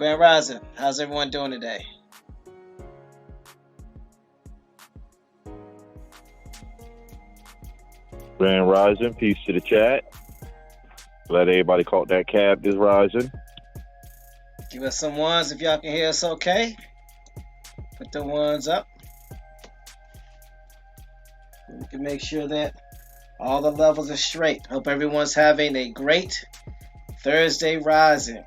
Grand Rising, how's everyone doing today? Grand Rising, peace to the chat. Glad everybody caught that cab this rising. Give us some ones if y'all can hear us okay. Put the ones up. We can make sure that all the levels are straight. Hope everyone's having a great Thursday rising.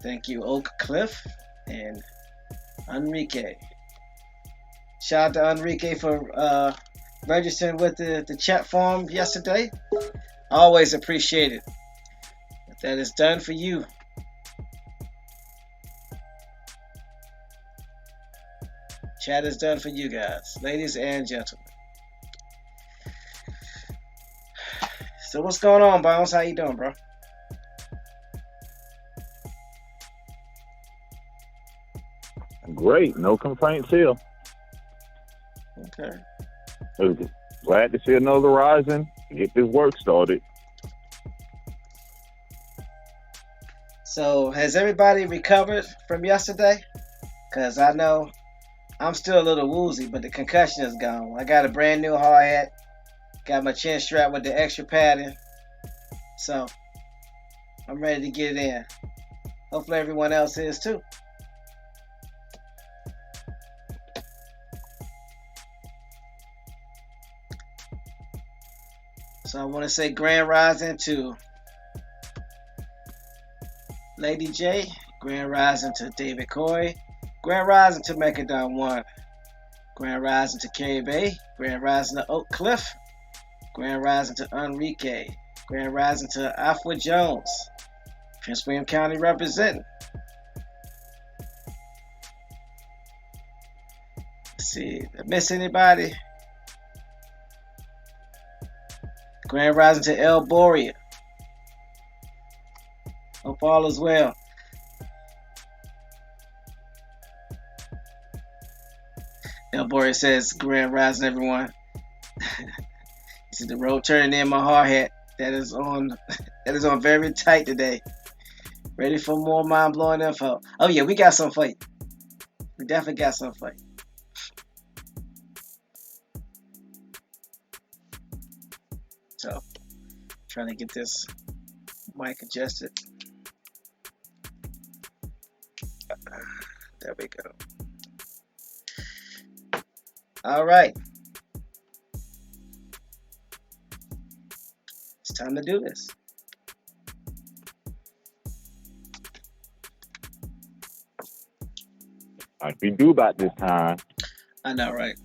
Thank you, Oak Cliff and Enrique. Shout out to Enrique for registering with the chat form yesterday. Always appreciate it. That is done for you. Chat is done for you guys, ladies and gentlemen. So what's going on, Bones? How you doing, bro? Great, no complaints here. Okay. Glad to see another rising. Get this work started. So has everybody recovered from yesterday? Because I know I'm still a little woozy, but the concussion is gone. I got a brand new hard hat. Got my chin strapped with the extra padding. So I'm ready to get it in. Hopefully everyone else is too. So I want to say grand rising to Lady J, grand rising to David Coy, grand rising to Mechadon 1, grand rising to Carrie Bay, grand rising to Oak Cliff, grand rising to Enrique, grand rising to Afua Jones, Prince William County representing. Let's see, did I miss anybody? Grand rising to El Boria. Hope all is well. El Boria says, grand rising, everyone. He said the road turning in my hard hat. That is on very tight today. Ready for more mind-blowing info. Oh yeah, we got some for you. We definitely got some for you. So, trying to get this mic adjusted. There we go. All right. It's time to do this. Like we do about this time. I know, right?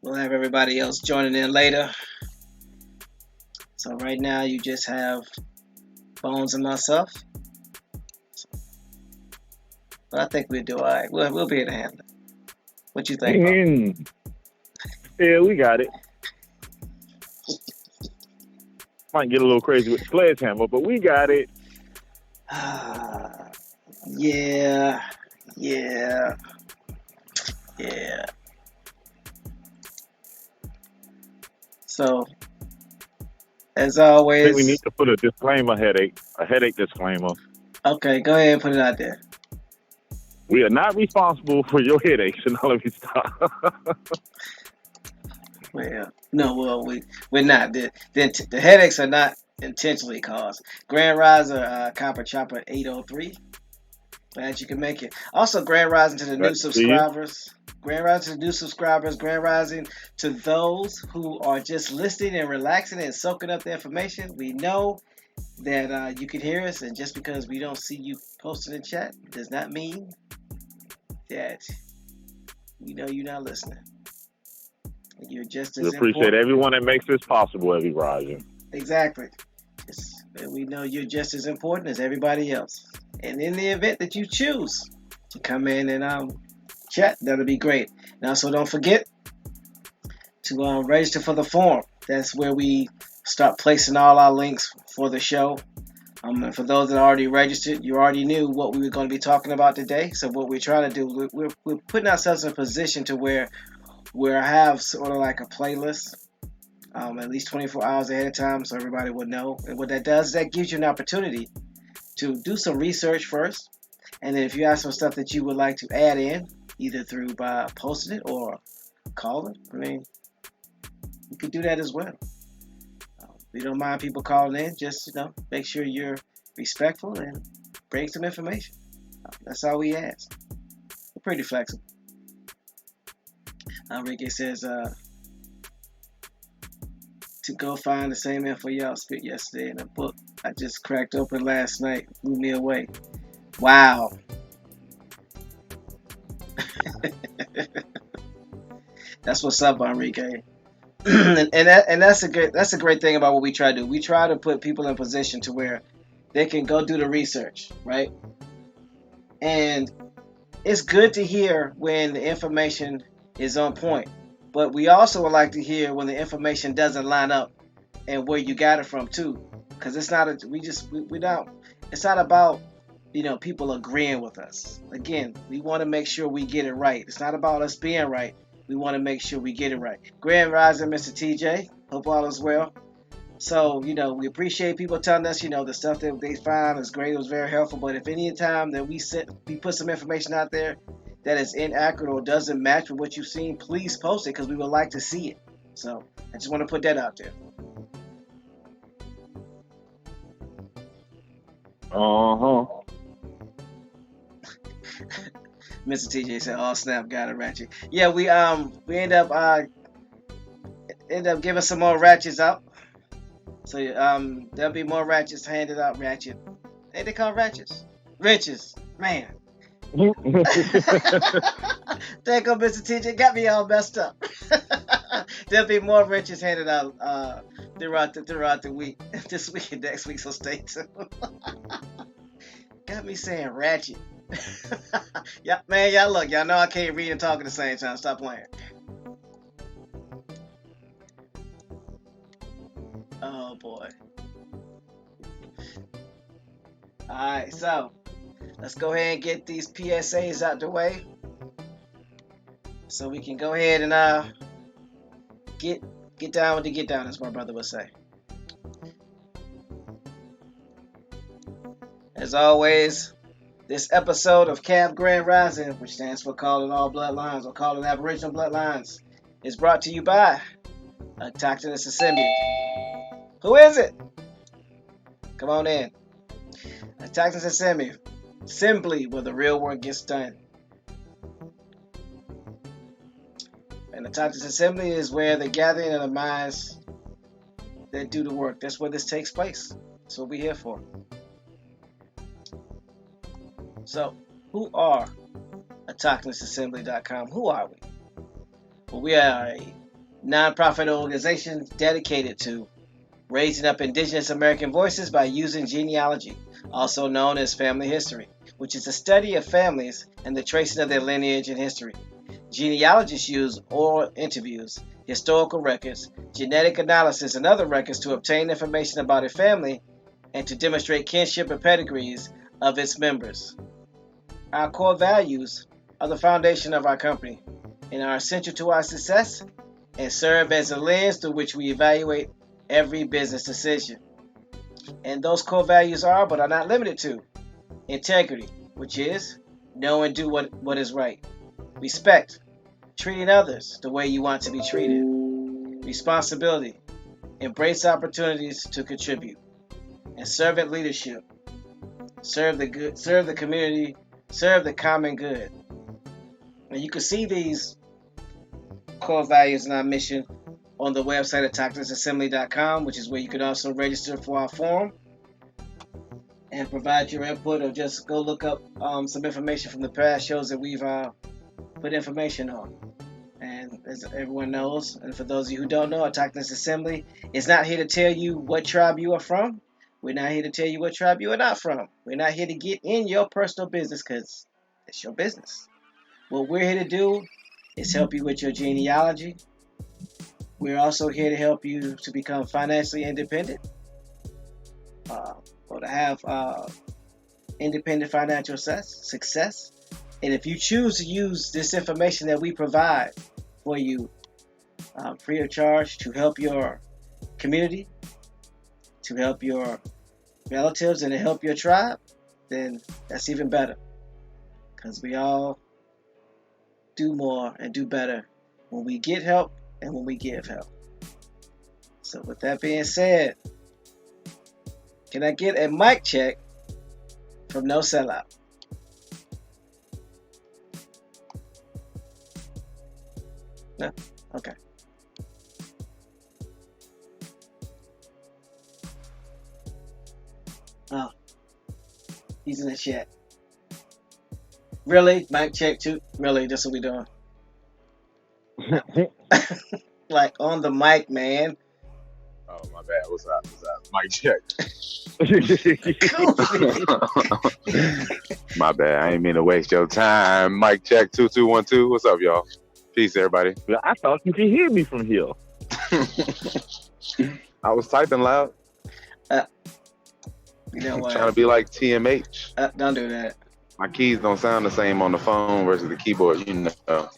We'll have everybody else joining in later. So right now you just have Bones and myself. But I think we'll do all right. We'll be able to handle it. What you think, Yeah, we got it. Might get a little crazy with the sledgehammer, but we got it. Yeah. So, as always, I think we need to put a headache disclaimer. Okay, go ahead and put it out there. We are not responsible for your headaches, and all of you stop. Well, no, we're not. The headaches are not intentionally caused. Grand Riser, Copper Chopper 803. Glad you can make it. Also, Grand Rising to the new subscribers. Grand Rising to the new subscribers. Grand Rising to those who are just listening and relaxing and soaking up the information. We know that you can hear us, and just because we don't see you posting in chat does not mean that we know you're not listening. You're just as important. We appreciate everyone that makes this possible every rising. Exactly. We know you're just as important as everybody else. And in the event that you choose to come in and chat, that'll be great. And also don't forget to register for the forum. That's where we start placing all our links for the show. And for those that already registered, you already knew what we were going to be talking about today. So what we're trying to do, we're putting ourselves in a position to where we have sort of like a playlist at least 24 hours ahead of time so everybody will know. And what that does is that gives you an opportunity to do some research first. And then if you have some stuff that you would like to add in, either through by posting it or calling, I mean, you could do that as well. We don't mind people calling in. Just make sure you're respectful and bring some information. That's all we ask. We're pretty flexible. Enrique says to go find the same info y'all spit yesterday in a book I just cracked open last night. Blew me away. Wow. That's what's up, Enrique. and that's a great thing about what we try to do. We try to put people in position to where they can go do the research, right? And it's good to hear when the information is on point, but we also would like to hear when the information doesn't line up and where you got it from too, because it's not it's not about people agreeing with us. Again, we want to make sure we get it right. It's not about us being right. We want to make sure we get it right. Grand Rising, Mr. TJ. Hope all is well. So, we appreciate people telling us, the stuff that they find is great. It was very helpful. But if any time that we put some information out there that is inaccurate or doesn't match with what you've seen, please post it because we would like to see it. So, I just want to put that out there. Mr. TJ said, "Oh snap, got a ratchet." Yeah, we end up giving some more ratchets out. So there'll be more ratchets handed out. Ratchet, ain't they called ratchets? Wrenches, man. There go Mr. TJ, got me all messed up. There'll be more wrenches handed out throughout the week, this week and next week. So stay tuned. Got me saying ratchet. Yeah, man, y'all know I can't read and talk at the same time. Stop playing. Oh boy. Alright, so let's go ahead and get these PSAs out the way so we can go ahead and get down with the get down, as my brother would say. As always, this episode of Cab Grand Rising, which stands for Calling All Bloodlines or Calling Aboriginal Bloodlines, is brought to you by Autochthonous Assembly. Who is it? Come on in. Autochthonous Assembly, simply where the real work gets done. And Autochthonous Assembly is where the gathering of the minds that do the work. That's where this takes place. That's what we're here for. So, who are Autochthonousassembly.com? Who are we? Well, we are a nonprofit organization dedicated to raising up indigenous American voices by using genealogy, also known as family history, which is the study of families and the tracing of their lineage and history. Genealogists use oral interviews, historical records, genetic analysis, and other records to obtain information about a family and to demonstrate kinship and pedigrees of its members. Our core values are the foundation of our company and are essential to our success and serve as a lens through which we evaluate every business decision. And those core values are, but are not limited to, integrity, which is know and do what is right. Respect, treating others the way you want to be treated. Responsibility, embrace opportunities to contribute. And servant leadership, serve the community, serve the common good. And you can see these core values in our mission on the website at autochthonousassembly.com, which is where you can also register for our forum and provide your input, or just go look up some information from the past shows that we've put information on. And as everyone knows, and for those of you who don't know, Autochthonous Assembly is not here to tell you what tribe you are from. We're not here to tell you what tribe you are not from. We're not here to get in your personal business because it's your business. What we're here to do is help you with your genealogy. We're also here to help you to become financially independent, or to have independent financial success. And if you choose to use this information that we provide for you free of charge to help your community, to help your relatives, and to help your tribe, then that's even better. Because we all do more and do better when we get help and when we give help. So with that being said, can I get a mic check from No Sellout? No? Okay. Oh, he's in the chat. Really? Mic check too? Really? That's what we doing? Like on the mic, man. Oh, my bad. What's up? Mic check. My bad. I ain't mean to waste your time. Mic check 2212. What's up, y'all? Peace, everybody. I thought you could hear me from here. I was typing loud. You know what? Trying to be like TMH. Don't do that. My keys don't sound the same on the phone versus the keyboard, you know.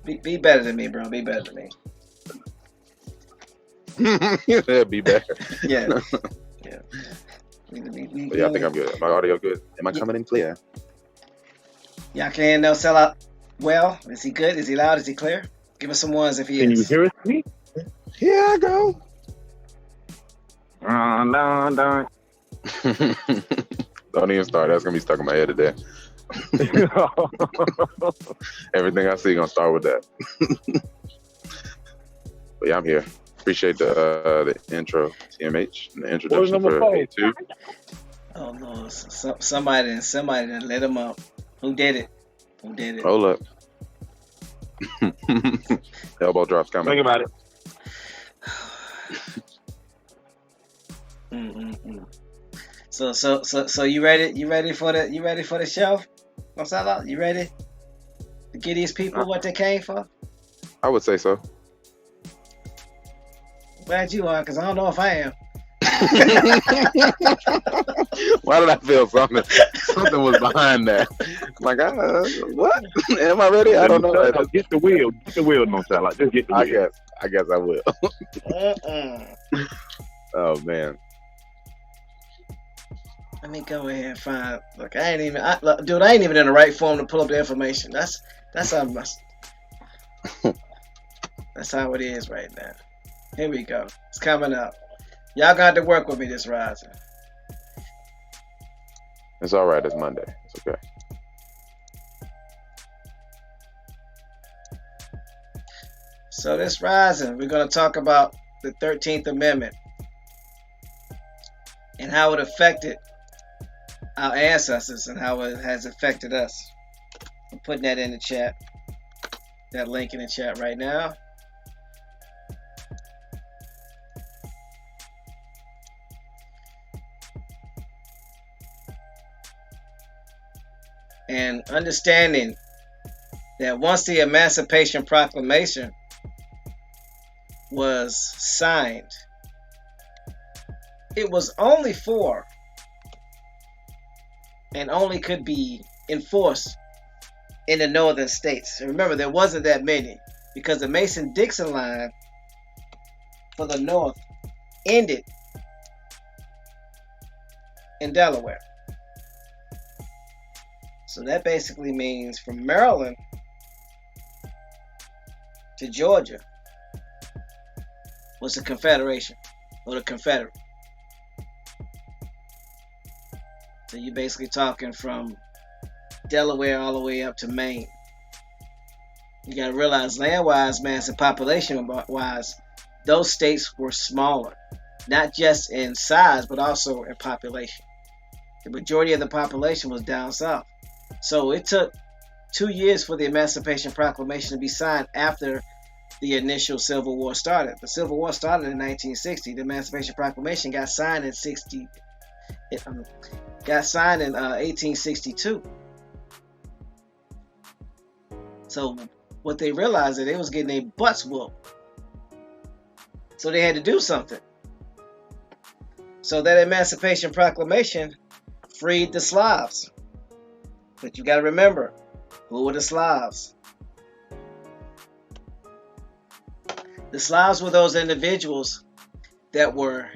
Be better than me, bro. Be better than me. Yeah, be better. Yeah. Yeah. I think I'm good. My audio good. Am I coming in clear? Y'all can No Sellout. Well, is he good? Is he loud? Is he clear? Give us some ones if he Can is. you hear me? Here I go. Don't even start. That's gonna be stuck in my head today. Everything I see gonna start with that. But yeah, I'm here. Appreciate the intro, TMH, and the introduction for A2. Oh no, somebody done let him up. Who did it? Hold up. Elbow drops coming. Think about it. So you ready? You ready for the show? What's that? You ready to give these people what they came for? I would say so. Glad you are, because I don't know if I am. Why did I feel something? Something was behind that. Like, what? Am I ready? I don't know. Get the wheel. Get the wheel, No Sellout. Just get the wheel. I guess I will. Oh man. Let me go ahead and find. Look, I ain't even in the right form to pull up the information. That's how that's how it is right now. Here we go. It's coming up. Y'all got to work with me this rising. It's all right. It's Monday. It's okay. So this rising, we're going to talk about the 13th Amendment and how it affected our ancestors and how it has affected us. I'm putting that in the chat. That link in the chat right now. And understanding that once the Emancipation Proclamation was signed, it was only for and only could be enforced in the northern states. And remember, there wasn't that many because the Mason-Dixon line for the North ended in Delaware. So that basically means from Maryland to Georgia was the Confederation or the Confederate. So you're basically talking from Delaware all the way up to Maine. You got to realize land-wise, mass and population-wise, those states were smaller, not just in size, but also in population. The majority of the population was down south. So it took 2 years for the Emancipation Proclamation to be signed after the initial Civil War started. The Civil War started in 1960. The Emancipation Proclamation got signed in 1862. So what they realized that they was getting their butts whooped. So they had to do something. So that Emancipation Proclamation freed the SLAVS. But you got to remember, who were the SLAVS? The Slavs were those individuals that were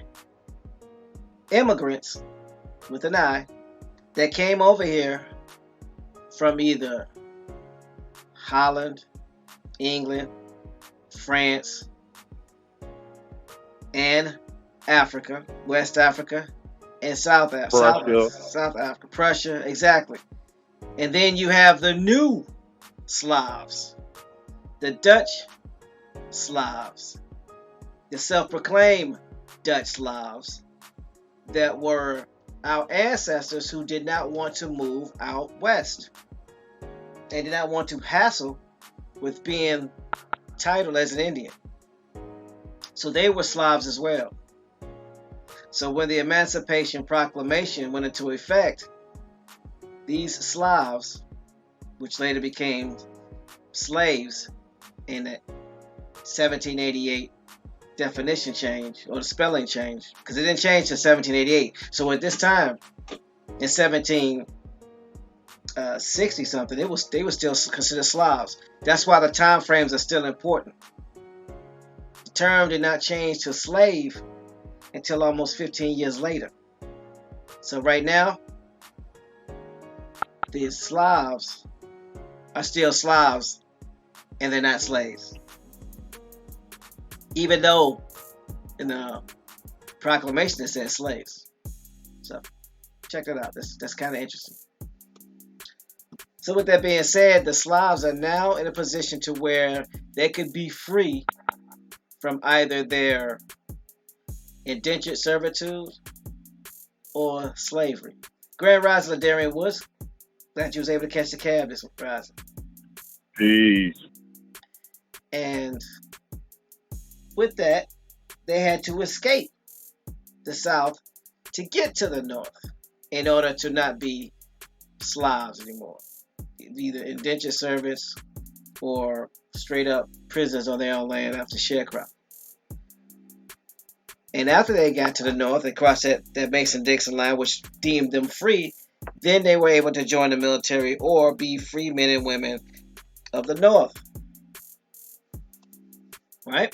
immigrants, with an I, that came over here from either Holland, England, France, and Africa, West Africa, and South Africa, Prussia, exactly. And then you have the new Slavs, the Dutch Slavs, the self-proclaimed Dutch Slavs that were our ancestors who did not want to move out west. They did not want to hassle with being titled as an Indian. So they were Slavs as well. So when the Emancipation Proclamation went into effect, these Slavs, which later became slaves in the 1788 definition change, or the spelling change, because it didn't change to 1788. So at this time, in 1760 something, they were still considered Slavs. That's why the time frames are still important. The term did not change to slave until almost 15 years later. So right now, the Slavs are still Slavs, and they're not slaves. Even though in the proclamation it says slaves. So check that out. That's kind of interesting. So with that being said, the Slavs are now in a position to where they could be free from either their indentured servitude or slavery. Grand Rising Ladarian Woods, glad you was able to catch the cab this rising. Peace. And with that, they had to escape the South to get to the North in order to not be Slavs anymore. Either indentured service or straight up prisoners on their own land after sharecropping. And after they got to the North and crossed that Mason-Dixon line, which deemed them free, then they were able to join the military or be free men and women of the North. Right?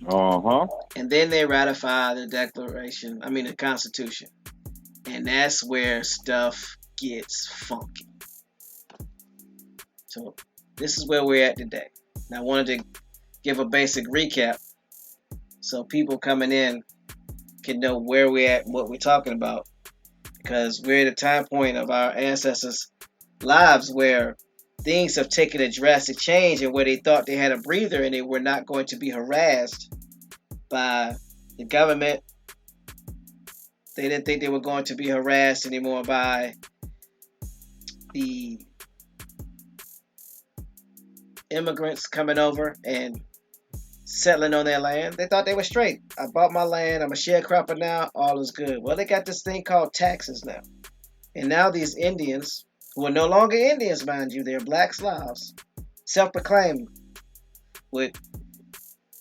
Uh-huh. And then they ratified the Constitution. And that's where stuff gets funky. So this is where we're at today. Now I wanted to give a basic recap so people coming in can know where we're at and what we're talking about. Because we're at a time point of our ancestors' lives where things have taken a drastic change, and where they thought they had a breather and they were not going to be harassed by the government. They didn't think they were going to be harassed anymore by the immigrants coming over and settling on their land. They thought they were straight. I bought my land. I'm a sharecropper now. All is good. Well, they got this thing called taxes now. And now these Indians, who are no longer Indians, mind you, they're black Slavs, self-proclaimed, with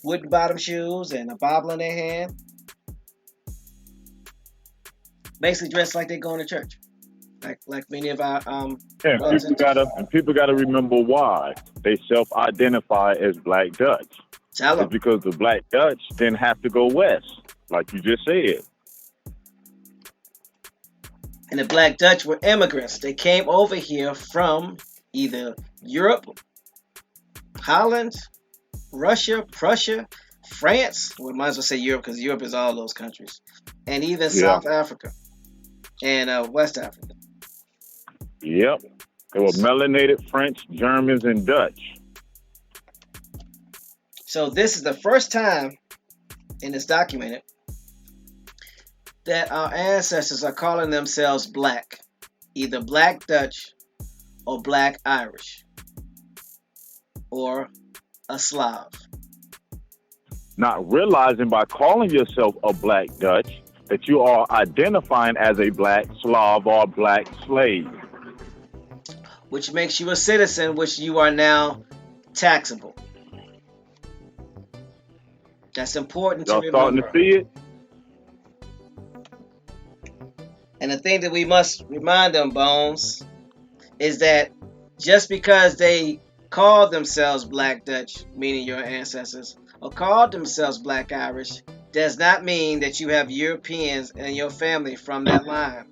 wooden bottom shoes and a Bible in their hand, basically dressed like they're going to church, like many of our people gotta remember why they self-identify as Black Dutch. It's because the Black Dutch didn't have to go west, like you just said. And the Black Dutch were immigrants. They came over here from either Europe, Holland, Russia, Prussia, France. We might as well say Europe, because Europe is all those countries. And even South Africa and West Africa. Yep. They were melanated French, Germans, and Dutch. So this is the first time, and it's documented, that our ancestors are calling themselves Black. Either Black Dutch or Black Irish. Or a Slav. Not realizing by calling yourself a Black Dutch that you are identifying as a Black Slav or Black slave. Which makes you a citizen, which you are now taxable. That's important to remember. Y'all starting to see it? And the thing that we must remind them, Bones, is that just because they called themselves Black Dutch, meaning your ancestors, or called themselves Black Irish, does not mean that you have Europeans in your family from that line.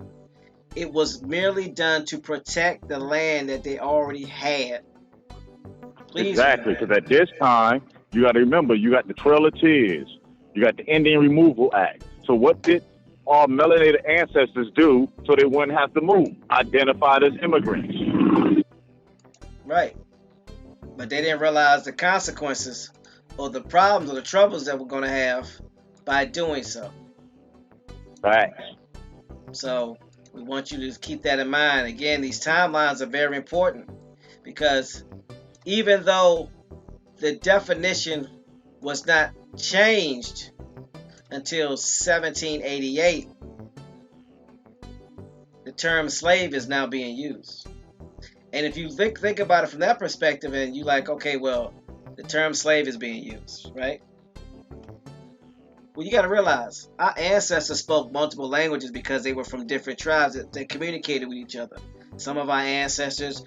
It was merely done to protect the land that they already had. Please exactly, because at this time, you got to remember, you got the Trail of Tears, you got the Indian Removal Act. So what did our melanated ancestors do so they wouldn't have to move? Identified as immigrants. Right. But they didn't realize the consequences or the problems or the troubles that we're going to have by doing so. Facts. So we want you to keep that in mind. Again, these timelines are very important because even though the definition was not changed until 1788, the term slave is now being used. And if you think about it from that perspective, and you like, okay, well, the term slave is being used, right? Well, you got to realize our ancestors spoke multiple languages because they were from different tribes that communicated with each other. Some of our ancestors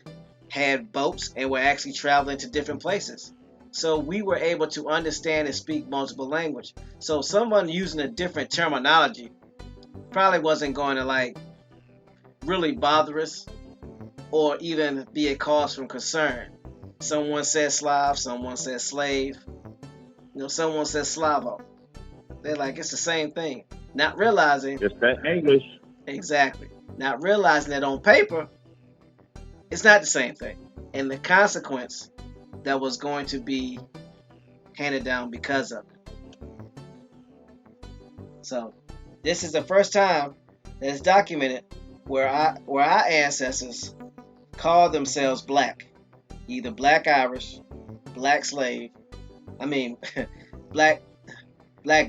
had boats and were actually traveling to different places. So we were able to understand and speak multiple languages. So someone using a different terminology probably wasn't going to like really bother us or even be a cause for concern. Someone said Slav, someone said slave, someone said Slavo. They're like, it's the same thing. Not realizing it's that English. Exactly. Not realizing that on paper, it's not the same thing. And the consequence that was going to be handed down because of it. So this is the first time that it's documented where our ancestors called themselves black. Either Black Irish, Black Slave, Black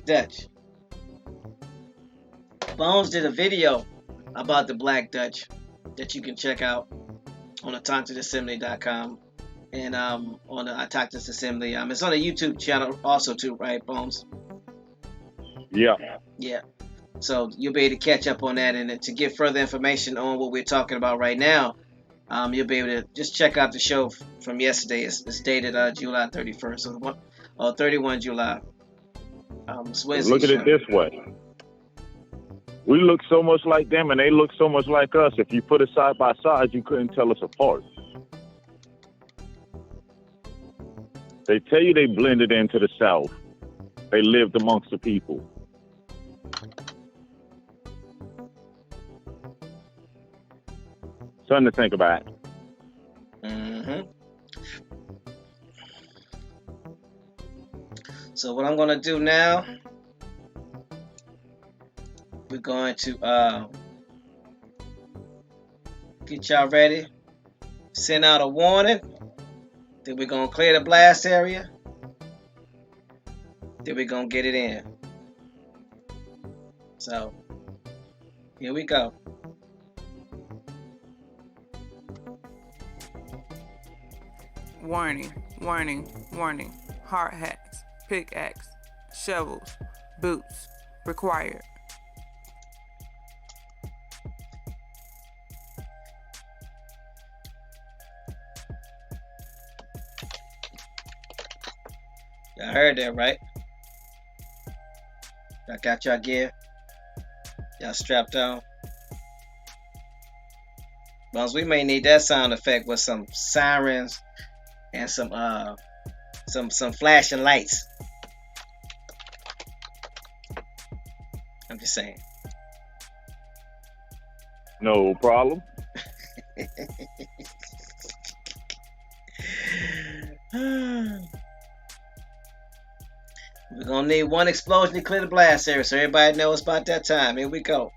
Dutch. Bones did a video about the Black Dutch that you can check out on AtactusAssembly.com and on the Atactus Assembly. It's on the YouTube channel also too, right, Bones? Yeah. Yeah. So you'll be able to catch up on that, and to get further information on what we're talking about right now, you'll be able to just check out the show from yesterday. It's dated July 31st, or 31 July. Look at it this way. We look so much like them and they look so much like us. If you put it side by side, you couldn't tell us apart. They tell you they blended into the South. They lived amongst the people. Something to think about. Mm-hmm. So what I'm going to do now, we're going to get y'all ready, send out a warning, then we're going to clear the blast area, then we're going to get it in. So, here we go. Warning, warning, warning. Hard hats, pickaxe, shovels, boots, required. Y'all heard that, right? Y'all got y'all gear? Y'all strapped on? Well, we may need that sound effect with some sirens and some flashing lights. I'm just saying. No problem. We're gonna need one explosion to clear the blast area, so everybody knows about that time. Here we go.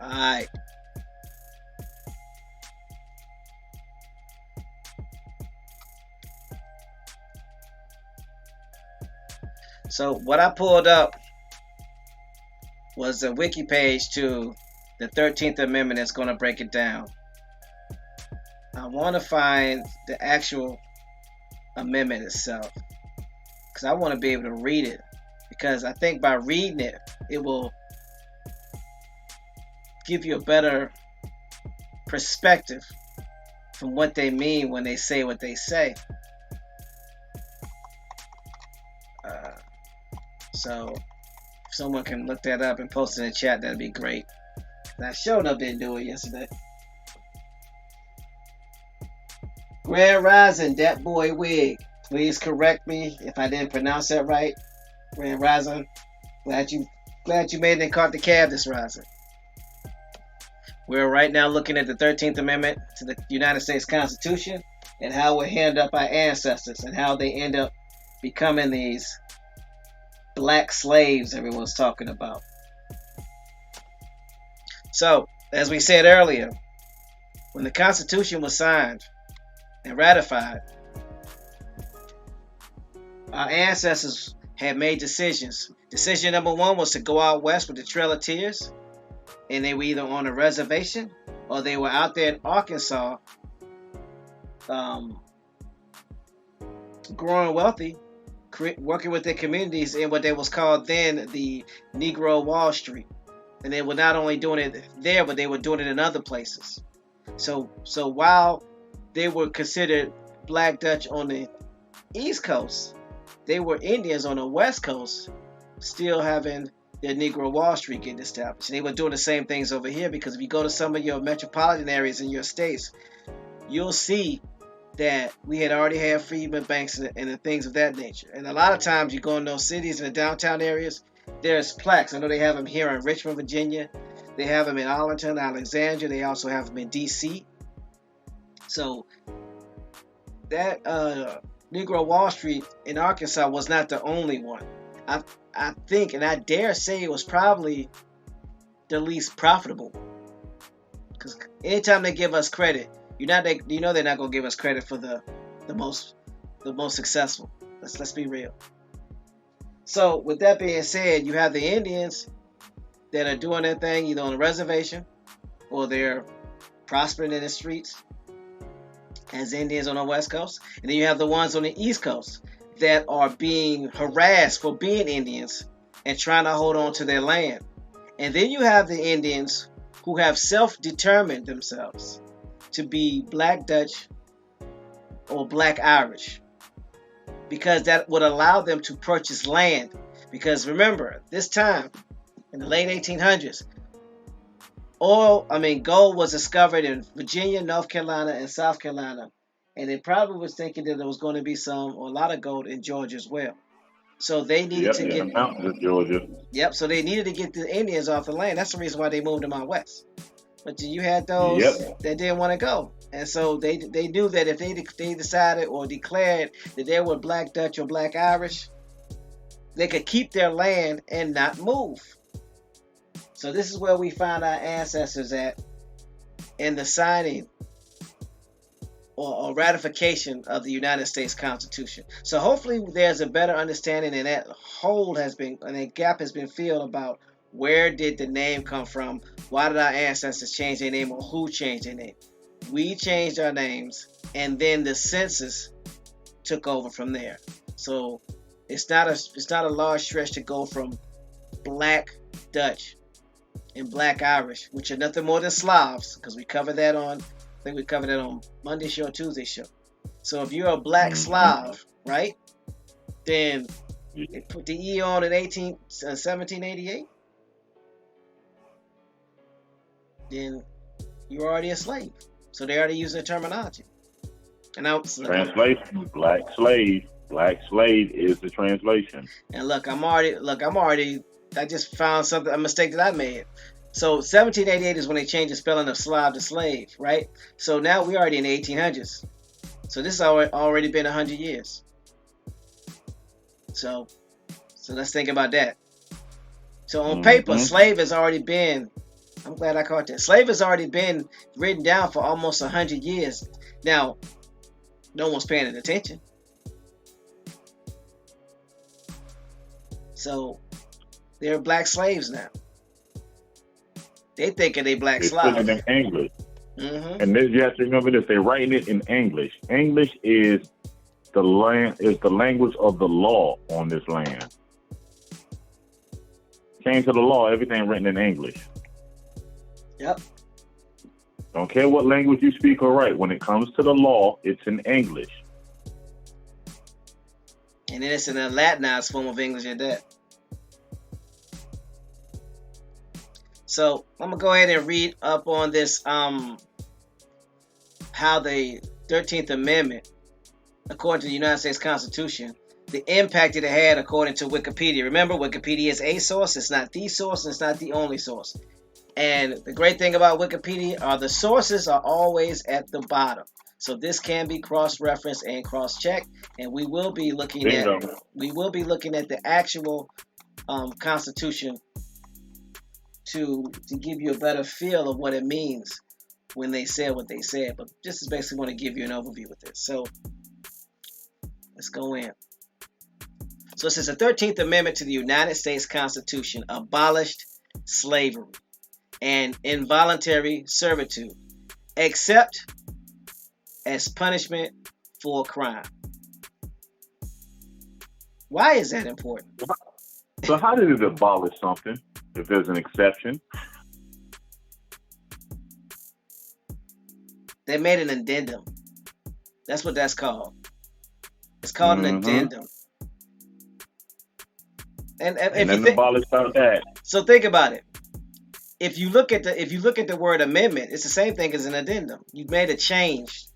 Alright. So what I pulled up was a wiki page to the 13th Amendment that's going to break it down. I want to find the actual amendment itself because I want to be able to read it, because I think by reading it, it will give you a better perspective from what they mean when they say what they say. So if someone can look that up and post it in the chat, that'd be great. I showed up didn't do it yesterday. Grand Rising, that boy Wig. Please correct me if I didn't pronounce that right. Grand Rising. Glad you made it and caught the cab this rising. We're right now looking at the 13th Amendment to the United States Constitution and how it handed up our ancestors and how they end up becoming these black slaves everyone's talking about. So, as we said earlier, when the Constitution was signed and ratified, our ancestors had made decisions. Decision number one was to go out west with the Trail of Tears, and they were either on a reservation or they were out there in Arkansas growing wealthy, working with their communities in what they was called then the Negro Wall Street. And they were not only doing it there, but they were doing it in other places. So while they were considered Black Dutch on the East Coast, they were Indians on the West Coast, still having their Negro Wall Street getting established. And they were doing the same things over here, because if you go to some of your metropolitan areas in your states, you'll see that we had already had freedmen banks and things of that nature. And a lot of times you go in those cities in the downtown areas, there's plaques. I know they have them here in Richmond, Virginia. They have them in Arlington, Alexandria. They also have them in D.C. So that Negro Wall Street in Arkansas was not the only one. I think, and I dare say, it was probably the least profitable. Because anytime they give us credit, they're not going to give us credit for the most successful. Let's be real. So with that being said, you have the Indians that are doing their thing either on a reservation or they're prospering in the streets as Indians on the West Coast. And then you have the ones on the East Coast that are being harassed for being Indians and trying to hold on to their land. And then you have the Indians who have self-determined themselves to be Black Dutch or Black Irish, because that would allow them to purchase land. Because remember, this time in the late 1800s, gold was discovered in Virginia, North Carolina, and South Carolina, and they probably was thinking that there was going to be a lot of gold in Georgia as well. So they needed to get the mountains of Georgia. Yep. So they needed to get the Indians off the land. That's the reason why they moved them out west. But you had those that didn't want to go, and so they knew that if they decided or declared that they were Black Dutch or Black Irish, they could keep their land and not move. So this is where we find our ancestors at in the signing or ratification of the United States Constitution. So hopefully there's a better understanding, and that that gap has been filled about where did the name come from? Why did our ancestors change their name, or who changed their name? We changed our names, and then the census took over from there. So it's not a large stretch to go from Black Dutch and Black Irish, which are nothing more than SLAVS, because we covered that on Monday show or Tuesday show. So if you're a Black Slav, right, then they put the E on in 1788. Then you're already a slave. So they already use the terminology. And now translation, black slave. Black slave is the translation. And I just found a mistake that I made. So 1788 is when they changed the spelling of Slav to slave, right? So now we're already in the 1800s. So this has already been 100 years. So let's think about that. So on paper, slave has already been, I'm glad I caught that. Slave has already been written down for almost 100 years. Now, no one's paying attention. So they're black slaves now. They thinking they black slaves. They're in English. And this, you have to remember this, they're writing it in English. English is the language of the law on this land. Came to the law, everything written in English. Yep. Don't care what language you speak or write. When it comes to the law, it's in English. And then it's in a Latinized form of English at that. So I'm gonna go ahead and read up on this. How the 13th Amendment, according to the United States Constitution, the impact it had according to Wikipedia. Remember, Wikipedia is a source. It's not the source. And it's not the only source. And the great thing about Wikipedia are the sources are always at the bottom. So this can be cross-referenced and cross-checked, and we will be looking at the actual Constitution to give you a better feel of what it means when they said what they said. But just basically want to give you an overview with this. So let's go in. So it says the 13th Amendment to the United States Constitution abolished slavery and involuntary servitude, except as punishment for crime. Why is that important? So how did it abolish something if there's an exception? They made an addendum. That's what that's called. It's called an addendum. And if you think, that. So think about it. If you look at the word amendment, it's the same thing as an addendum. You've made a change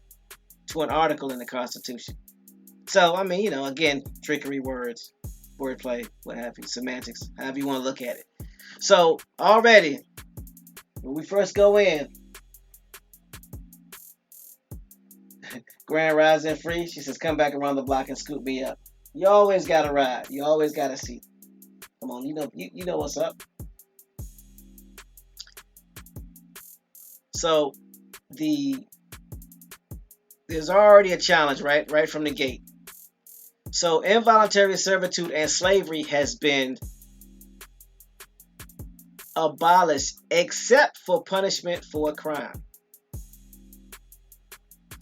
to an article in the Constitution. So I mean, again, trickery, words, wordplay, what have you, semantics, however you want to look at it. So already, when we first go in, Grand Rising Free, she says, come back around the block and scoop me up. You always got a ride. You always got a seat. Come on, you know what's up. So there's already a challenge right from the gate. So involuntary servitude and slavery has been abolished except for punishment for a crime.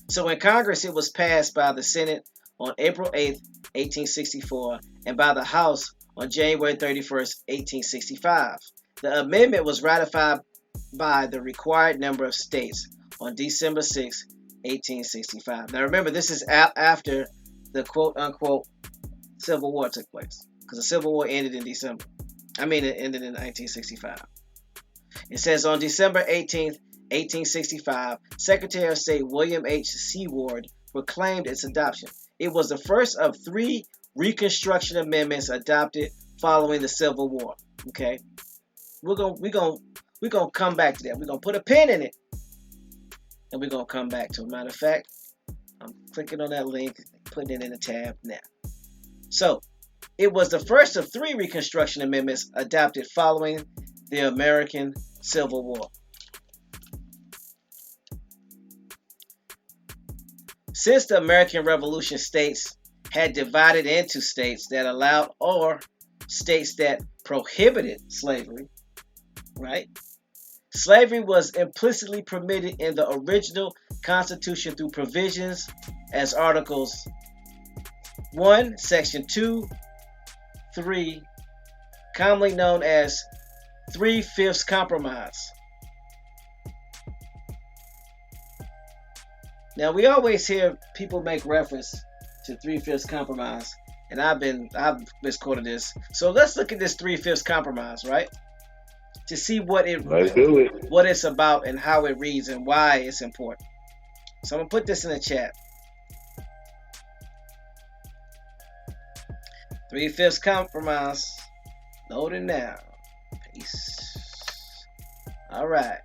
So in Congress, it was passed by the Senate on April 8th, 1864, and by the House on January 31st, 1865. The amendment was ratified by the required number of states on December 6, 1865. Now remember, this is after the quote-unquote Civil War took place, because the Civil War ended in December. It ended in 1965. It says on December 18th, 1865, Secretary of State William H. Seward proclaimed its adoption. It was the first of 3 Reconstruction Amendments adopted following the Civil War. Okay, we're gonna come back to that. We're gonna put a pin in it, and we're gonna come back to it. Matter of fact, I'm clicking on that link, putting it in the tab now. So, it was the first of 3 Reconstruction Amendments adopted following the American Civil War. Since the American Revolution, states had divided into states that allowed or states that prohibited slavery, right? Slavery was implicitly permitted in the original Constitution through provisions as Articles 1, Section 2, 3, commonly known as 3/5 Compromise. Now, we always hear people make reference to 3/5 Compromise, and I've misquoted this. So let's look at this 3/5 Compromise, right? To see what it's about and how it reads and why it's important. So I'm gonna put this in the chat. 3/5 Compromise. Loading now. Peace. All right.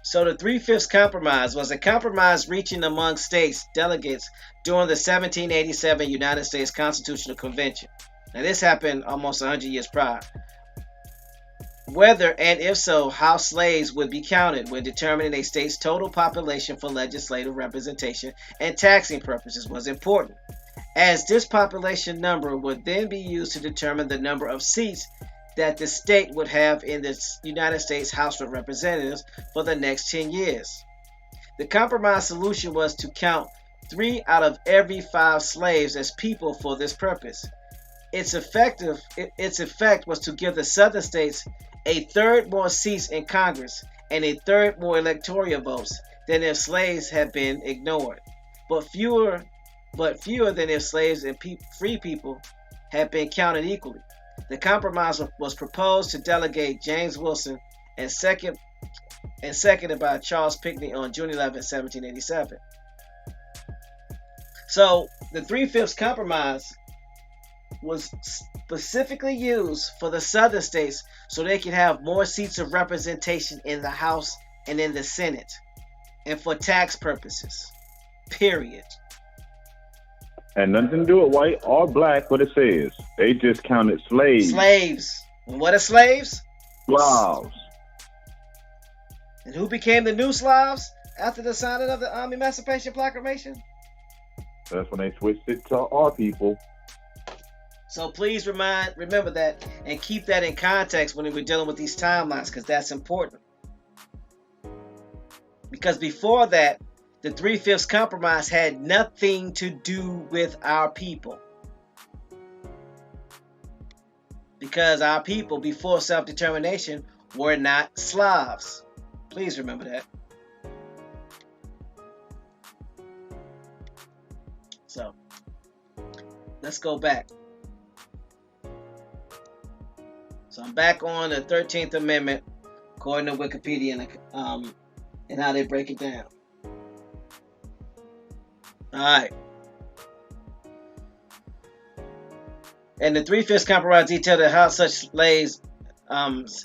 So the 3/5 Compromise was a compromise reaching among states delegates during the 1787 United States Constitutional Convention. Now this happened almost 100 years prior. Whether and if so, how slaves would be counted when determining a state's total population for legislative representation and taxing purposes was important, as this population number would then be used to determine the number of seats that the state would have in the United States House of Representatives for the next 10 years. The compromise solution was to count 3 out of every 5 slaves as people for this purpose. Its effect was to give the southern states a third more seats in Congress and a third more electoral votes than if slaves had been ignored, but fewer than if slaves and free people had been counted equally. The compromise was proposed to delegate James Wilson and seconded by Charles Pinckney on June 11, 1787. So the Three-Fifths Compromise was specifically used for the Southern states so they could have more seats of representation in the House and in the Senate, and for tax purposes. Period. And nothing to do with white or black, what it says. They just counted slaves. Slaves. And what are slaves? Slavs. And who became the new Slavs after the signing of the Emancipation Proclamation? That's when they switched it to our people. So please remember that and keep that in context when we're dealing with these timelines, because that's important. Because before that, the Three-Fifths Compromise had nothing to do with our people. Because our people, before self-determination, were not Slavs. Please remember that. So, let's go back. So I'm back on the 13th Amendment, according to Wikipedia, and how they break it down. All right. And the Three-Fifths Compromise detailed how such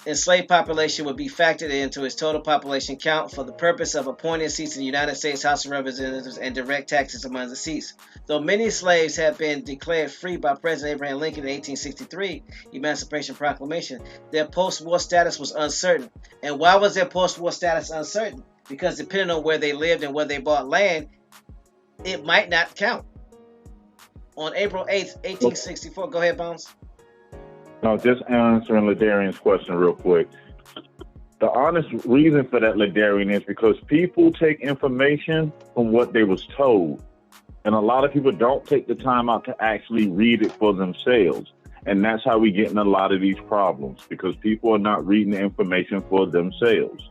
enslaved population would be factored into its total population count for the purpose of appointing seats in the United States House of Representatives and direct taxes among the seats. Though many slaves had been declared free by President Abraham Lincoln in 1863, Emancipation Proclamation, their post-war status was uncertain. And why was their post-war status uncertain? Because depending on where they lived and where they bought land, it might not count. On April 8th, 1864, go ahead, Bones. No, just answering Ladarian's question real quick. The honest reason for that, Ladarian, is because people take information from what they was told. And a lot of people don't take the time out to actually read it for themselves. And that's how we get in a lot of these problems, because people are not reading the information for themselves.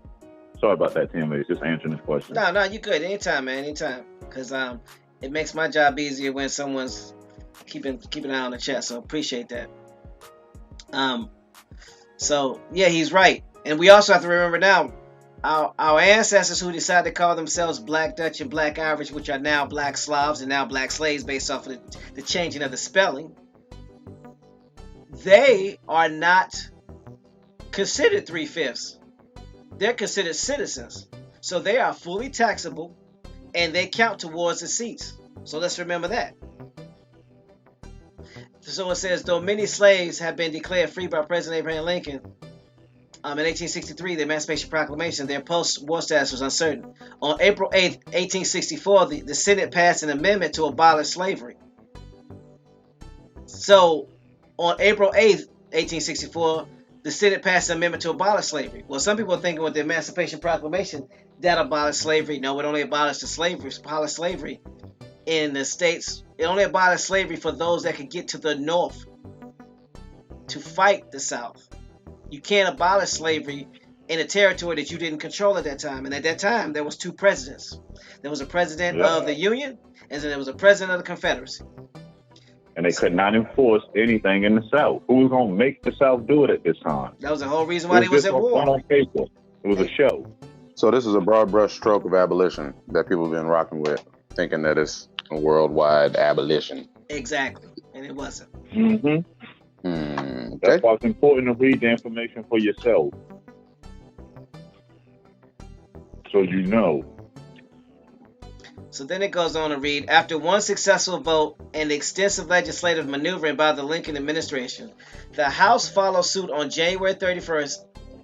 Sorry about that, Tim. It's just answering this question. No, you good. Anytime, man. Anytime. Because it makes my job easier when someone's keeping an eye on the chat. So appreciate that. So yeah, he's right. And we also have to remember now, our ancestors who decided to call themselves Black Dutch and Black Irish, which are now Black Slavs and now Black slaves based off of the changing of the spelling, they are not considered three-fifths. They're considered citizens. So they are fully taxable and they count towards the seats. So let's remember that. So it says, though many slaves have been declared free by President Abraham Lincoln in 1863, the Emancipation Proclamation, their post-war status was uncertain. On April 8th, 1864, the Senate passed an amendment to abolish slavery. So on April 8th, 1864, the Senate passed an amendment to abolish slavery. Well, some people are thinking with the Emancipation Proclamation that abolished slavery. No, it only abolished slavery in the states. It only abolished slavery for those that could get to the north to fight the South. You can't abolish slavery in a territory that you didn't control at that time. And at that time, there was two presidents. There was a president of the Union, and then there was a president of the Confederacy. And they could not enforce anything in the South. Who was going to make the South do it at this time? That was the whole reason why they was at war. On paper. It was a show. So this is a broad brush stroke of abolition that people have been rocking with, thinking that it's a worldwide abolition. Exactly. And it wasn't. Mm-hmm. Okay. That's why it's important to read the information for yourself. So you know. So then it goes on to read, after one successful vote and extensive maneuvering by the Lincoln administration, the House followed suit on January 31st,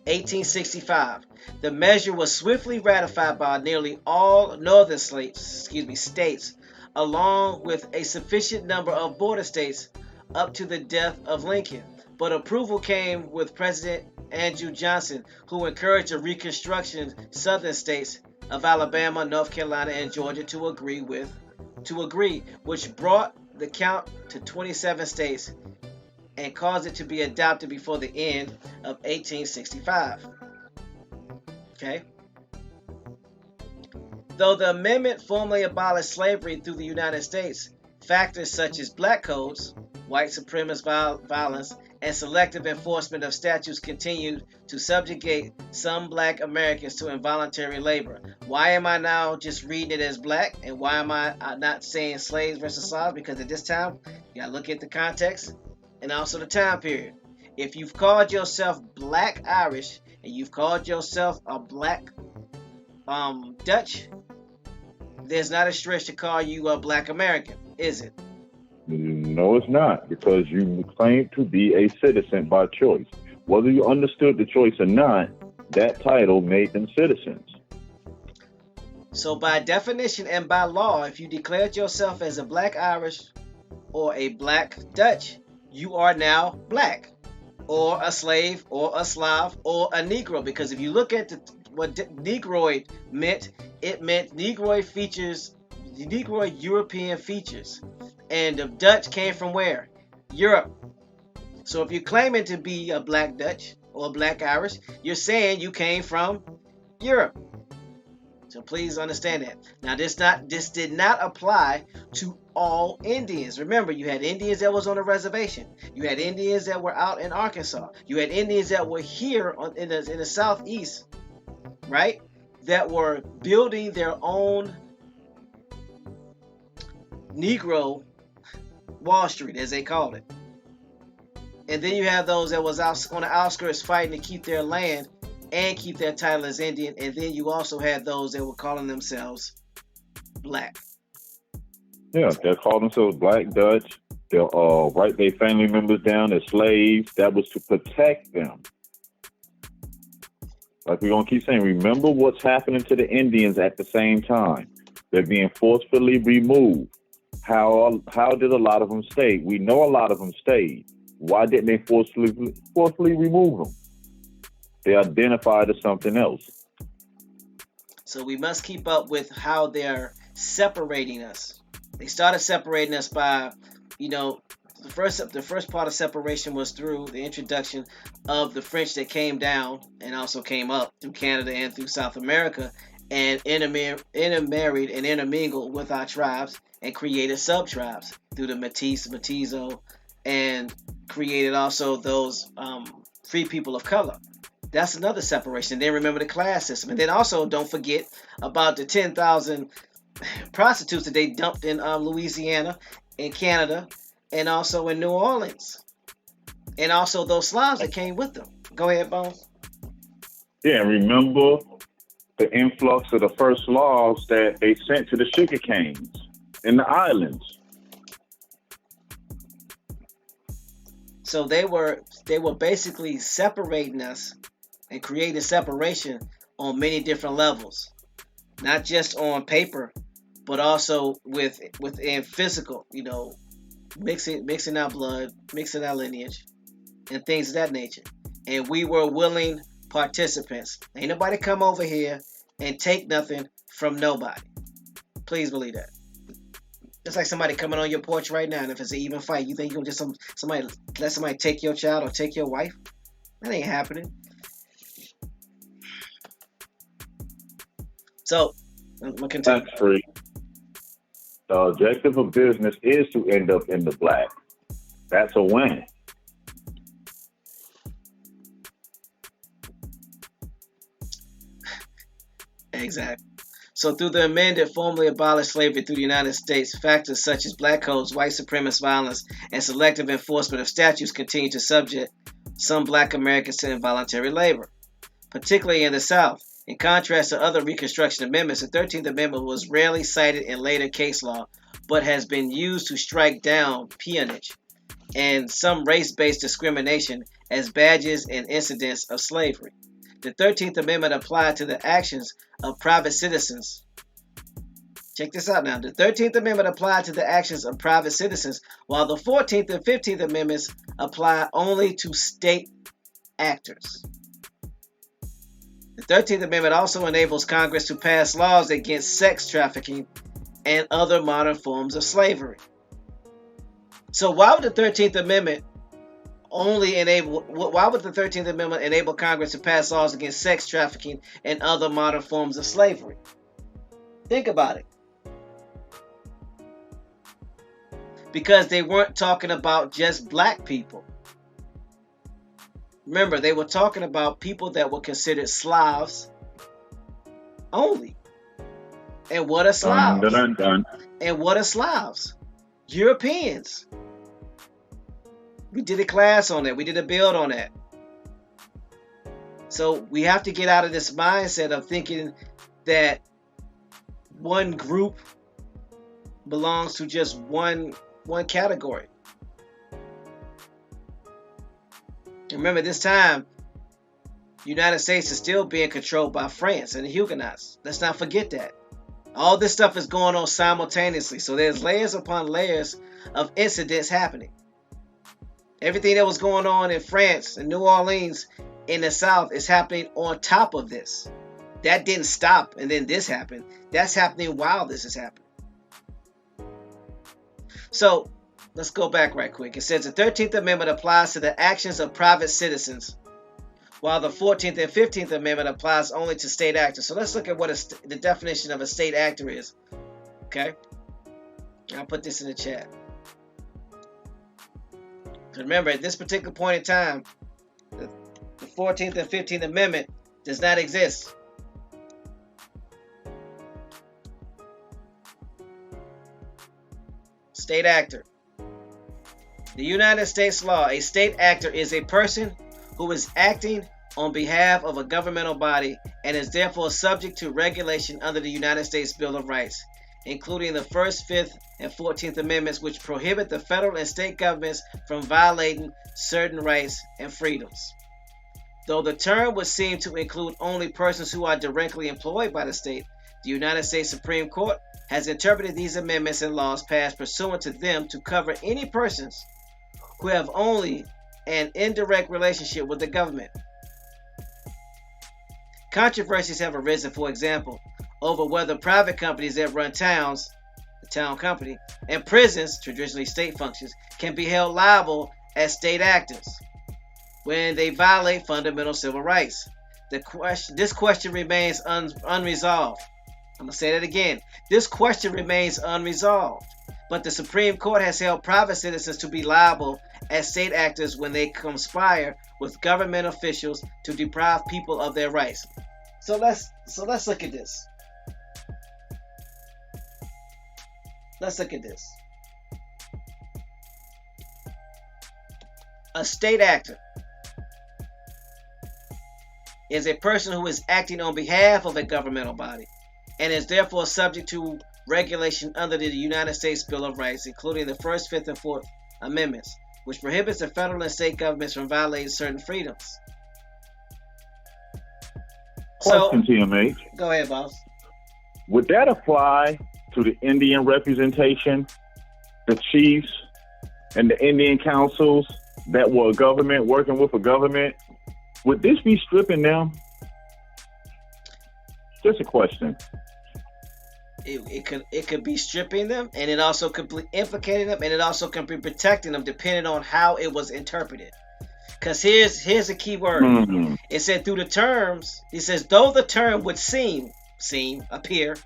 1865. The measure was swiftly ratified by nearly all northern states, along with a sufficient number of border states up to the death of Lincoln. But approval came with President Andrew Johnson, who encouraged the Reconstruction Southern states of Alabama, North Carolina, and Georgia to agree, which brought the count to 27 states and caused it to be adopted before the end of 1865. Okay. Though the amendment formally abolished slavery through the United States, factors such as black codes, white supremacist violence, and selective enforcement of statutes continued to subjugate some black Americans to involuntary labor. Why am I now just reading it as black? And why am I not saying slaves versus SLAVS? Because at this time, you gotta look at the context and also the time period. If you've called yourself Black Irish and you've called yourself a Black Dutch, there's not a stretch to call you a Black American, is it? No, it's not, because you claim to be a citizen by choice. Whether you understood the choice or not, that title made them citizens. So by definition and by law, if you declared yourself as a Black Irish or a Black Dutch, you are now Black, or a slave, or a Slav, or a Negro. Because if you look at what Negroid meant, it meant Negroid features, Negroid European features. And the Dutch came from where? Europe. So if you're claiming to be a Black Dutch or a Black Irish, you're saying you came from Europe. So please understand that. Now this did not apply to all Indians. Remember, you had Indians that was on a reservation. You had Indians that were out in Arkansas. You had Indians that were here in the southeast, right? That were building their own Negro Wall Street, as they called it. And then you have those that was out on the outskirts fighting to keep their land and keep their title as Indian. And then you also had those that were calling themselves Black. Yeah, they're calling themselves Black Dutch. They'll write their family members down as slaves. That was to protect them. Like we're going to keep saying, remember what's happening to the Indians at the same time. They're being forcefully removed. How did a lot of them stay? We know a lot of them stayed. Why didn't they forcefully remove them? They identified as something else. So we must keep up with how they're separating us. They started separating us by, the first part of separation was through the introduction of the French that came down and also came up through Canada and through South America and intermarried and intermingled with our tribes and created sub-tribes through the Métis, Mestizo, and created also those free people of color. That's another separation. Then remember the class system. And then also don't forget about the 10,000 prostitutes that they dumped in Louisiana, in Canada, and also in New Orleans. And also those Slavs that came with them. Go ahead, Bones. Yeah, remember the influx of the first Slavs that they sent to the sugar canes in the islands. So they were basically separating us and creating separation on many different levels, not just on paper, but also within physical. Mixing our blood, mixing our lineage, and things of that nature. And we were willing participants. Ain't nobody come over here and take nothing from nobody. Please believe that. Just like somebody coming on your porch right now, and if it's an even fight, you think you're gonna just let somebody take your child or take your wife? That ain't happening. So, I'm gonna continue. That's free. The objective of business is to end up in the black. That's a win. Exactly. So through the amendment formally abolished slavery through the United States, factors such as black codes, white supremacist violence, and selective enforcement of statutes continue to subject some black Americans to involuntary labor, particularly in the South. In contrast to other Reconstruction Amendments, the 13th Amendment was rarely cited in later case law, but has been used to strike down peonage and some race-based discrimination as badges and incidents of slavery. The 13th Amendment applied to the actions of private citizens. Check this out now. The 13th Amendment applied to the actions of private citizens, while the 14th and 15th Amendments apply only to state actors. The 13th Amendment also enables Congress to pass laws against sex trafficking and other modern forms of slavery. So why would the 13th Amendment why would the 13th Amendment enable Congress to pass laws against sex trafficking and other modern forms of slavery? Think about it. Because they weren't talking about just black people. Remember, they were talking about people that were considered SLAVS only. And what are SLAVS? Dun, dun, dun. And what are SLAVS? Europeans. We did a class on that. We did a build on that. So we have to get out of this mindset of thinking that one group belongs to just one category. Remember, this time, the United States is still being controlled by France and the Huguenots. Let's not forget that. All this stuff is going on simultaneously. So there's layers upon layers of incidents happening. Everything that was going on in France and New Orleans in the South is happening on top of this. That didn't stop and then this happened. That's happening while this is happening. So let's go back right quick. It says the 13th Amendment applies to the actions of private citizens, while the 14th and 15th Amendment applies only to state actors. So let's look at what the definition of a state actor is. Okay? I'll put this in the chat. Remember, at this particular point in time, the 14th and 15th Amendment does not exist. State actor. The United States law, a state actor is a person who is acting on behalf of a governmental body and is therefore subject to regulation under the United States Bill of Rights, including the First, Fifth, and 14th Amendments, which prohibit the federal and state governments from violating certain rights and freedoms. Though the term would seem to include only persons who are directly employed by the state, the United States Supreme Court has interpreted these amendments and laws passed pursuant to them to cover any persons who have only an indirect relationship with the government. Controversies have arisen, for example, over whether private companies that run towns, the town company, and prisons, traditionally state functions, can be held liable as state actors when they violate fundamental civil rights. This question remains unresolved. I'm going to say that again. This question remains unresolved. But the Supreme Court has held private citizens to be liable as state actors when they conspire with government officials to deprive people of their rights. So let's look at this. Let's look at this. A state actor is a person who is acting on behalf of a governmental body and is therefore subject to regulation under the United States Bill of Rights, including the First, Fifth, and Fourth Amendments, which prohibits the federal and state governments from violating certain freedoms. Question, TMH. Go ahead, boss. Would that apply to the Indian representation, the chiefs, and the Indian councils that were a government working with a government? Would this be stripping them? Just a question. It could be stripping them, and it also could be implicating them, and it also can be protecting them, depending on how it was interpreted. Because here's a key word. Mm-hmm. It said through the terms. It says though the term would appear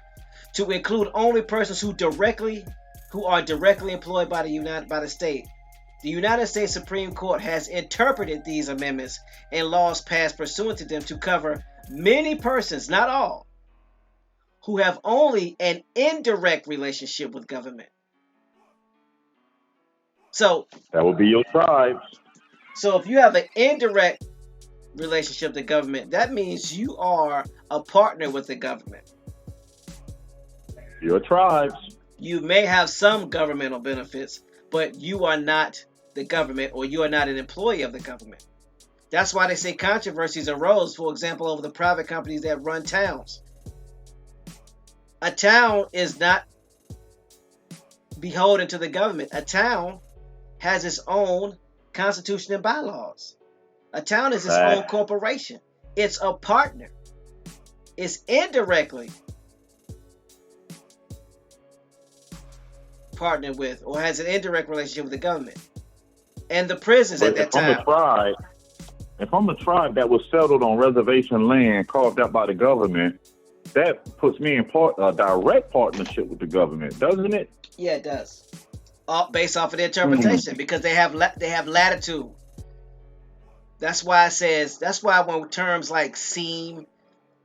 to include only persons who are directly employed by the state. The United States Supreme Court has interpreted these amendments and laws passed pursuant to them to cover many persons, not all, who have only an indirect relationship with government. So that would be your tribes. So if you have an indirect relationship to government, that means you are a partner with the government. Your tribes. You may have some governmental benefits, but you are not the government, or you are not an employee of the government. That's why they say controversies arose, for example, over the private companies that run towns. A town is not beholden to the government. A town has its own constitution and bylaws. A town is its own corporation. It's a partner. It's indirectly partnered with, or has an indirect relationship with the government. And the prisons at that time. If I'm a tribe that was settled on reservation land carved out by the government, that puts me in direct partnership with the government, doesn't it? Yeah, it does. Based off of the interpretation, because they have latitude. That's why it says. That's why when terms like seem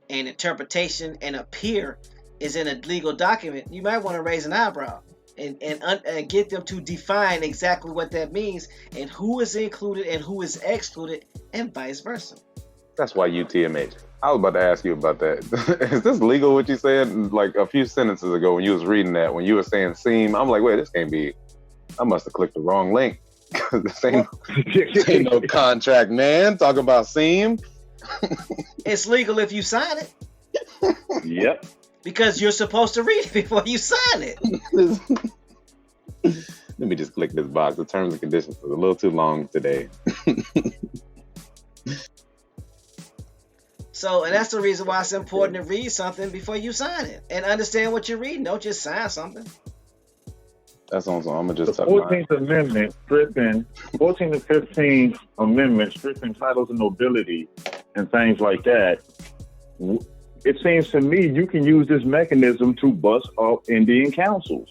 and interpretation and appear is in a legal document, you might want to raise an eyebrow and get them to define exactly what that means and who is included and who is excluded and vice versa. That's why UTMH. I was about to ask you about that. Is this legal what you said like a few sentences ago when you was reading that, when you were saying seem? I'm like, wait, this can't be. I must have clicked the wrong link. This ain't no contract, man. Talking about seem. It's legal if you sign it. Yep. Because you're supposed to read it before you sign it. Let me just click this box. The terms and conditions was a little too long today. So, and that's the reason why it's important to read something before you sign it and understand what you're reading. Don't just sign something. That's on. I'm gonna just the 14th Amendment stripping 14th and 15th Amendment stripping titles of nobility and things like that. It seems to me you can use this mechanism to bust up Indian councils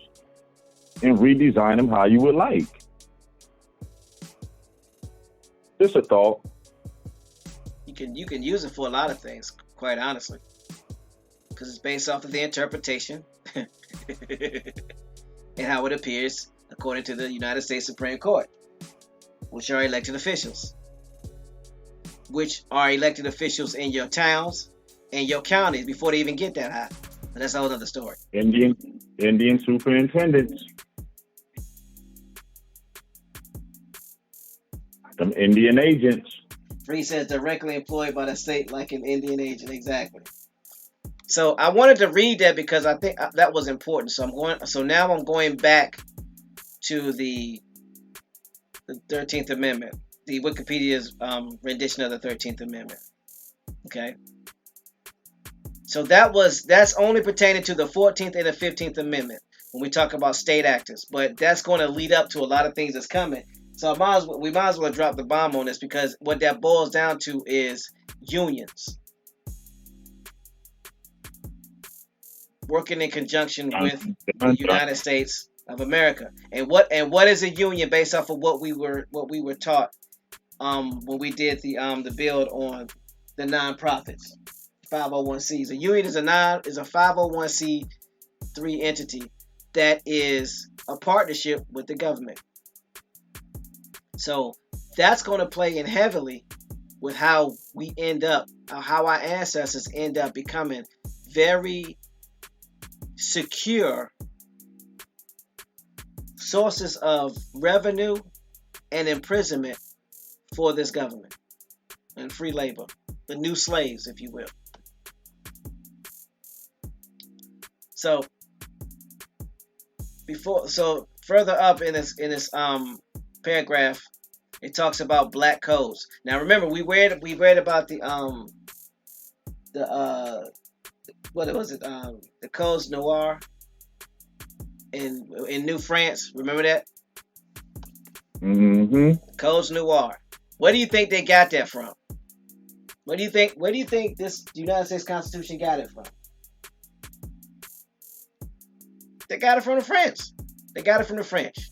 and redesign them how you would like. Just a thought. You can use it for a lot of things, quite honestly, because it's based off of the interpretation and how it appears according to the United States Supreme Court, which are elected officials, in your towns and your counties before they even get that high. But that's a whole other story. Indian superintendents. Them Indian agents. Free says directly employed by the state like an Indian agent. Exactly. So I wanted to read that because I think that was important. So now I'm going back to the 13th Amendment, the Wikipedia's rendition of the 13th Amendment. Okay. So that's only pertaining to the 14th and the 15th Amendment when we talk about state actors, but that's going to lead up to a lot of things that's coming. So we might as well drop the bomb on this, because what that boils down to is unions working in conjunction with the United States of America. And what is a union based off of what we were taught when we did the build on the nonprofits, 501Cs. A union is a 501c3 entity that is a partnership with the government. So that's going to play in heavily with how our ancestors end up becoming very secure sources of revenue and imprisonment for this government and free labor, the new slaves, if you will. So further up in this paragraph, it talks about black codes. Now remember, we read about the codes noir in New France. Remember that? Mm-hmm. Codes noir. Where do you think they got that from? Where do you think this United States Constitution got it from? They got it from the French.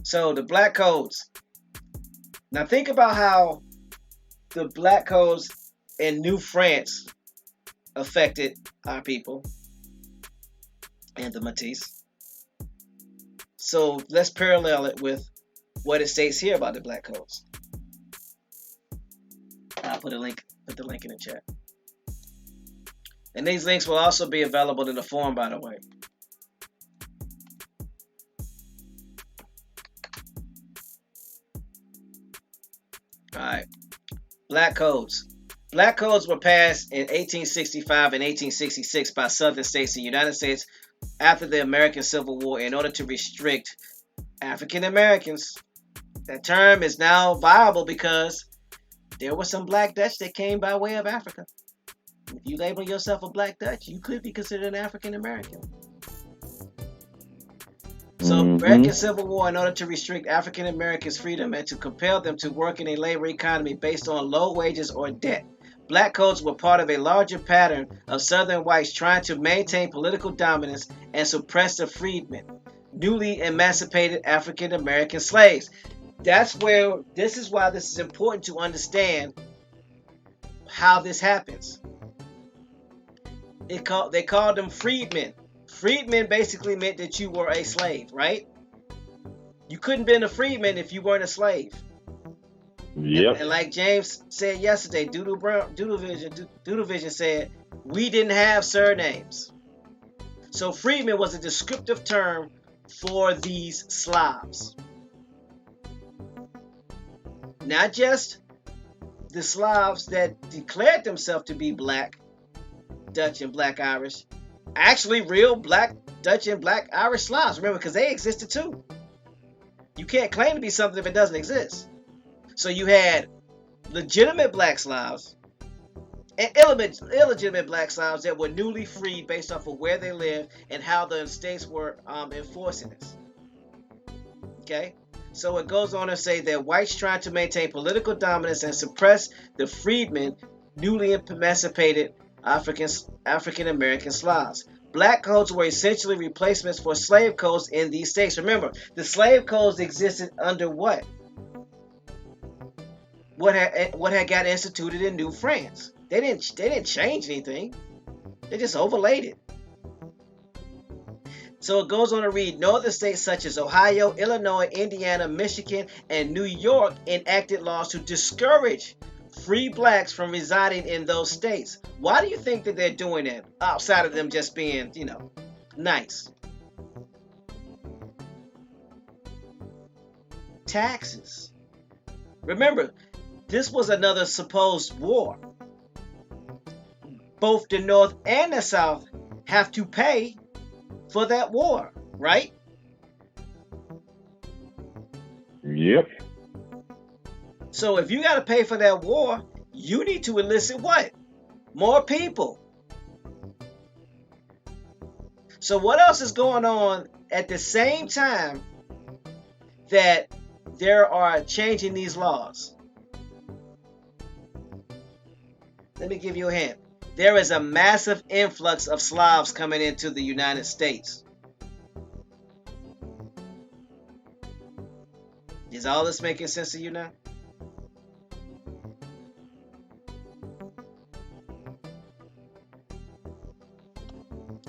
So the black codes. Now think about how the black codes in New France affected our people and the Métis. So let's parallel it with what it states here about the black codes. I'll put the link in the chat. And these links will also be available in the forum, by the way. All right. Black codes. Black codes were passed in 1865 and 1866 by southern states in the United States after the American Civil War in order to restrict African Americans. That term is now viable because there were some Black Dutch that came by way of Africa. If you label yourself a Black Dutch, you could be considered an African American. So, American Civil War, in order to restrict African Americans' freedom and to compel them to work in a labor economy based on low wages or debt, Black codes were part of a larger pattern of Southern whites trying to maintain political dominance and suppress the freedmen, newly emancipated African American slaves. This is why this is important to understand how this happens. They called them freedmen. Freedmen basically meant that you were a slave, right? You couldn't been a freedman if you weren't a slave. Yep. And like James said yesterday, Doodle Vision said, we didn't have surnames. So freedman was a descriptive term for these SLAVS. Not just the Slavs that declared themselves to be black, Dutch and black Irish. Actually real black, Dutch and black Irish Slavs. Remember, because they existed too. You can't claim to be something if it doesn't exist. So you had legitimate black Slavs and illegitimate black Slavs that were newly freed based off of where they lived and how the states were enforcing this. Okay? So it goes on to say that whites trying to maintain political dominance and suppress the freedmen, newly emancipated African American Slavs. Black codes were essentially replacements for slave codes in these states. Remember, the slave codes existed under what? What had got instituted in New France. They didn't change anything. They just overlaid it. So it goes on to read, northern states such as Ohio, Illinois, Indiana, Michigan, and New York enacted laws to discourage free blacks from residing in those states. Why do you think that they're doing that? Outside of them just being, nice. Taxes. Remember, this was another supposed war. Both the North and the South have to pay for that war, right? Yep. So if you got to pay for that war, you need to elicit what? More people. So what else is going on at the same time that there are changing these laws? Let me give you a hint. There is a massive influx of Slavs coming into the United States. Is all this making sense to you now?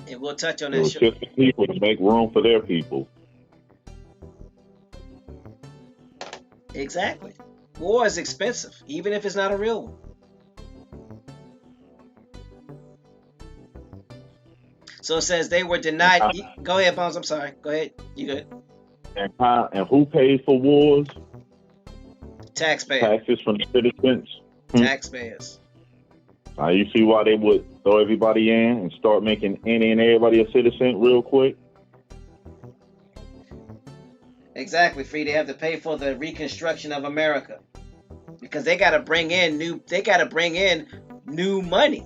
And we'll touch on that. Just the people to make room for their people. Exactly. War is expensive, even if it's not a real one. So it says they were denied. Go ahead, Bones. I'm sorry. Go ahead. You good? And who pays for wars? Taxpayers. Taxes from the citizens. Taxpayers. You see why they would throw everybody in and start making any and everybody a citizen real quick? Exactly, Free. They have to pay for the Reconstruction of America because they got to bring in new money.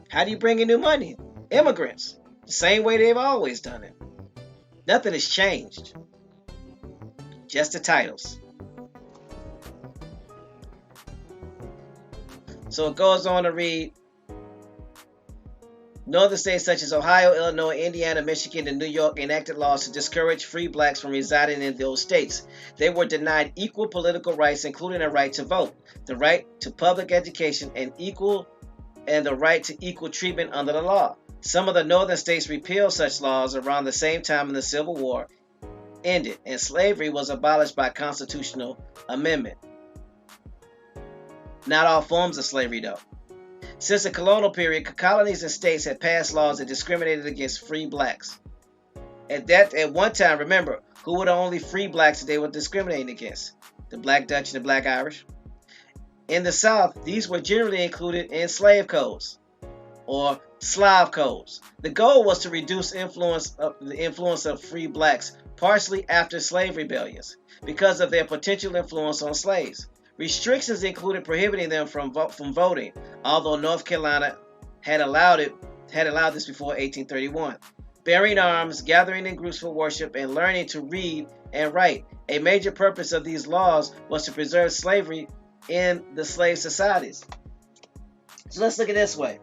How do you bring in new money? Immigrants. The same way they've always done it. Nothing has changed. Just the titles. So it goes on to read, northern states such as Ohio, Illinois, Indiana, Michigan, and New York enacted laws to discourage free blacks from residing in those states. They were denied equal political rights, including a right to vote, the right to public education, and the right to equal treatment under the law. Some of the northern states repealed such laws around the same time the Civil War ended, and slavery was abolished by constitutional amendment. Not all forms of slavery, though. Since the colonial period, colonies and states had passed laws that discriminated against free blacks. At one time, remember, who were the only free blacks that they were discriminating against? The black Dutch and the black Irish. In the South, these were generally included in slave codes or Slav codes. The goal was to reduce the influence of free blacks, partially after slave rebellions, because of their potential influence on slaves. Restrictions included prohibiting them from voting, although North Carolina had allowed this before 1831. Bearing arms, gathering in groups for worship, and learning to read and write. A major purpose of these laws was to preserve slavery in the slave societies. So let's look at it this way.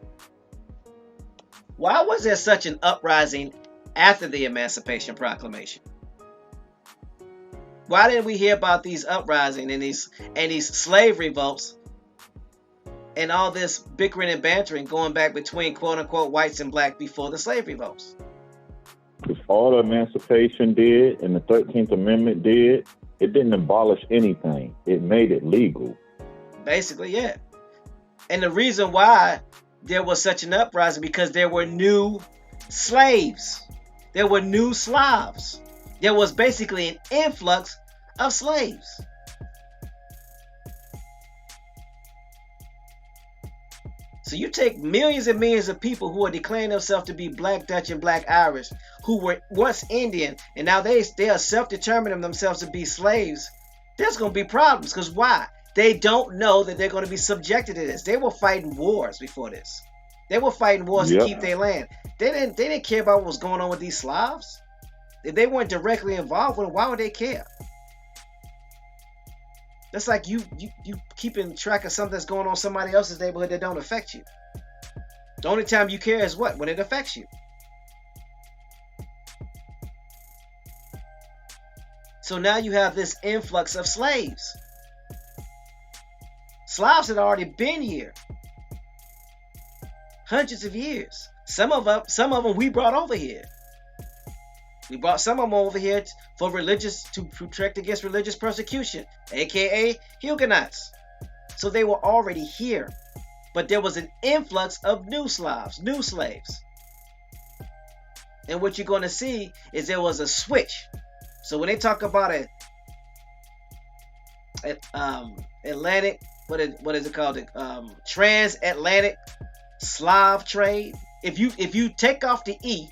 Why was there such an uprising after the Emancipation Proclamation? Why didn't we hear about these uprisings and these slave revolts and all this bickering and bantering going back between quote unquote whites and black before the slave revolts? Because all the Emancipation did and the 13th Amendment did, it didn't abolish anything. It made it legal. Basically, yeah. And the reason why there was such an uprising because there were new slaves. There were new SLAVS. There was basically an influx of slaves. So you take millions and millions of people who are declaring themselves to be Black Dutch and Black Irish, who were once Indian, and now they are self-determining themselves to be slaves. There's going to be problems. Because why? They don't know that they're going to be subjected to this. They were fighting wars before this. They were fighting wars to keep their land. They didn't care about what was going on with these SLAVs. If they weren't directly involved with it, why would they care? That's like you keeping track of something that's going on in somebody else's neighborhood that don't affect you. The only time you care is what? When it affects you. So now you have this influx of slaves. SLAVs had already been here. Hundreds of years. Some of them we brought over here. We brought some of them over here to protect against religious persecution, aka Huguenots. So they were already here. But there was an influx of new SLAVs, new slaves. And what you're going to see is there was a switch. So when they talk about Atlantic, what is it called? Transatlantic Slav trade. If you take off the E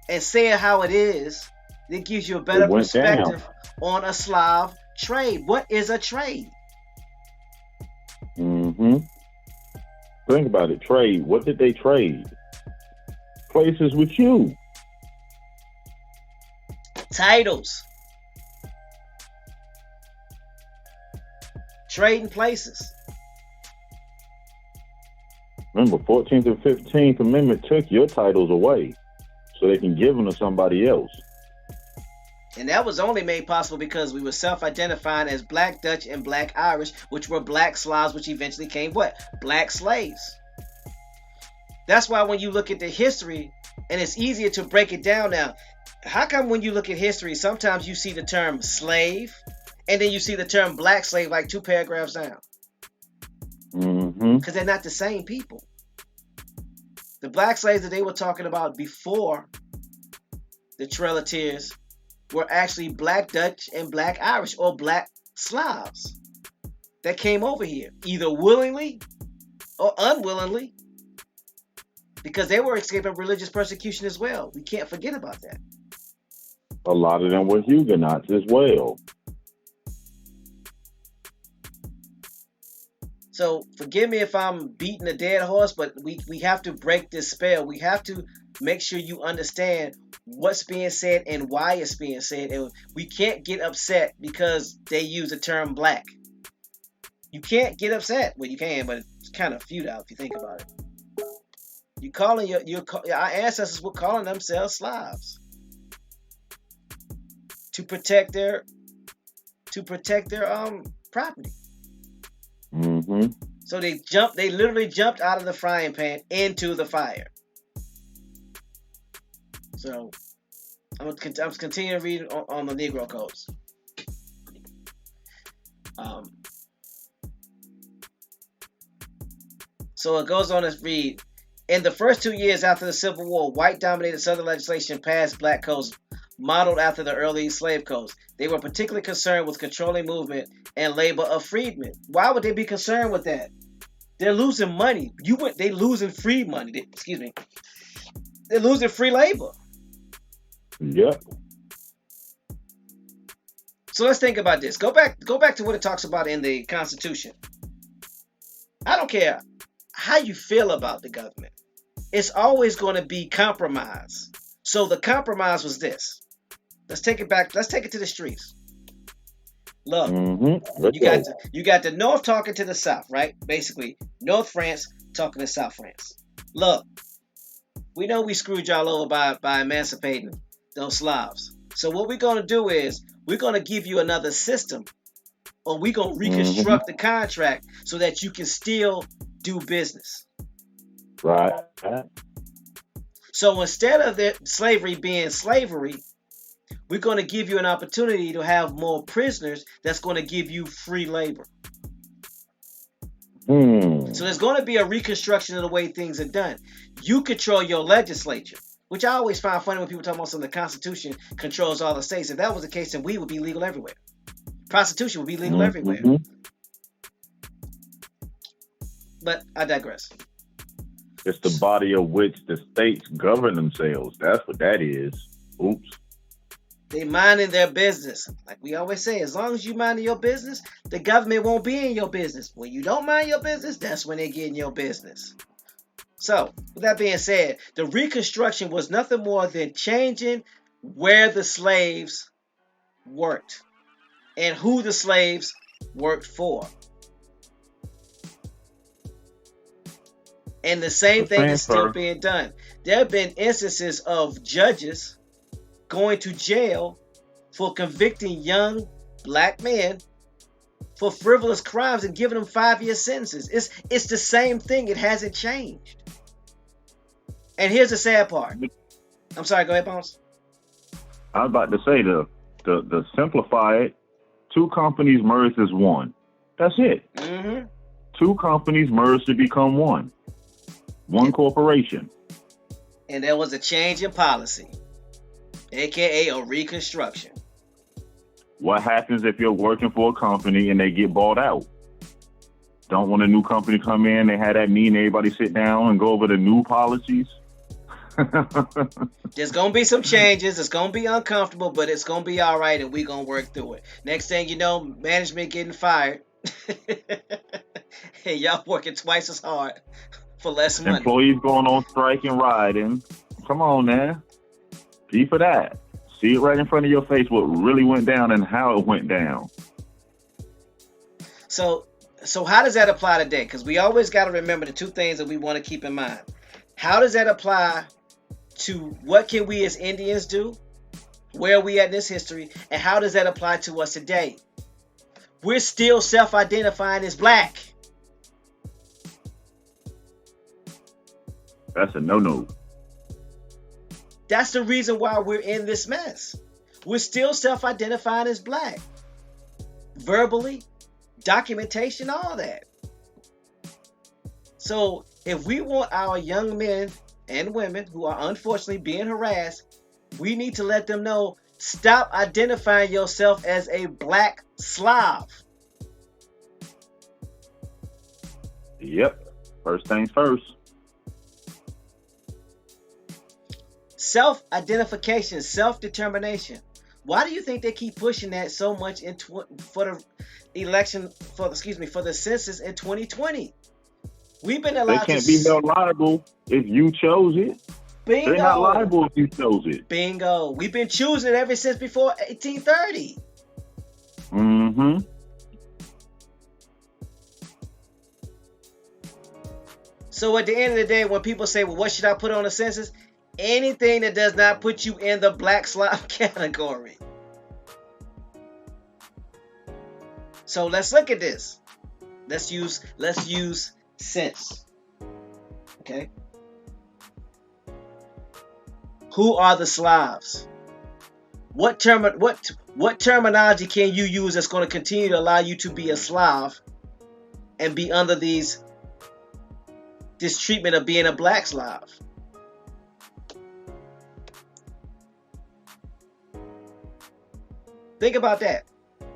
and say it how it is, it gives you a better perspective on a Slav trade. What is a trade? Think about it. Trade. What did they trade? Places with you. Titles. Trading places. Remember, 14th and 15th Amendment took your titles away so they can give them to somebody else. And that was only made possible because we were self-identifying as Black Dutch and Black Irish, which were Black Slavs, which eventually came what? Black slaves. That's why when you look at the history, and it's easier to break it down now, how come when you look at history, sometimes you see the term slave, and then you see the term black slave like 2 paragraphs down? Because they're not the same people. The black slaves that they were talking about before the Trail of Tears were actually Black Dutch and Black Irish, or Black Slavs that came over here, either willingly or unwillingly, because they were escaping religious persecution as well. We can't forget about that. A lot of them were Huguenots as well. So forgive me if I'm beating a dead horse, but we have to break this spell. We have to make sure you understand what's being said and why it's being said. And we can't get upset because they use the term black. You can't get upset. Well, you can, but it's kind of futile if you think about it. You calling our ancestors were calling themselves Slavs to protect their property. So they literally jumped out of the frying pan into the fire. So I'm continuing reading on the Negro codes. So it goes on to read, in the first 2 years after the Civil War, white-dominated Southern legislation passed black codes modeled after the early slave codes. They were particularly concerned with controlling movement and labor of freedmen. Why would they be concerned with that? They're losing money. They losing free money. They're losing free labor. Yep. So let's think about this. Go back to what it talks about in the Constitution. I don't care how you feel about the government. It's always going to be compromise. So the compromise was this. Let's take it back. Let's take it to the streets. Look, Let's you got the North talking to the South, right? Basically, North France talking to South France. Look, we know we screwed y'all over by emancipating those Slavs. So what we're gonna do is we're gonna give you another system, or we're gonna reconstruct the contract so that you can still do business. Right. So instead of the slavery being slavery, we're going to give you an opportunity to have more prisoners that's going to give you free labor. So there's going to be a reconstruction of the way things are done. You control your legislature, which I always find funny when people talk about something the Constitution controls all the states. If that was the case, then we would be legal everywhere. Prostitution would be legal everywhere. But I digress. It's the body of which the states govern themselves. That's what that is. Oops. They minding their business. Like we always say, as long as you mind your business, the government won't be in your business. When you don't mind your business, that's when they get in your business. So, with that being said, the Reconstruction was nothing more than changing where the slaves worked and who the slaves worked for. And the same thing is still being done. There have been instances of judges going to jail for convicting young black men for frivolous crimes and giving them 5-year sentences. It's the same thing. It hasn't changed. And here's the sad part. I'm sorry, go ahead, Bones. I was about to say the simplify it. 2 companies merged as one. That's it. 2 companies merged to become one. One corporation. And there was a change in policy, aka a reconstruction. What happens if you're working for a company and they get bought out? Don't want a new company come in, they had that meeting, everybody sit down and go over the new policies? There's going to be some changes. It's going to be uncomfortable, but it's going to be all right, and we're going to work through it. Next thing you know, management getting fired. Hey, y'all working twice as hard for less money. Employees going on strike and rioting. Come on now. Be for that. See it right in front of your face what really went down and how it went down. So how does that apply today? Because we always got to remember the 2 things that we want to keep in mind. How does that apply to what can we as Indians do? Where are we at in this history? And how does that apply to us today? We're still self-identifying as black. That's a no-no. That's the reason why we're in this mess. We're still self-identifying as black. Verbally, documentation, all that. So if we want our young men and women who are unfortunately being harassed, we need to let them know, stop identifying yourself as a black Slav. Yep. First things first. Self-identification, self-determination. Why do you think they keep pushing that so much for the election, for the census in 2020? We've been allowed to... They can't be held liable if you chose it. Bingo. They're not liable if you chose it. Bingo. We've been choosing it ever since before 1830. So at the end of the day, when people say, well, what should I put on the census? Anything that does not put you in the black Slav category. So let's look at this. Let's use sense. Okay. Who are the Slavs? What terminology can you use that's going to continue to allow you to be a Slav and be under this treatment of being a black Slav? Think about that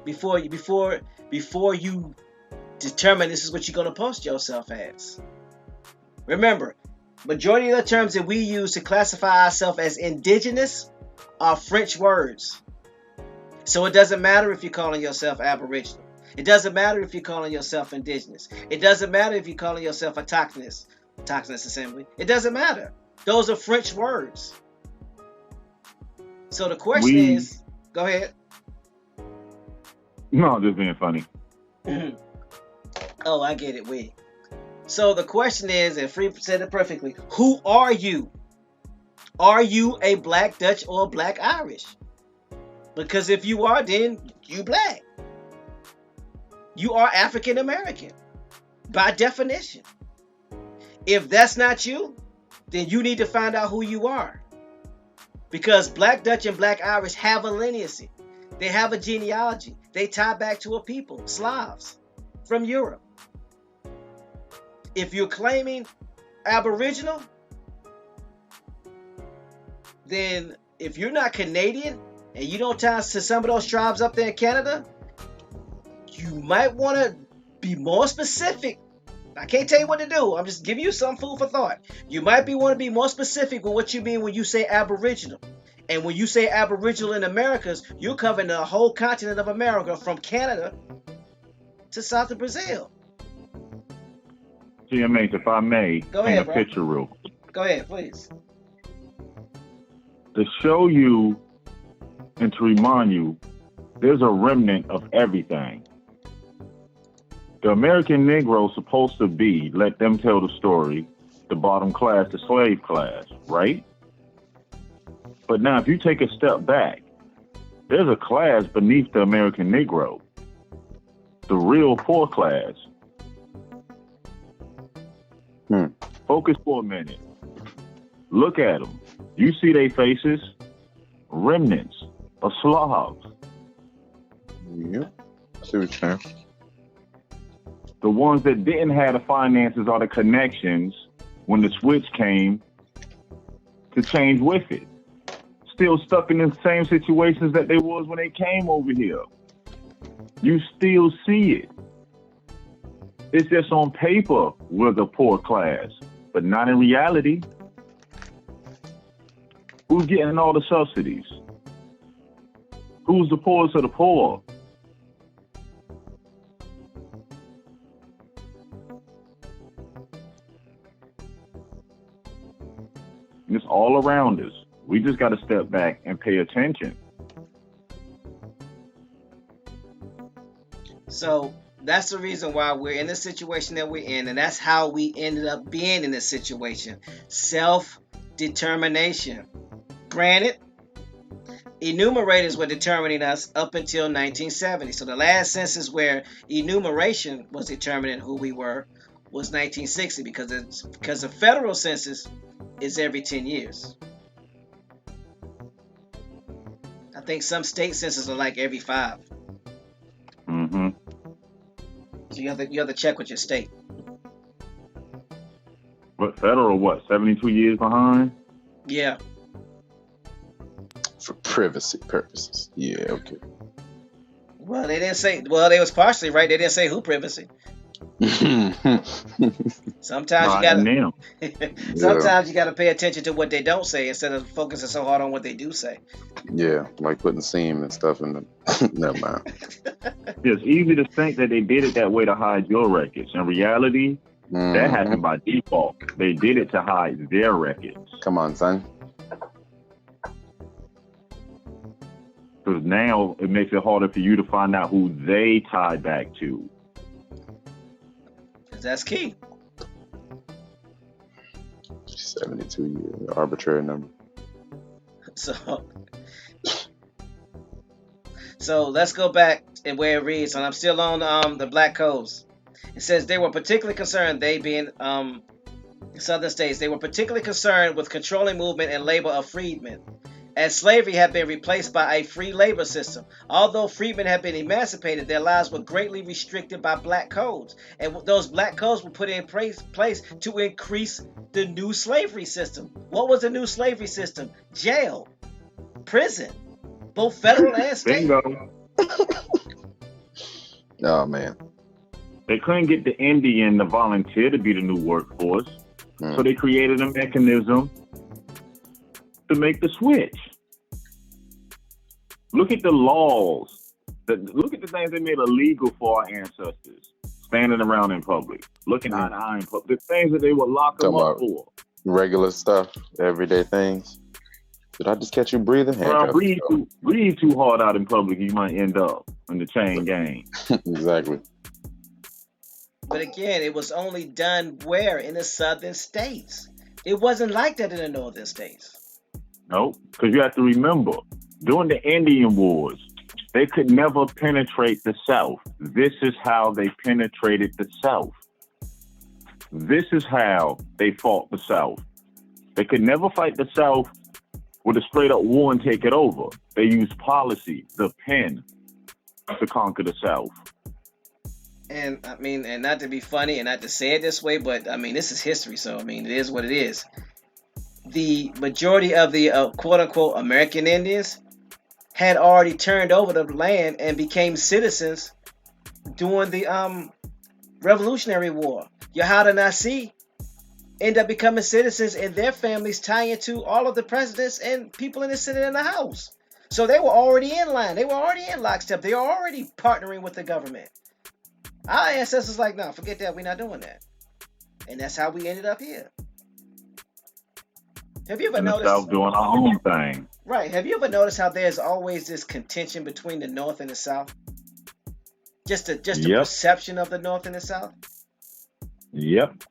before you determine this is what you're going to post yourself as. Remember, majority of the terms that we use to classify ourselves as indigenous are French words. So it doesn't matter if you're calling yourself Aboriginal. It doesn't matter if you're calling yourself indigenous. It doesn't matter if you're calling yourself autochthonous assembly. It doesn't matter. Those are French words. So the question is, go ahead. No, just being funny. Oh, I get it. Wait. So the question is, and Free said it perfectly, who are you? Are you a Black Dutch or a Black Irish? Because if you are, then you Black. You are African American by definition. If that's not you, then you need to find out who you are. Because Black Dutch and Black Irish have a lineage. They have a genealogy. They tie back to a people, Slavs, from Europe. If you're claiming Aboriginal, then if you're not Canadian and you don't tie to some of those tribes up there in Canada, you might want to be more specific. I can't tell you what to do. I'm just giving you some food for thought. You might want to be more specific with what you mean when you say Aboriginal. And when you say Aboriginal in Americas, you're covering the whole continent of America from Canada to south of Brazil. GMH, if I may, paint a picture real quick. Go ahead, please. To show you and to remind you, there's a remnant of everything. The American Negro is supposed to be, let them tell the story, the bottom class, the slave class, right? But now if you take a step back, there's a class beneath the American Negro, the real poor class. Focus for a minute. Look at them. You see their faces? Remnants of Slavs. Yep. See what you're saying. The ones that didn't have the finances or the connections when the switch came to change with it. Still stuck in the same situations that they was when they came over here. You still see it. It's just on paper we're the poor class, but not in reality. Who's getting all the subsidies? Who's the poorest of the poor? And it's all around us. We just got to step back and pay attention. So that's the reason why we're in the situation that we're in, and that's how we ended up being in this situation. Self-determination. Granted, enumerators were determining us up until 1970. So the last census where enumeration was determining who we were was 1960, because the federal census is every 10 years. I think some state censuses are like every 5. Mm-hmm. So you have to check with your state. But federal, 72 years behind? Yeah. For privacy purposes. Yeah, okay. Well, they didn't say. Well, they was partially right. They didn't say who privacy. Sometimes you gotta. Sometimes you gotta pay attention to what they don't say instead of focusing so hard on what they do say. Yeah, like putting seam and stuff in the. Never mind. It's easy to think that they did it that way to hide your records. In reality, that happened by default. They did it to hide their records. Come on, son. Because now it makes it harder for you to find out who they tied back to. That's key. 72 years, arbitrary number. So let's go back and where it reads, and I'm still on the Black Codes. It says they were particularly concerned, they being Southern states, they were particularly concerned with controlling movement and labor of freedmen, as slavery had been replaced by a free labor system. Although freedmen had been emancipated, their lives were greatly restricted by black codes. And those black codes were put in place to increase the new slavery system. What was the new slavery system? Jail, prison, both federal and state. Bingo. Oh, man. They couldn't get the Indian to volunteer to be the new workforce. So they created a mechanism to make the switch. Look at the laws. Look at the things they made illegal for our ancestors. Standing around in public, looking eye to eye in public. The things that they would lock them up for. Regular stuff, everyday things. Did I just catch you breathing? Breathe too hard out in public, you might end up. in the chain gang. Exactly. But again, it was only done where? In the southern states. It wasn't like that in the northern states. Nope. Because you have to remember, during the Indian Wars, they could never penetrate the South. This is how they penetrated the South. This is how they fought the South. They could never fight the South with a straight up war and take it over. They used policy, the pen, to conquer the South. And I mean, and not to be funny and not to say it this way, but I mean, this is history. So, I mean, it is what it is. The majority of the quote unquote American Indians had already turned over the land and became citizens during the Revolutionary War. Yahada Nasi end up becoming citizens, and their families tie into all of the presidents and people in the Senate and the House. So they were already in line. They were already in lockstep. They were already partnering with the government. Our ancestors like, no, forget that. We're not doing that. And that's how we ended up here. Have you ever noticed? South doing our own thing. Right. Have you ever noticed how there's always this contention between the North and the South? Just the perception of the North and the South? Yep.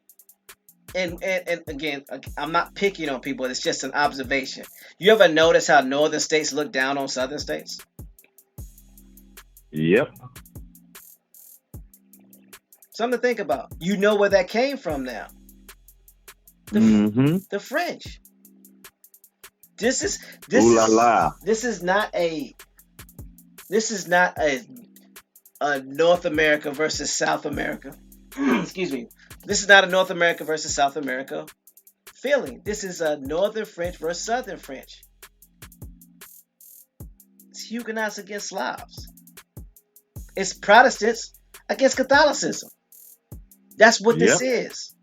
And again, I'm not picking on people. It's just an observation. You ever notice how northern states look down on southern states? Yep. Something to think about. You know where that came from now. The French. This is not a North America versus South America. Excuse me. This is not a North America versus South America feeling. This is a Northern French versus Southern French. It's Huguenots against Slavs. It's Protestants against Catholicism. That's what this is.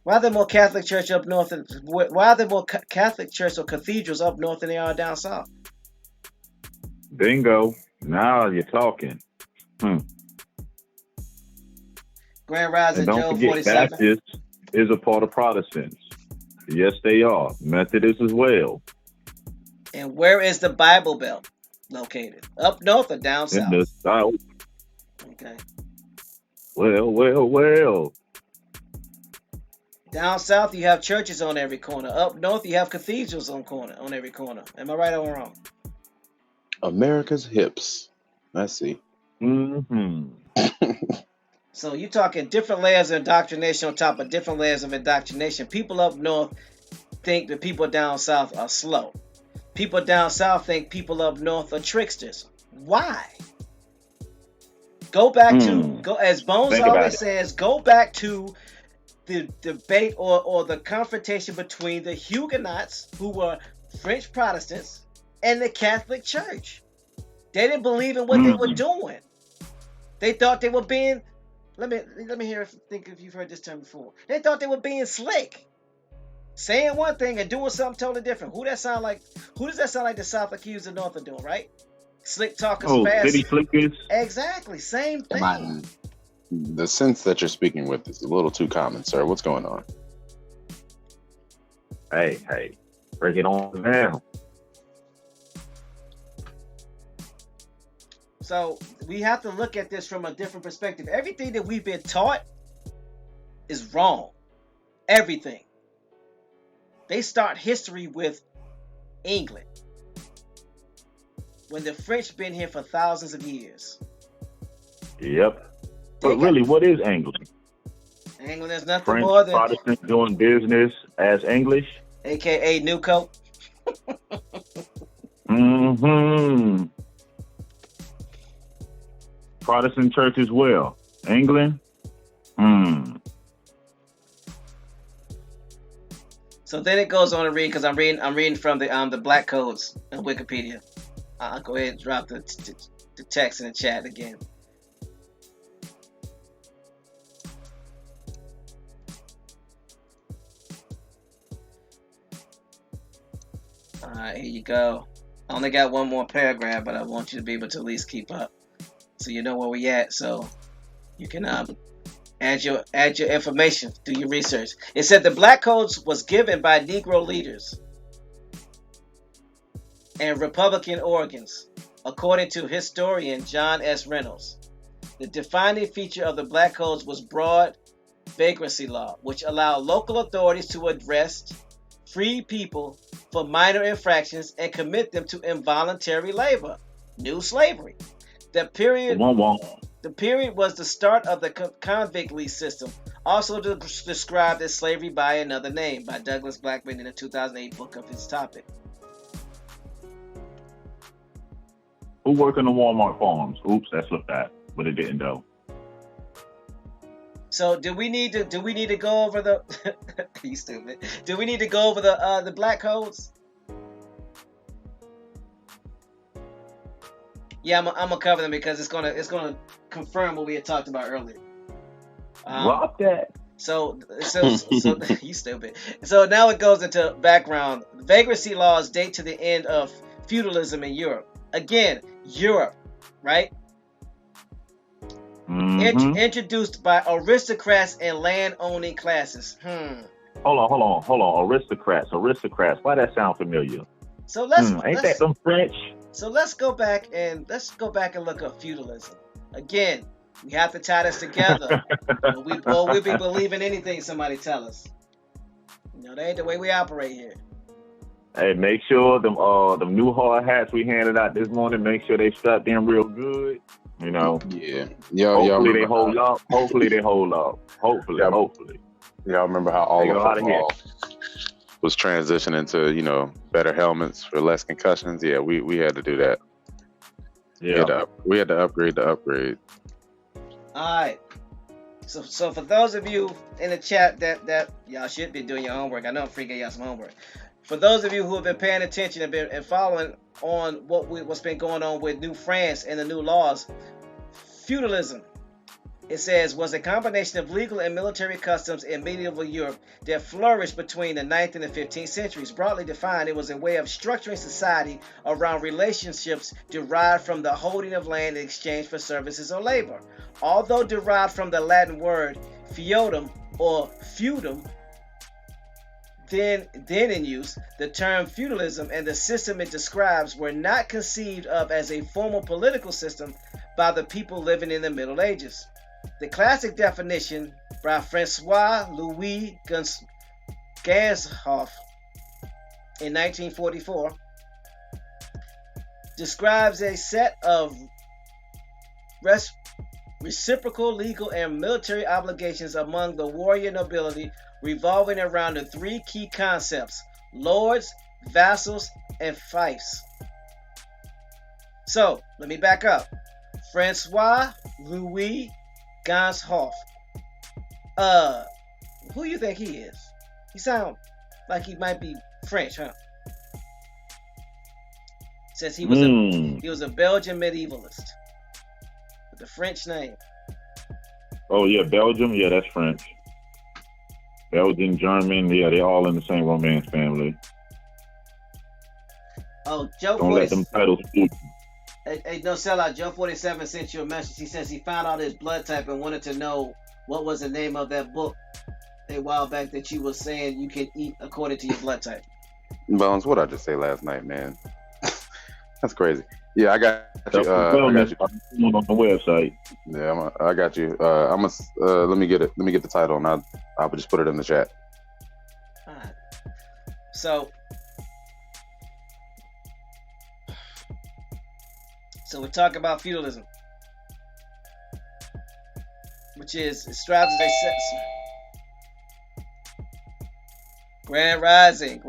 Why are there more Catholic church up north? Why are there more Catholic church or cathedrals up north than there are down south? Bingo. Now you're talking. Grand Rising, and don't Joe, forget, 47. Baptists is a part of Protestants. Yes, they are. Methodists as well. And where is the Bible Belt located? Up north or down south? In the south. Okay. Well. Down south, you have churches on every corner. Up north, you have cathedrals on every corner. Am I right or wrong? America's hips. I see. So you're talking different layers of indoctrination on top of different layers of indoctrination. People up north think that people down south are slow. People down south think people up north are tricksters. Why? Go back to, as Bones always says, go back to the debate or the confrontation between the Huguenots, who were French Protestants, and the Catholic Church. They didn't believe in what they were doing. They thought they were being, let me hear think if you've heard this term before. They thought they were being slick, saying one thing and doing something totally different. Who does that sound like the South accused the North of doing, right? Slick talkers, fast. City flickers. Exactly, same thing. The sense that you're speaking with is a little too common, sir. What's going on? Hey, break it on down. So we have to look at this from a different perspective. Everything that we've been taught is wrong. Everything. They start history with England, when the French been here for thousands of years. Yep. But really, what is England? England is nothing French more than Protestants doing business as English. AKA New Coat. Protestant church as well. England. So then it goes on to read, because I'm reading from the Black Codes on Wikipedia. I'll go ahead and drop the text in the chat again. All right, here you go. I only got one more paragraph, but I want you to be able to at least keep up, so you know where we at. So you can add your information, do your research. It said the Black Codes was given by Negro leaders and Republican organs according to historian John S. Reynolds. The defining feature of the Black Codes was broad vagrancy law, which allowed local authorities to arrest free people for minor infractions and commit them to involuntary labor, new slavery. The period was the start of the convict lease system, also described as slavery by another name, by Douglas Blackman in a 2008 book of his topic. Who worked in the Walmart farms? Oops, that's looked at, but it didn't though. So do we need to go over the you stupid. Do we need to go over the Black Codes? Yeah, I'm gonna cover them because it's gonna confirm what we had talked about earlier. Drop that. So you stupid. So now it goes into background. Vagrancy laws date to the end of feudalism in Europe. Again, Europe, right? Mm-hmm. Introduced by aristocrats and land-owning classes. Hold on. Aristocrats. Why that sound familiar? So ain't that some French? So let's go back and look at feudalism. Again, we have to tie this together. We'll be believing anything somebody tell us. That ain't the way we operate here. Hey, make sure them new hard hats we handed out this morning, make sure they strapped in real good. Yeah. Hopefully they hold up. Hopefully. Y'all remember how all of football was transitioning to, better helmets for less concussions? Yeah, we had to do that. Yeah. We had to upgrade the upgrade. All right. So for those of you in the chat that y'all should be doing your homework. I know I'm freaking y'all some homework. For those of you who have been paying attention and following on what's been going on with New France and the new laws, feudalism, it says, was a combination of legal and military customs in medieval Europe that flourished between the 9th and the 15th centuries. Broadly defined, it was a way of structuring society around relationships derived from the holding of land in exchange for services or labor. Although derived from the Latin word feudum or feudum, then in use, the term feudalism and the system it describes were not conceived of as a formal political system by the people living in the Middle Ages. The classic definition by Francois Louis Ganshoff in 1944 describes a set of reciprocal legal and military obligations among the warrior nobility revolving around the three key concepts: lords, vassals, and fiefs. So, let me back up. Francois Louis Ganshoff. Who you think he is? He sounds like he might be French, huh? Says he was a Belgian medievalist with a French name. Oh yeah, Belgium. Yeah, that's French. Belgian, German. Yeah, they're all in the same Romance family. Oh, Joe. Don't let them titles fool you. Hey, no sellout. Joe 47 sent you a message. He says he found out his blood type and wanted to know what was the name of that book a while back that you were saying you can eat according to your blood type. Bones, what I just say last night, man? That's crazy. Yeah, I got you. I got you on the website. Yeah, I got you. Let me get it. Let me get the title, and I'll just put it in the chat. All right. So we're talking about feudalism, which is it strives as a sense. Grand Rising.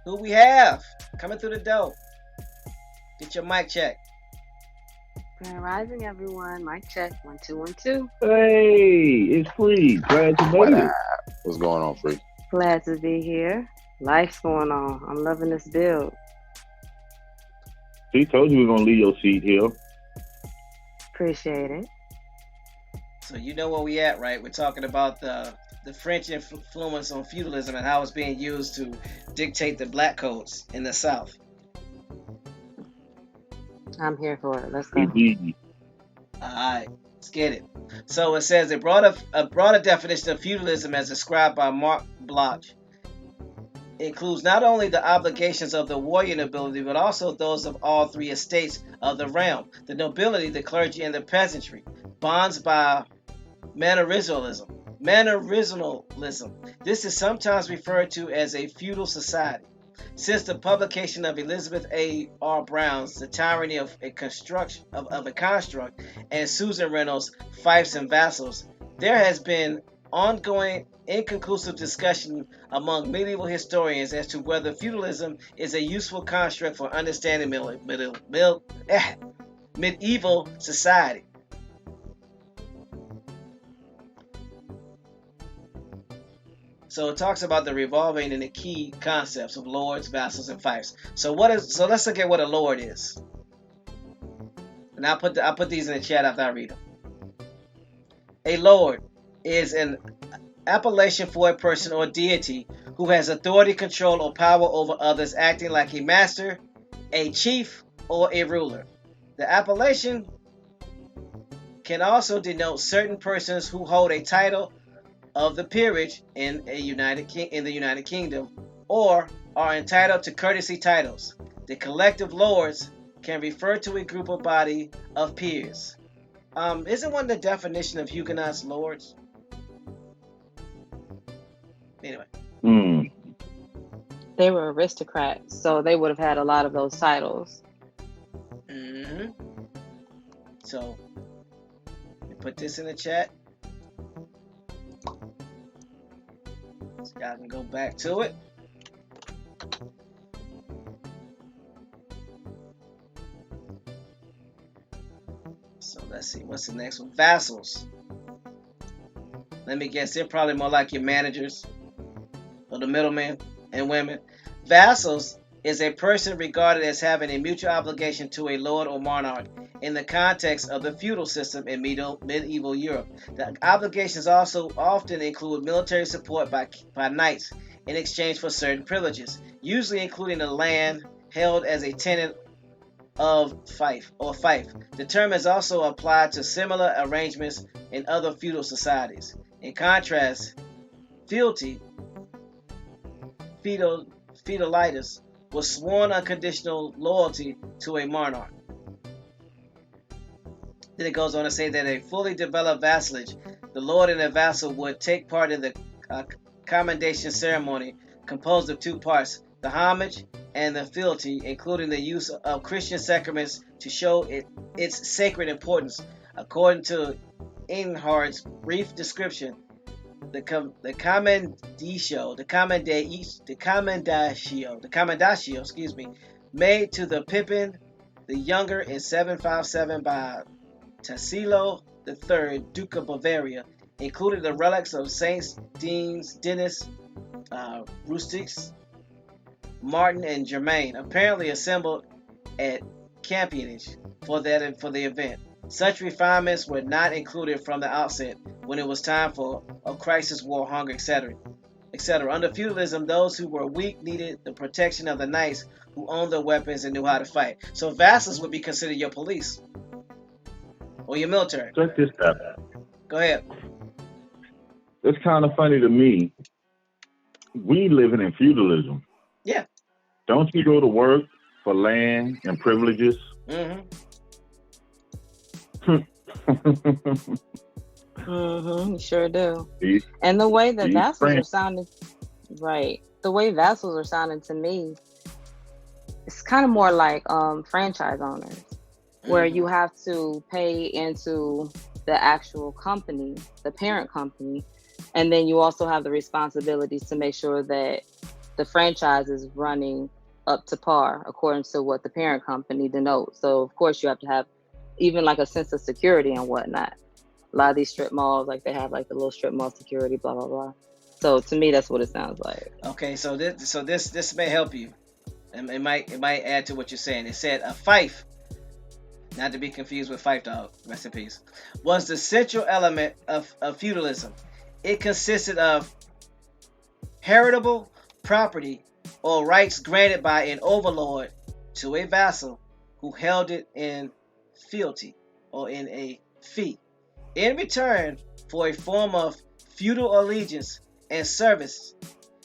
Who we have coming through the door? Get your mic check. Grand Rising, everyone. Mic check. 1 2 1 2. Hey, it's Free. Glad you made it. What's going on, Free? Glad to be here. Life's going on. I'm loving this build. She told you we were gonna leave your seat here. Appreciate it. So you know where we at, right? We're talking about the French influence on feudalism and how it's being used to dictate the black codes in the South. I'm here for it. Let's go. All right, let's get it. So it says a broader definition of feudalism as described by Mark Bloch includes not only the obligations of the warrior nobility, but also those of all three estates of the realm: the nobility, the clergy, and the peasantry. Bonds by mannerism. Mannerism. This is sometimes referred to as a feudal society. Since the publication of Elizabeth A. R. Brown's The Tyranny of a Construct, and Susan Reynolds' Fiefs and Vassals, there has been ongoing inconclusive discussion among medieval historians as to whether feudalism is a useful construct for understanding medieval society. So it talks about the revolving and the key concepts of lords, vassals, and fiefs. So let's look at what a lord is. And I'll put these in the chat after I read them. A lord is an appellation for a person or deity who has authority, control, or power over others, acting like a master, a chief, or a ruler. The appellation can also denote certain persons who hold a title of the peerage in the United Kingdom, or are entitled to courtesy titles. The collective lords can refer to a group or body of peers. Isn't one of the definition of Huguenots lords? Anyway. They were aristocrats, so they would have had a lot of those titles. So, we put this in the chat. So y'all can go back to it. So let's see, what's the next one? Vassals. Let me guess, they're probably more like your managers or the middlemen and women. Vassals is a person regarded as having a mutual obligation to a lord or monarch in the context of the feudal system in medieval Europe. The obligations also often include military support by knights in exchange for certain privileges, usually including the land held as a tenant of fief. The term is also applied to similar arrangements in other feudal societies. In contrast, feudalitas was sworn unconditional loyalty to a monarch. Then it goes on to say that a fully developed vassalage, the lord and the vassal would take part in the commendation ceremony composed of two parts, the homage and the fealty, including the use of Christian sacraments to show its sacred importance. According to Einhard's brief description, the commendatio, made to the Pippin the Younger in 757 by Tassilo III, Duke of Bavaria, included the relics of Saints Denis, Rustics, Martin, and Germain, apparently assembled at Campionage for the event. Such refinements were not included from the outset when it was time for a crisis, war, hunger, etc. Under feudalism, those who were weak needed the protection of the knights who owned their weapons and knew how to fight. So vassals would be considered your police or your military. Check this out. Go ahead. It's kind of funny to me. We living in feudalism. Yeah. Don't you go to work for land and privileges? You sure do. And the way that vassals are sounding, right? The way vassals are sounding to me, it's kind of more like franchise owners, where you have to pay into the actual company, the parent company, and then you also have the responsibilities to make sure that the franchise is running up to par according to what the parent company denotes. So of course you have to have even like a sense of security and whatnot. A lot of these strip malls, like they have like the little strip mall security, blah blah blah. So to me, that's what it sounds like. Okay, so this may help you, and it might add to what you're saying. It said a fief, not to be confused with fife dog, rest in peace, was the central element of feudalism. It consisted of heritable property or rights granted by an overlord to a vassal who held it in fealty or in a fee, in return for a form of feudal allegiance and service.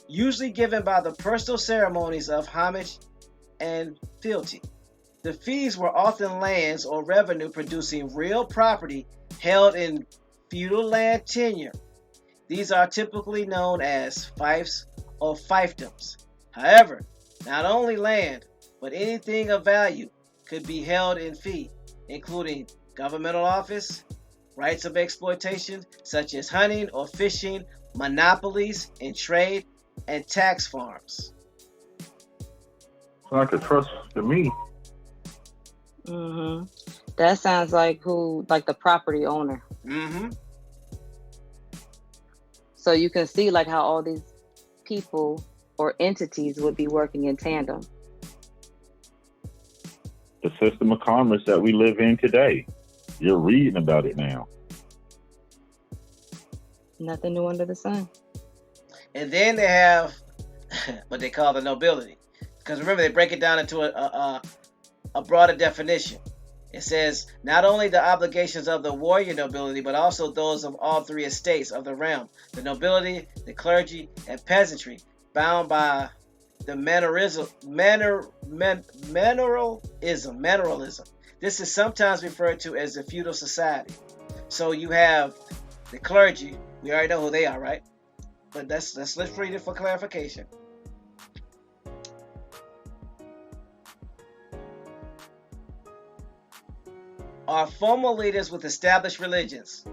usually given by the personal ceremonies of homage and fealty. The fees were often lands or revenue producing real property held in feudal land tenure. These are typically known as fiefs or fiefdoms. However, not only land, but anything of value could be held in fee, including governmental office, rights of exploitation such as hunting or fishing, monopolies in trade, and tax farms. It's like a trust to me. Mm-hmm. That sounds like like the property owner. Mm-hmm. So you can see like how all these people or entities would be working in tandem. The system of commerce that we live in today. You're reading about it now. Nothing new under the sun. And then they have what they call the nobility. Because remember, they break it down into a broader definition. It says not only the obligations of the warrior nobility, but also those of all three estates of the realm: the nobility, the clergy, and peasantry, bound by the mannerism. This is sometimes referred to as the feudal society. So you have the clergy. We already know who they are, right? But let's read it for clarification. Are formal leaders with established religions.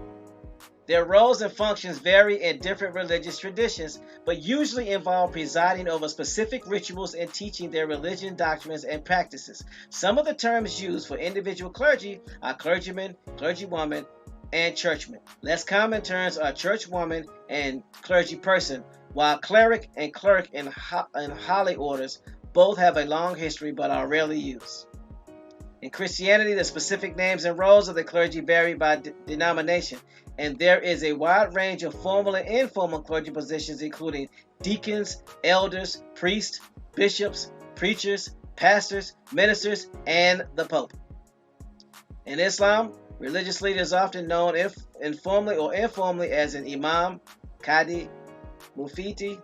Their roles and functions vary in different religious traditions, but usually involve presiding over specific rituals and teaching their religion doctrines and practices. Some of the terms used for individual clergy are clergyman, clergywoman, and churchman. Less common terms are churchwoman and clergy person, while cleric and clerk in holy orders both have a long history but are rarely used. In Christianity, the specific names and roles of the clergy vary by denomination, and there is a wide range of formal and informal clergy positions, including deacons, elders, priests, bishops, preachers, pastors, ministers, and the Pope. In Islam, religious leaders are often known informally or informally as an imam, qadi, mufti,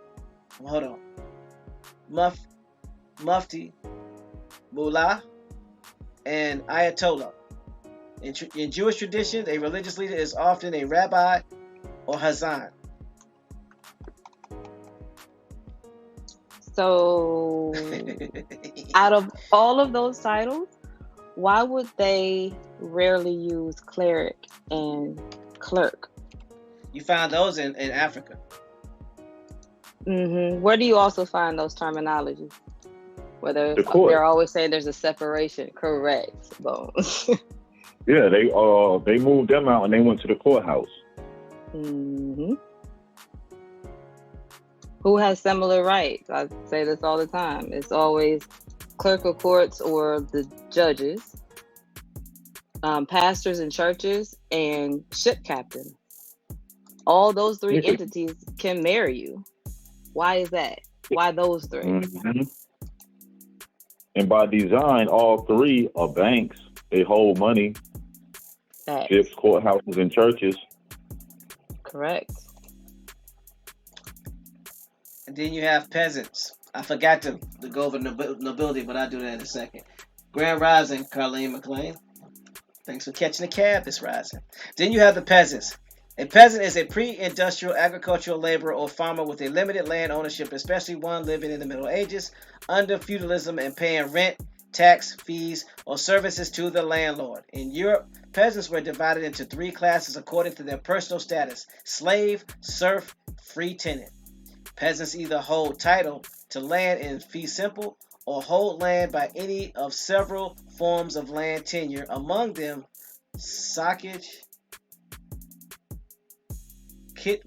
mufti, mullah, and ayatollah. In Jewish traditions, a religious leader is often a rabbi or hazan. So, out of all of those titles, why would they rarely use cleric and clerk? You find those in Africa. Mm-hmm. Where do you also find those terminologies? Whether they're always saying there's a separation, correct? Bones. Yeah, they moved them out and they went to the courthouse. Mm-hmm. Who has similar rights? I say this all the time. It's always clerk of courts or the judges, pastors in churches, and ship captain. All those three entities can marry you. Why is that? Why those three? Mm-hmm. And by design, all three are banks. They hold money. Ships, courthouses, and churches. Correct. And then you have peasants. I forgot to go over nobility, but I'll do that in a second. Grand Rising, Carlene McLean. Thanks for catching the cab this rising. Then you have the peasants. A peasant is a pre-industrial agricultural laborer or farmer with a limited land ownership, especially one living in the Middle Ages, under feudalism and paying rent, tax, fees, or services to the landlord. In Europe, peasants were divided into three classes according to their personal status: slave, serf, free tenant. Peasants either hold title to land in fee simple or hold land by any of several forms of land tenure, among them socage, quit,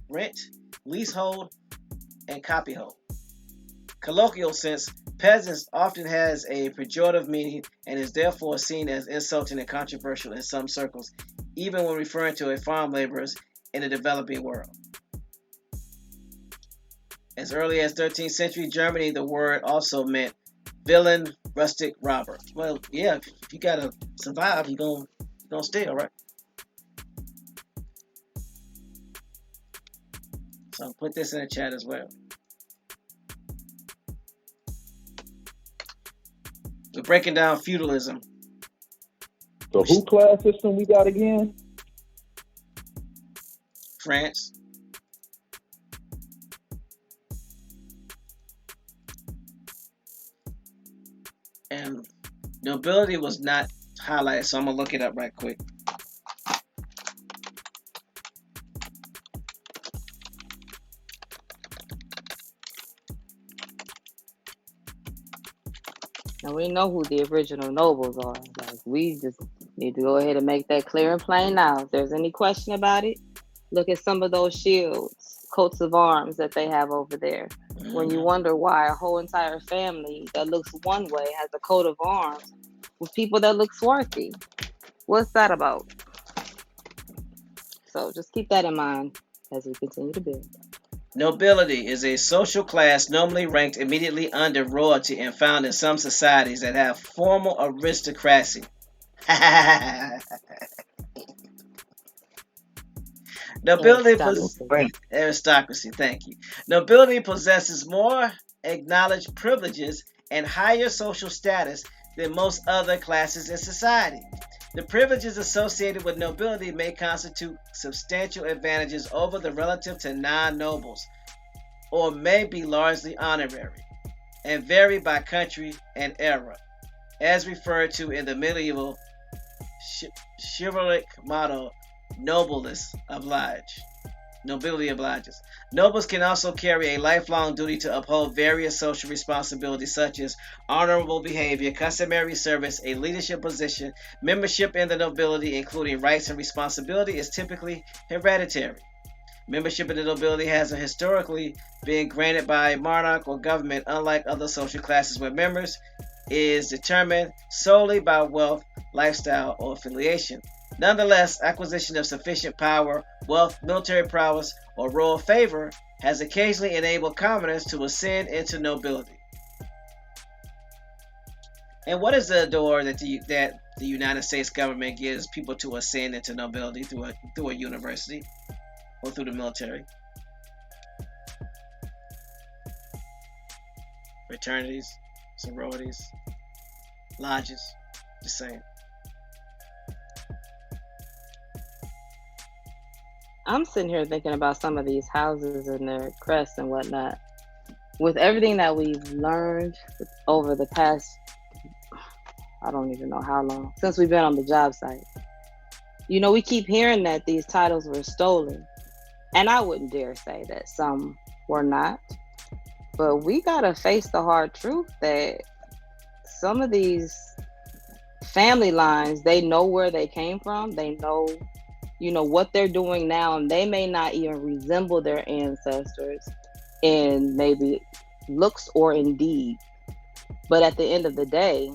rent, leasehold, and copyhold. Colloquial sense, peasants often has a pejorative meaning and is therefore seen as insulting and controversial in some circles, even when referring to farm laborers in the developing world. As early as 13th century Germany, the word also meant villain, rustic, robber. Well, yeah, if you gotta survive, you're gonna steal, right? So I'll put this in the chat as well. We're breaking down feudalism. So who class system we got again? France. And nobility was not highlighted, so I'm going to look it up right quick. And we know who the original nobles are. Like, we just need to go ahead and make that clear and plain now. If there's any question about it, look at some of those shields, coats of arms that they have over there. When you wonder why a whole entire family that looks one way has a coat of arms with people that look swarthy. What's that about? So just keep that in mind as we continue to build. Nobility is a social class normally ranked immediately under royalty and found in some societies that have formal aristocracy. Aristocracy, thank you. Nobility possesses more acknowledged privileges and higher social status than most other classes in society. The privileges associated with nobility may constitute substantial advantages over the relative to non-nobles, or may be largely honorary, and vary by country and era, as referred to in the medieval chivalric motto, nobilis oblige. Nobility obliges. Nobles can also carry a lifelong duty to uphold various social responsibilities such as honorable behavior, customary service, a leadership position. Membership in the nobility, including rights and responsibility, is typically hereditary. Membership in the nobility has historically been granted by a monarch or government, unlike other social classes where members is determined solely by wealth, lifestyle, or affiliation. Nonetheless, acquisition of sufficient power, wealth, military prowess, or royal favor has occasionally enabled commoners to ascend into nobility. And what is the door that the United States government gives people to ascend into nobility through a university or through the military? Fraternities, sororities, lodges, just saying. I'm sitting here thinking about some of these houses and their crests and whatnot. With everything that we've learned over the past, I don't even know how long, since we've been on the job site. You know, we keep hearing that these titles were stolen. And I wouldn't dare say that some were not. But we gotta face the hard truth that some of these family lines, they know where they came from. They know, you know, what they're doing now, and they may not even resemble their ancestors in maybe looks or in deed. But at the end of the day,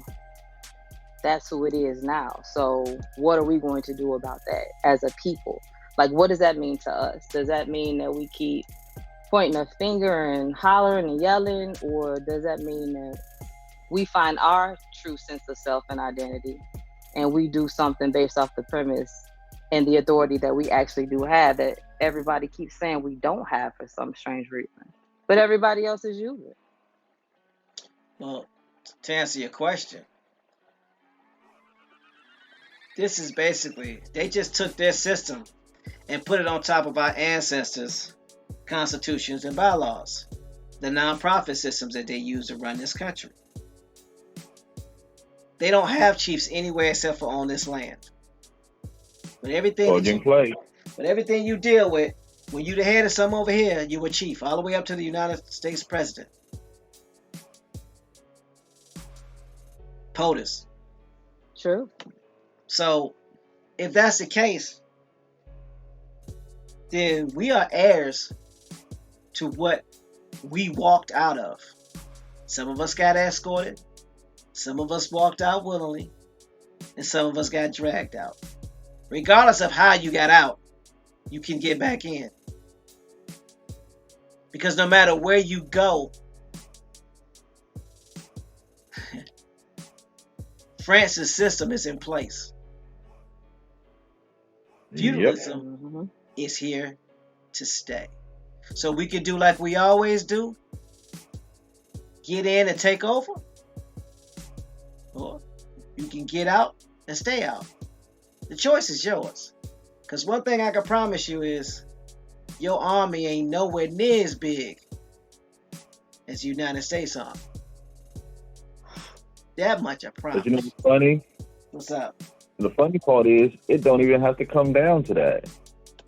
that's who it is now. So what are we going to do about that as a people? Like, what does that mean to us? Does that mean that we keep pointing a finger and hollering and yelling? Or does that mean that we find our true sense of self and identity and we do something based off the premise and the authority that we actually do have that everybody keeps saying we don't have for some strange reason, but everybody else is using? Well, to answer your question, this is basically, they just took their system and put it on top of our ancestors' constitutions and bylaws, the non-profit systems that they use to run this country. They don't have chiefs anywhere except for on this land. But everything you deal with, when you the head of something over here, you a chief, all the way up to the United States president. POTUS. True. So, if that's the case, then we are heirs to what we walked out of. Some of us got escorted, some of us walked out willingly, and some of us got dragged out. Regardless of how you got out, you can get back in. Because no matter where you go, France's system is in place. Feudalism is here to stay. So we can do like we always do, get in and take over, or you can get out and stay out. The choice is yours. Because one thing I can promise you is your army ain't nowhere near as big as the United States Army. That much I promise. But you know what's funny? What's up? The funny part is, it don't even have to come down to that.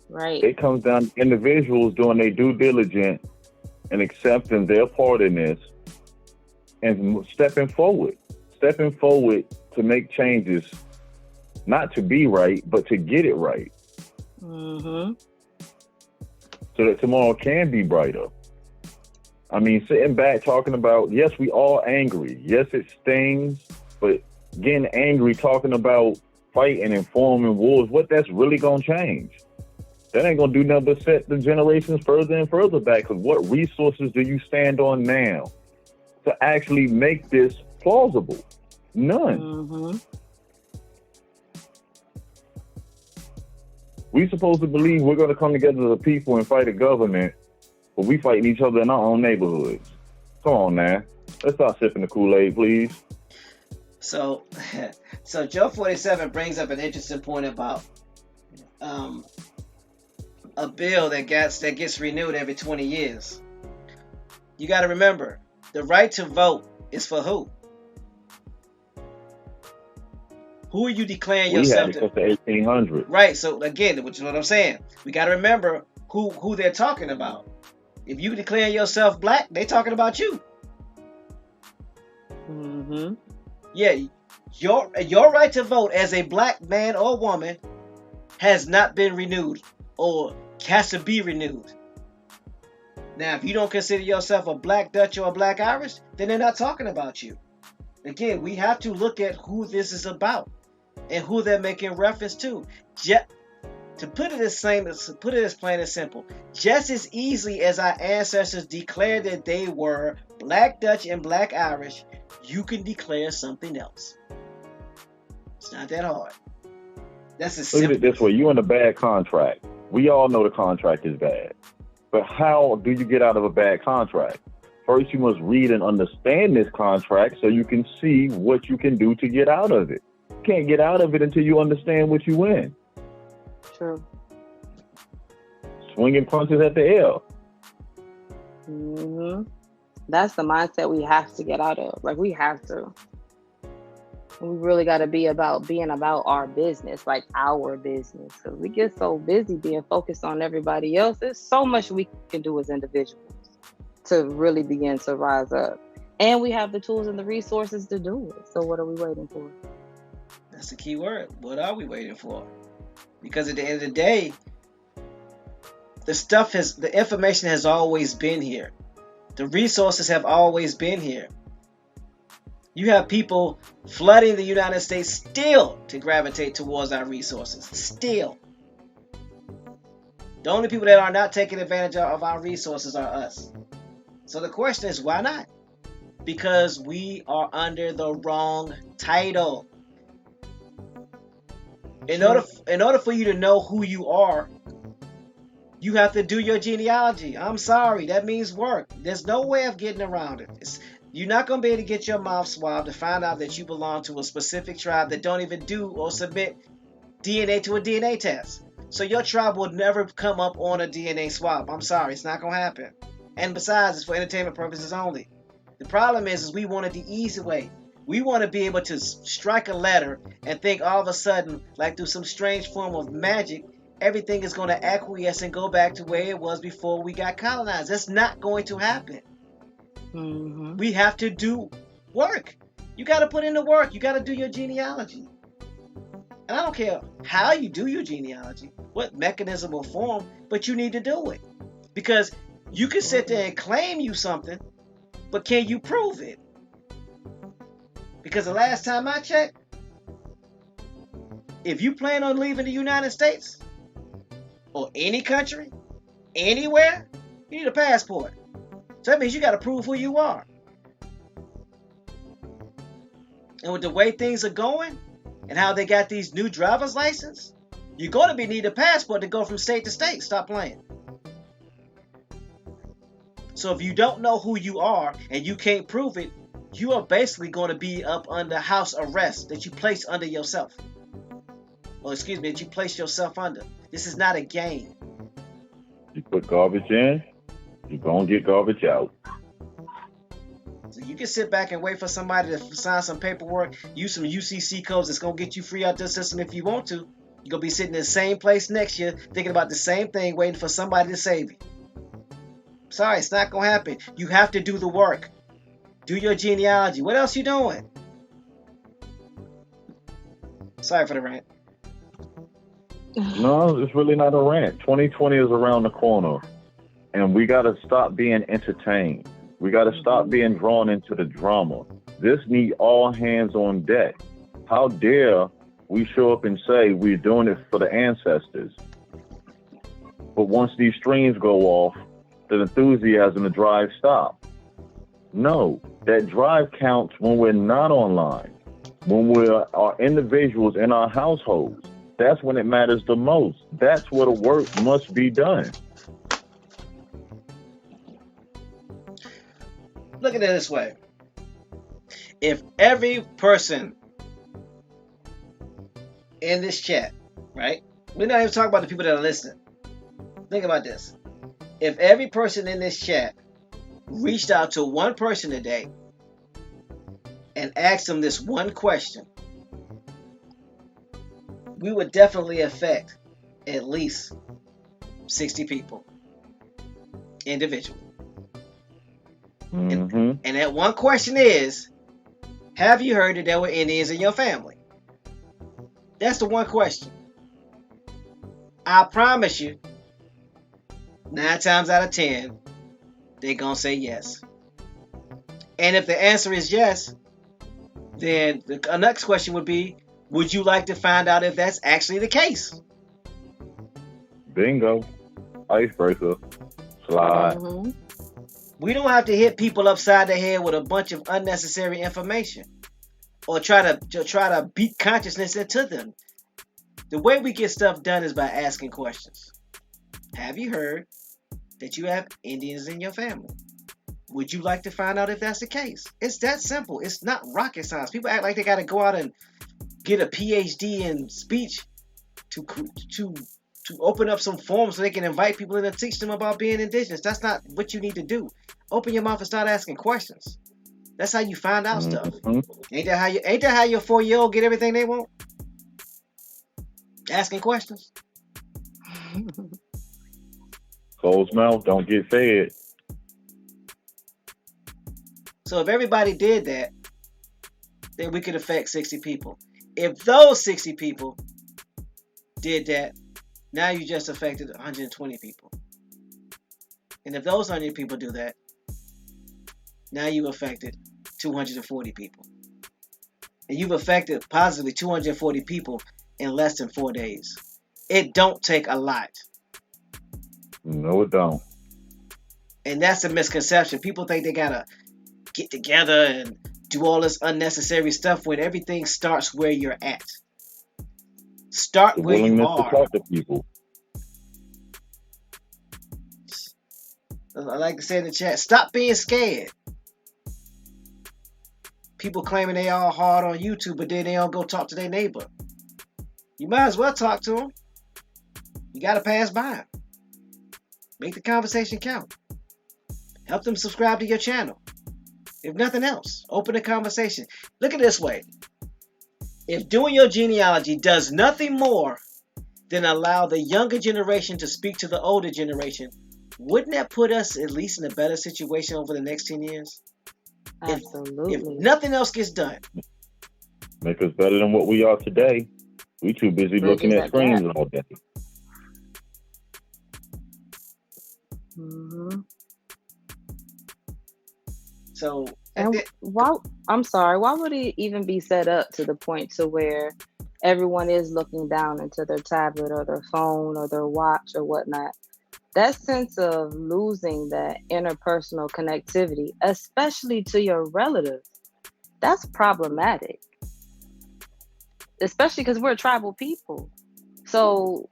Right. It comes down to individuals doing their due diligence and accepting their part in this and stepping forward to make changes, not to be right, but to get it right. Mm-hmm. So that tomorrow can be brighter. I mean, sitting back talking about, yes, we all angry. Yes, it stings, but getting angry talking about fighting and forming wars, what that's really going to change? That ain't going to do nothing but set the generations further and further back. Because what resources do you stand on now to actually make this plausible? None. Mm-hmm. We supposed to believe we're going to come together as a people and fight a government, but we fighting each other in our own neighborhoods. Come on, man. Let's stop sipping the Kool-Aid, please. So Joe 47 brings up an interesting point about a bill that gets renewed every 20 years. You got to remember, the right to vote is for who? Who are you declaring yourself to? We had it since the 1800s. Right. So again, which is what I'm saying. We got to remember who they're talking about. If you declare yourself black, they talking about you. Mm-hmm. Yeah, your right to vote as a black man or woman has not been renewed or has to be renewed. Now, if you don't consider yourself a black Dutch or a black Irish, then they're not talking about you. Again, we have to look at who this is about and who they're making reference to. To put it as plain and simple, just as easily as our ancestors declared that they were black Dutch and black Irish, you can declare something else. It's not that hard. That's as simple. Look at it this way: you in a bad contract. We all know the contract is bad, but how do you get out of a bad contract? First, you must read and understand this contract so you can see what you can do to get out of it. You can't get out of it until you understand what you in. True. Swinging punches at the air. Mm-hmm. That's the mindset we have to get out of. Like, we have to. We really got to be about being about our business, like our business. Because we get so busy being focused on everybody else. There's so much we can do as individuals to really begin to rise up. And we have the tools and the resources to do it. So what are we waiting for? That's the key word. What are we waiting for? Because at the end of the day, the information has always been here. The resources have always been here. You have people flooding the United States still to gravitate towards our resources. Still. The only people that are not taking advantage of our resources are us. So the question is, why not? Because we are under the wrong title. In order for you to know who you are, you have to do your genealogy. I'm sorry, that means work. There's no way of getting around it. You're not going to be able to get your mouth swabbed to find out that you belong to a specific tribe that don't even do or submit DNA to a DNA test. So your tribe will never come up on a DNA swab. I'm sorry, it's not going to happen. And besides, it's for entertainment purposes only. The problem is we wanted the easy way. We want to be able to strike a letter and think all of a sudden, like through some strange form of magic, everything is going to acquiesce and go back to where it was before we got colonized. That's not going to happen. Mm-hmm. We have to do work. You got to put in the work. You got to do your genealogy. And I don't care how you do your genealogy, what mechanism or form, but you need to do it. Because you can sit there and claim you something, but can you prove it? Because the last time I checked, if you plan on leaving the United States or any country, anywhere, you need a passport. So that means you got to prove who you are. And with the way things are going and how they got these new driver's license, you're going to need a passport to go from state to state. Stop playing. So if you don't know who you are and you can't prove it, you are basically going to be up under house arrest that you place under yourself. Or excuse me, that you place yourself under. This is not a game. You put garbage in, you're going to get garbage out. So you can sit back and wait for somebody to sign some paperwork, use some UCC codes that's going to get you free out the system if you want to. You're going to be sitting in the same place next year thinking about the same thing, waiting for somebody to save you. Sorry, it's not going to happen. You have to do the work. Do your genealogy. What else you doing? Sorry for the rant. No, it's really not a rant. 2020 is around the corner, and we got to stop being entertained. We got to stop being drawn into the drama. This need all hands on deck. How dare we show up and say we're doing it for the ancestors, but once these streams go off, the enthusiasm, the drive stop. No, that drive counts when we're not online, when we're our individuals in our households. That's when it matters the most. That's where the work must be done. Look at it this way. If every person in this chat, right? We're not even talking about the people that are listening. Think about this. If every person in this chat reached out to one person today and asked them this one question, we would definitely affect at least 60 people individually. And that one question is, have you heard that there were Indians in your family? That's the one question. I promise you, 9 times out of 10, they're going to say yes. And if the answer is yes, then the next question would be, would you like to find out if that's actually the case? Bingo. Icebreaker. Slide. We don't have to hit people upside the head with a bunch of unnecessary information or try to beat consciousness into them. The way we get stuff done is by asking questions. Have you heard that you have Indians in your family? Would you like to find out if that's the case? It's that simple. It's not rocket science. People act like they got to go out and get a PhD in speech to open up some forums so they can invite people in and teach them about being indigenous. That's not what you need to do. Open your mouth and start asking questions. That's how you find out stuff. Ain't that how your 4-year-old get everything they want? Asking questions. Closed mouth don't get fed. So if everybody did that, then we could affect 60 people. If those 60 people did that, now you just affected 120 people. And if those 100 people do that, now you affected 240 people. And you've affected positively 240 people in less than 4 days. It don't take a lot. No, it don't. And that's a misconception. People think they gotta get together and do all this unnecessary stuff when everything starts where you're at. Start where you are. To talk to people. I like to say in the chat, stop being scared. People claiming they all hard on YouTube, but then they don't go talk to their neighbor. You might as well talk to them. You got to pass by them. Make the conversation count. Help them subscribe to your channel. If nothing else, open the conversation. Look at it this way. If doing your genealogy does nothing more than allow the younger generation to speak to the older generation, wouldn't that put us at least in a better situation over the next 10 years? Absolutely. If nothing else gets done. Make us better than what we are today. We too busy looking at screens all day. So, and why would it even be set up to the point to where everyone is looking down into their tablet or their phone or their watch or whatnot? That sense of losing that interpersonal connectivity, especially to your relatives, that's problematic. Especially because we're tribal people. So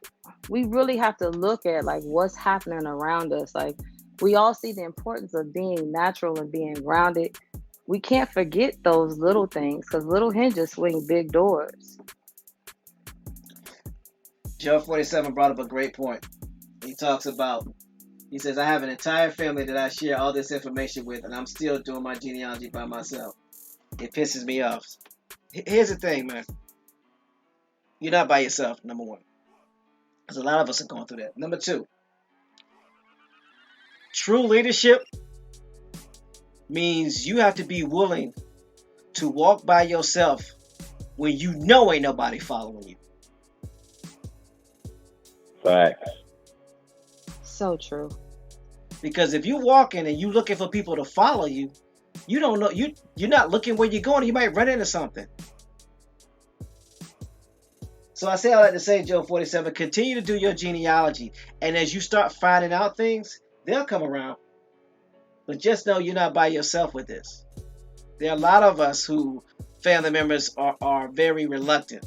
we really have to look at like what's happening around us. Like We all see the importance of being natural and being grounded. We can't forget those little things because little hinges swing big doors. Joe 47 brought up a great point. He talks about, he says, I have an entire family that I share all this information with, and I'm still doing my genealogy by myself. It pisses me off. Here's the thing, man. You're not by yourself, number one. Because a lot of us are going through that. Number two, true leadership means you have to be willing to walk by yourself when you know ain't nobody following you. Facts. So true. Because if you walking and you looking for people to follow you, you don't know, you're not looking where you're going. You might run into something. So I say all that to say, Joe 47, continue to do your genealogy. And as you start finding out things, they'll come around. But just know you're not by yourself with this. There are a lot of us who family members are very reluctant.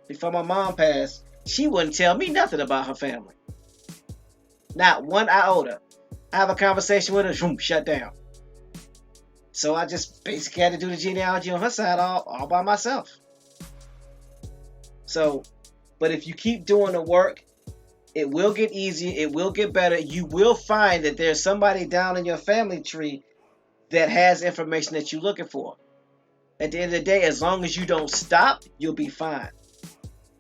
Before my mom passed, she wouldn't tell me nothing about her family. Not one iota. I have a conversation with her, boom, shut down. So I just basically had to do the genealogy on her side all by myself. So, but if you keep doing the work, it will get easier. It will get better. You will find that there's somebody down in your family tree that has information that you're looking for. At the end of the day, as long as you don't stop, you'll be fine.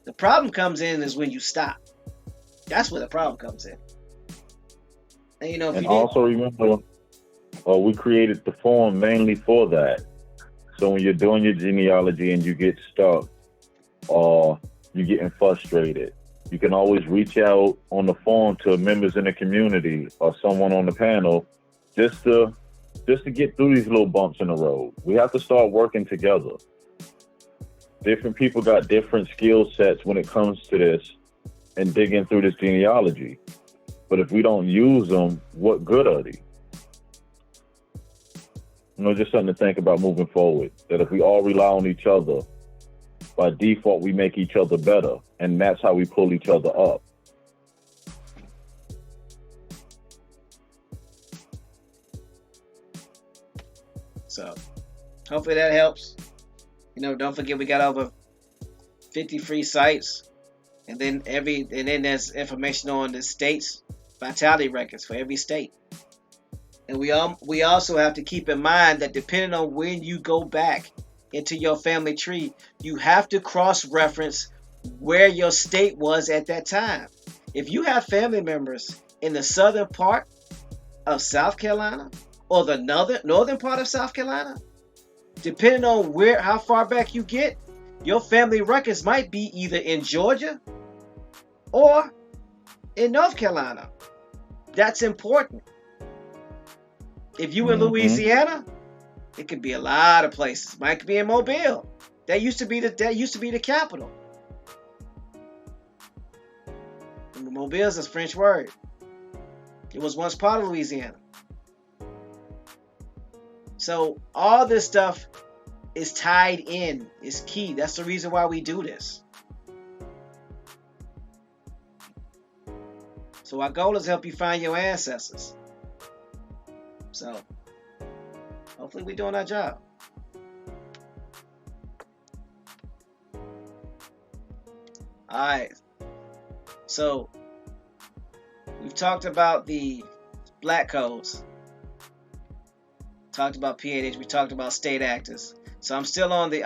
The problem comes in is when you stop. That's where the problem comes in. And you know, if and you also remember, we created the form mainly for that. So when you're doing your genealogy and you get stuck or you're getting frustrated, you can always reach out on the phone to members in the community or someone on the panel just to get through these little bumps in the road. We have to start working together. Different people got different skill sets when it comes to this and digging through this genealogy. But if we don't use them, what good are they? Just something to think about moving forward. That if we all rely on each other, by default, we make each other better. And that's how we pull each other up. So, hopefully that helps. Don't forget we got over 50 free sites, and then there's information on the state's vitality records for every state. And we also have to keep in mind that depending on when you go back into your family tree, you have to cross-reference where your state was at that time. If you have family members in the southern part of South Carolina or the northern part of South Carolina, depending on how far back you get, your family records might be either in Georgia or in North Carolina. That's important. If you in Louisiana, it could be a lot of places. Might be in Mobile. That used to be the capital. And Mobile is a French word. It was once part of Louisiana. So all this stuff is tied in. It's key. That's the reason why we do this. So our goal is to help you find your ancestors. So hopefully we're doing our job. Alright. So we've talked about the black codes. Talked about PAH. We talked about state actors. So I'm still on the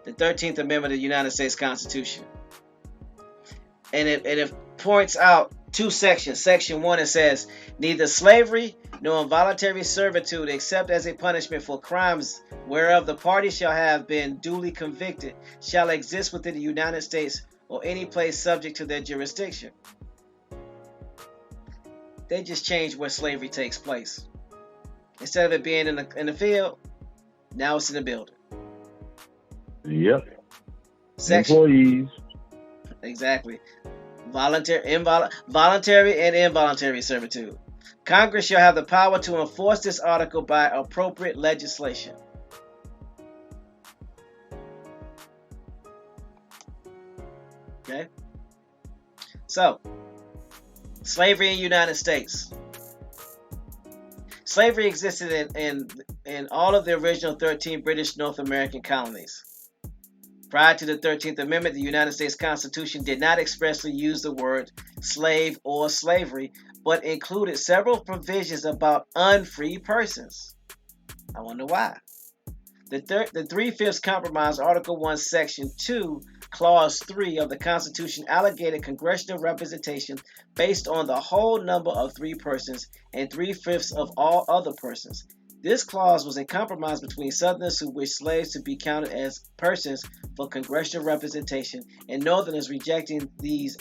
13th Amendment of the United States Constitution. And it points out two sections. Section 1, it says, neither slavery nor involuntary servitude, except as a punishment for crimes whereof the party shall have been duly convicted, shall exist within the United States or any place subject to their jurisdiction. They just changed where slavery takes place. Instead of it being in the field, now it's in the building. Yep. Employees. Exactly. Voluntary and involuntary servitude. Congress shall have the power to enforce this article by appropriate legislation. Okay? So, slavery in the United States. Slavery existed in all of the original 13 British North American colonies. Prior to the 13th Amendment, the United States Constitution did not expressly use the word slave or slavery, but included several provisions about unfree persons. I wonder why. The 3/5 Compromise, Article 1, Section 2, Clause 3 of the Constitution allocated congressional representation based on the whole number of free persons and 3/5 of all other persons. This clause was a compromise between Southerners who wished slaves to be counted as persons for congressional representation and Northerners rejecting these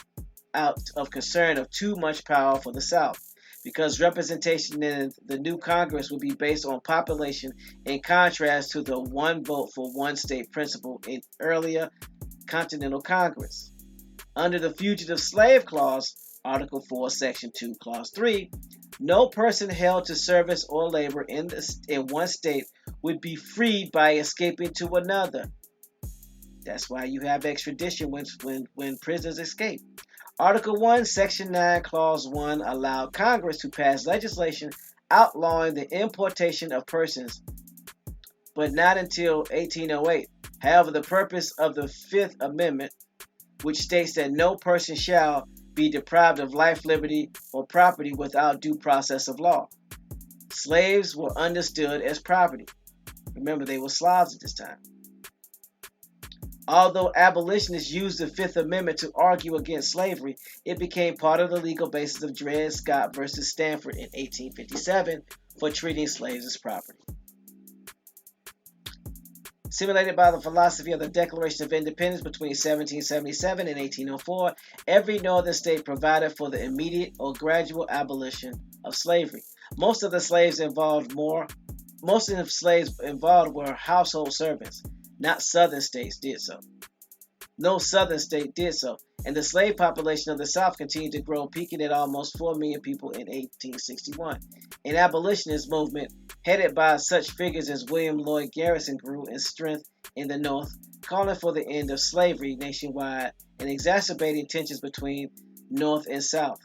out of concern of too much power for the South, because representation in the new Congress would be based on population in contrast to the one vote for one state principle in earlier Continental Congress. Under the Fugitive Slave Clause, Article 4, Section 2, Clause 3, no person held to service or labor in one state would be freed by escaping to another. That's why you have extradition when prisoners escape. Article 1, Section 9, Clause 1 allowed Congress to pass legislation outlawing the importation of persons, but not until 1808. However, the purpose of the Fifth Amendment, which states that no person shall be deprived of life, liberty, or property without due process of law. Slaves were understood as property. Remember, they were SLAVS at this time. Although abolitionists used the Fifth Amendment to argue against slavery, it became part of the legal basis of Dred Scott versus Stanford in 1857 for treating slaves as property. Simulated by the philosophy of the Declaration of Independence between 1777 and 1804, every northern state provided for the immediate or gradual abolition of slavery. Most of the slaves involved were household servants. Not southern states did so. No southern state did so, and the slave population of the South continued to grow, peaking at almost 4 million people in 1861. An abolitionist movement headed by such figures as William Lloyd Garrison grew in strength in the North, calling for the end of slavery nationwide and exacerbating tensions between North and South.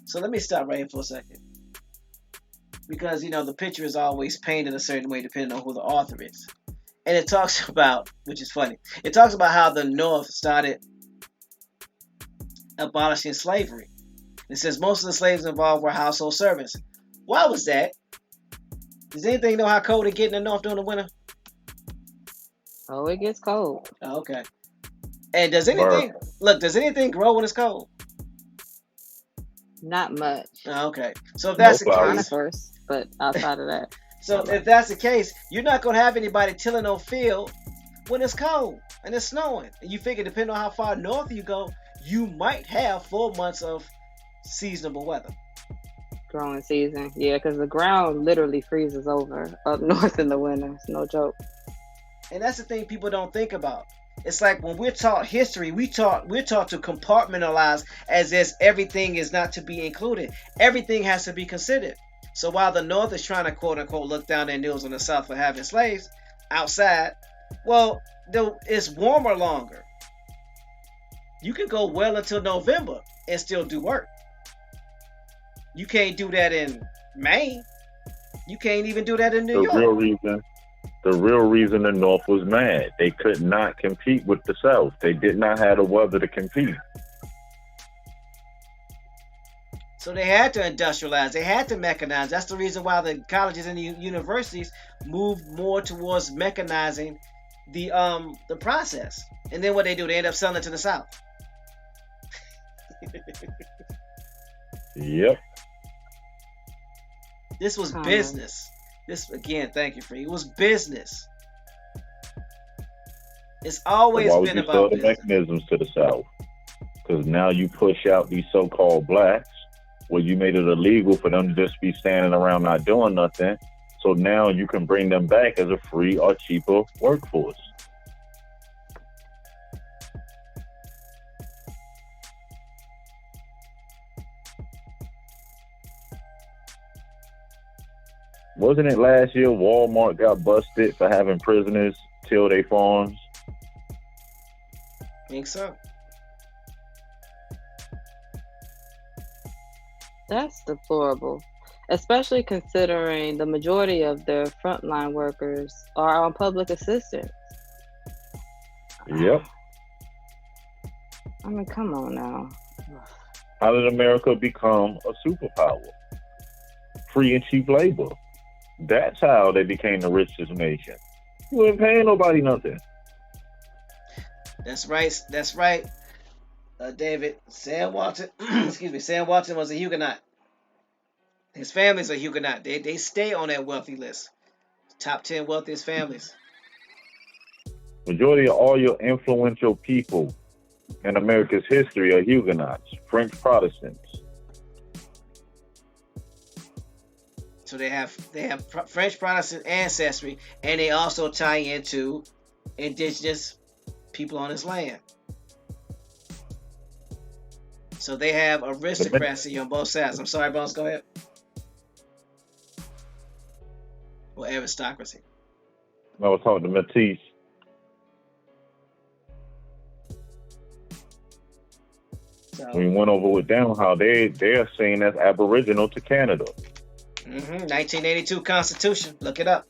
So let me stop right here for a second. Because, the picture is always painted a certain way depending on who the author is. And it talks about, which is funny, it talks about how the North started abolishing slavery. It says most of the slaves involved were household servants. Why was that? Does anybody know how cold it gets in the North during the winter? Oh, it gets cold. Oh, okay. And does anything grow when it's cold? Not much. Oh, okay. So if that's the case, conifers, but outside of that. So if that's the case, you're not going to have anybody tilling no field when it's cold and it's snowing. And you figure, depending on how far north you go, you might have 4 months of seasonable weather. Growing season, yeah, because the ground literally freezes over up north in the winter. It's no joke. And that's the thing people don't think about. It's like when we're taught history, we're taught to compartmentalize as if everything is not to be included. Everything has to be considered. So while the North is trying to quote unquote look down their nose on the South for having slaves outside, well, it's warmer longer. You can go well until November and still do work. You can't do that in Maine. You can't even do that in New York. The real reason the North was mad, they could not compete with the South. They did not have the weather to compete. So they had to industrialize. They had to mechanize. That's the reason why the colleges and the universities moved more towards mechanizing the process. And then what they do, they end up selling it to the South. Yep. This was business. This, again, thank you, Free. It was business. It's always been about business. Why would you sell the mechanisms to the South? Because now you push out these so-called blacks. Well, you made it illegal for them to just be standing around not doing nothing. So now you can bring them back as a free or cheaper workforce. Wasn't it last year Walmart got busted for having prisoners till their farms? I think so. That's deplorable. especially considering the majority of their frontline workers are on public assistance. Yep. I mean, come on now. How did America become a superpower? Free and cheap labor. That's how they became the richest nation. You ain't paying nobody nothing. That's right. That's right. David, Sam Walton, excuse me, Sam Walton was a Huguenot. His family's a Huguenot. They stay on that wealthy list. Top 10 wealthiest families. Majority of all your influential people in America's history are Huguenots, French Protestants. So they have French Protestant ancestry, and they also tie into indigenous people on this land. So they have aristocracy on both sides. I'm sorry, Bones, go ahead. Or aristocracy. I was talking to Matisse. So, we went over with them how they're seen as aboriginal to Canada. 1982 Constitution. Look it up.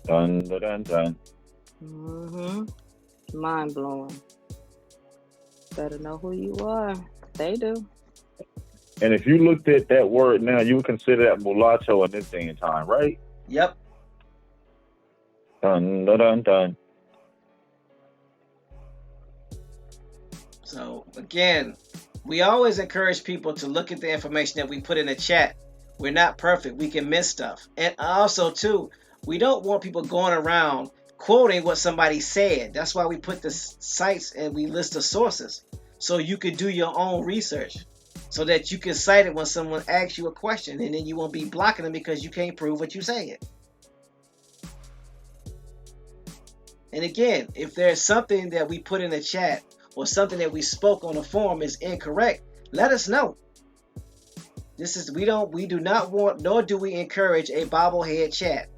Dun, dun, dun. Mind blowing. Better know who you are. They do. And if you looked at that word now, you would consider that mulatto in this day and time, right? Yep. Dun, dun, dun, dun. So, again, we always encourage people to look at the information that we put in the chat. We're not perfect. We can miss stuff. And also, too, we don't want people going around quoting what somebody said. That's why we put the sites and we list the sources. So you can do your own research. So that you can cite it when someone asks you a question. And then you won't be blocking them because you can't prove what you say. And again, if there's something that we put in the chat or something that we spoke on the forum is incorrect, let us know. We do not want, nor do we encourage a bobblehead chat.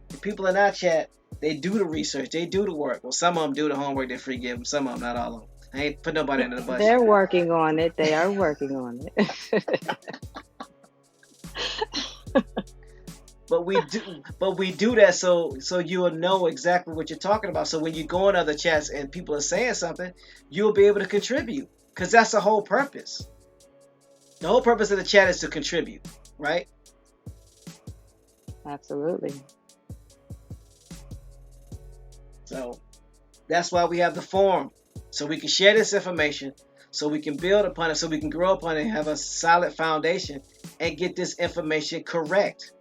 The people in our chat, they do the research, they do the work. Well, some of them do the homework, they free give them, some of them, not all of them. I ain't put nobody under the bus. They're working on it. They are working on it. But we do that so you'll know exactly what you're talking about. So when you go in other chats and people are saying something, you'll be able to contribute. Because that's the whole purpose. The whole purpose of the chat is to contribute, right? Absolutely. So that's why we have the forum. So we can share this information, so we can build upon it, so we can grow upon it and have a solid foundation and get this information correct.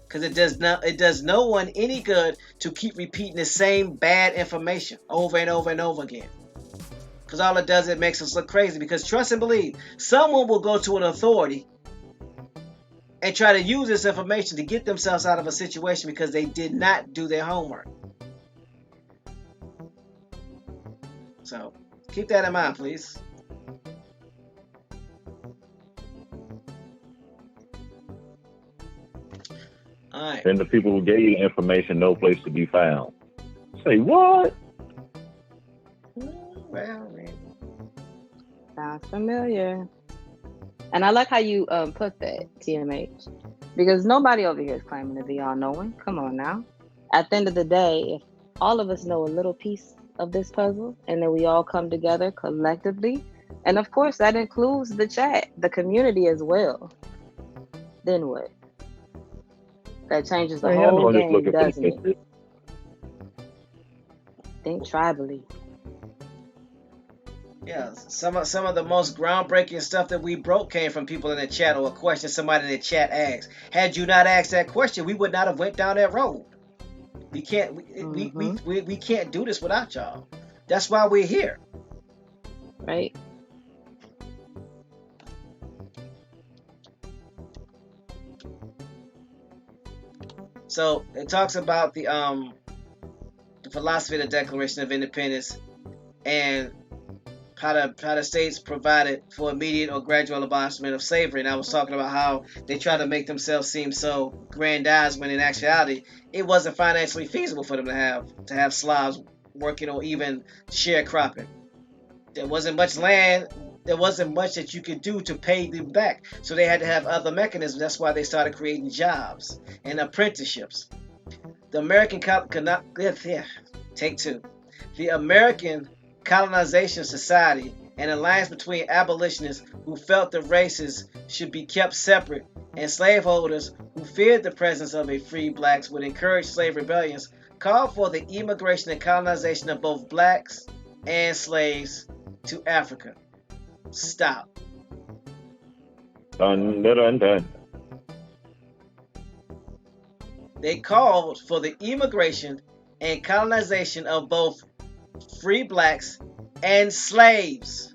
Because it does no one any good to keep repeating the same bad information over and over and over again. Because all it does, it makes us look crazy. Because trust and believe, someone will go to an authority and try to use this information to get themselves out of a situation because they did not do their homework. So keep that in mind, please. All right. And the people who gave you the information, no place to be found. Say what? Well, sounds familiar. And I like how you put that, TMH, because nobody over here is claiming to be all-knowing. Come on now. At the end of the day, if all of us know a little piece of this puzzle, and then we all come together collectively, and of course that includes the chat, the community as well, then what? That changes the whole game, doesn't it? Think tribally. Yeah, some of the most groundbreaking stuff that we broke came from people in the chat or a question somebody in the chat asked. Had you not asked that question, we would not have went down that road. We can't we can't do this without y'all. That's why we're here. Right. So it talks about the philosophy of the Declaration of Independence and how the states provided for immediate or gradual abolishment of slavery. And I was talking about how they try to make themselves seem so grandiose when in actuality it wasn't financially feasible for them to have SLAVS working or even sharecropping. There wasn't much land there wasn't much that you could do to pay them back. So they had to have other mechanisms. That's why they started creating jobs and apprenticeships. The American take two. The American Colonization Society, an alliance between abolitionists who felt the races should be kept separate and slaveholders who feared the presence of a free blacks would encourage slave rebellions, called for the immigration and colonization of both blacks and slaves to Africa. Stop. Dun, dun, dun, dun. They called for the immigration and colonization of both free blacks and slaves.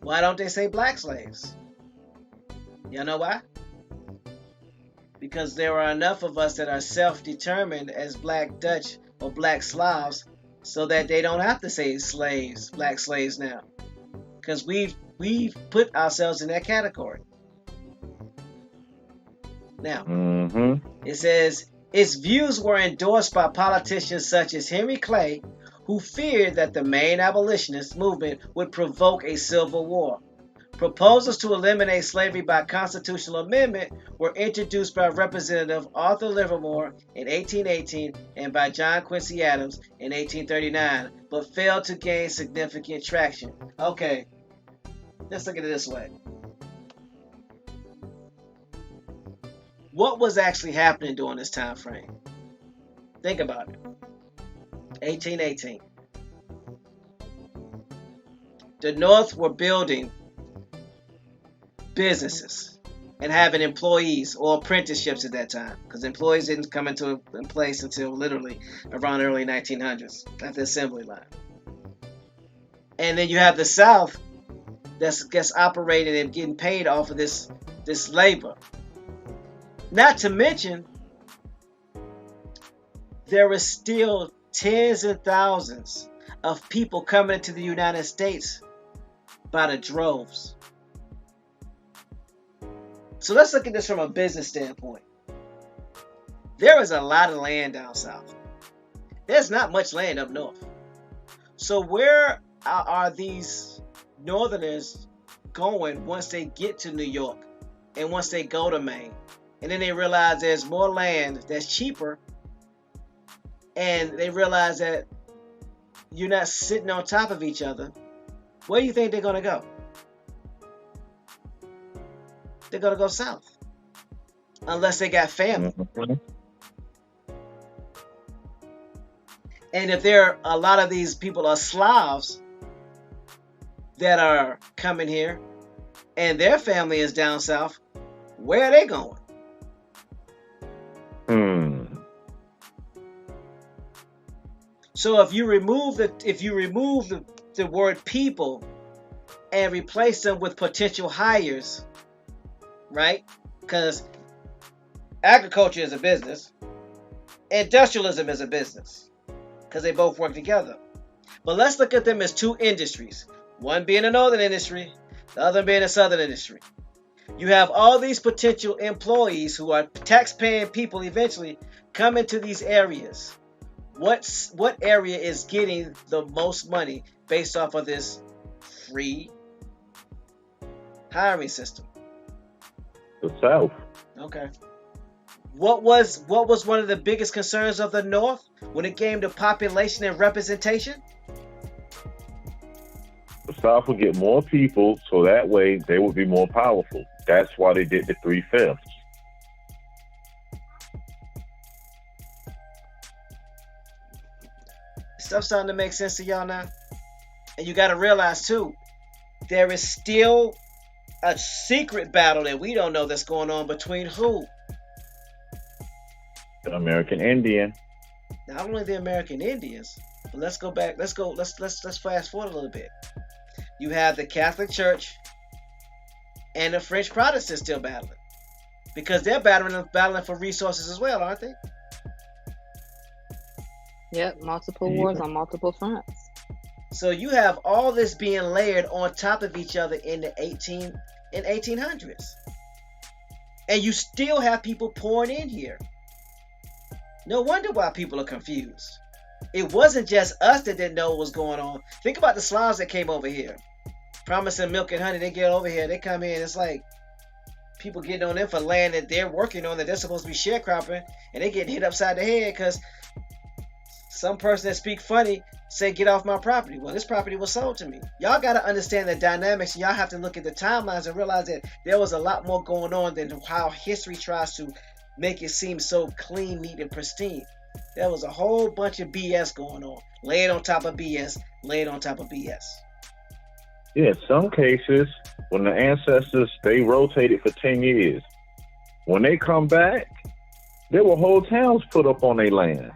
Why don't they say black slaves? You know why? Because there are enough of us that are self-determined as black Dutch or black Slavs, so that they don't have to say slaves, black slaves now. Because we've put ourselves in that category. Now, It says, its views were endorsed by politicians such as Henry Clay, who feared that the main abolitionist movement would provoke a civil war. Proposals to eliminate slavery by constitutional amendment were introduced by Representative Arthur Livermore in 1818 and by John Quincy Adams in 1839, but failed to gain significant traction. Okay, let's look at it this way. What was actually happening during this time frame? Think about it. 1818. The North were building businesses and having employees or apprenticeships at that time, because employees didn't come into place until literally around the early 1900s at the assembly line. And then you have the South that's operating and getting paid off of this labor. Not to mention, there is still tens of thousands of people coming into the United States by the droves. So let's look at this from a business standpoint. There is a lot of land down south. There's not much land up north. So where are these northerners going once they get to New York and once they go to Maine? And then they realize there's more land that's cheaper, and they realize that you're not sitting on top of each other. Where do you think they're going to go? They're going to go south. Unless they got family. And if a lot of these people are Slavs that are coming here, and their family is down south, where are they going? So if you remove the word people and replace them with potential hires, right? Because agriculture is a business, industrialism is a business, because they both work together. But let's look at them as two industries, one being a northern industry, the other being a southern industry. You have all these potential employees who are tax-paying people eventually come into these areas. What area is getting the most money based off of this free hiring system? The South. Okay. What was one of the biggest concerns of the North when it came to population and representation? The South would get more people, so that way they would be more powerful. That's why they did the 3/5. Stuff starting to make sense to y'all now? And you got to realize too, there is still a secret battle that we don't know that's going on between who? The American Indian. Not only the American Indians, but let's go back. Let's fast forward a little bit. You have the Catholic Church and the French Protestants still battling, because they're battling for resources as well, aren't they? Yep, multiple wars on multiple fronts. So you have all this being layered on top of each other in the 1800s, and you still have people pouring in here. No wonder why people are confused. It wasn't just us that didn't know what was going on. Think about the SLAVS that came over here, promising milk and honey. They get over here, they come in. It's like people getting on them for land that they're working on, that they're supposed to be sharecropping, and they getting hit upside the head because some person that speak funny say, "Get off my property." Well, this property was sold to me. Y'all got to understand the dynamics. Y'all have to look at the timelines and realize that there was a lot more going on than how history tries to make it seem so clean, neat, and pristine. There was a whole bunch of BS going on. Laid on top of BS, laid on top of BS. Yeah, in some cases, when the ancestors, they rotated for 10 years. When they come back, there were whole towns put up on their land.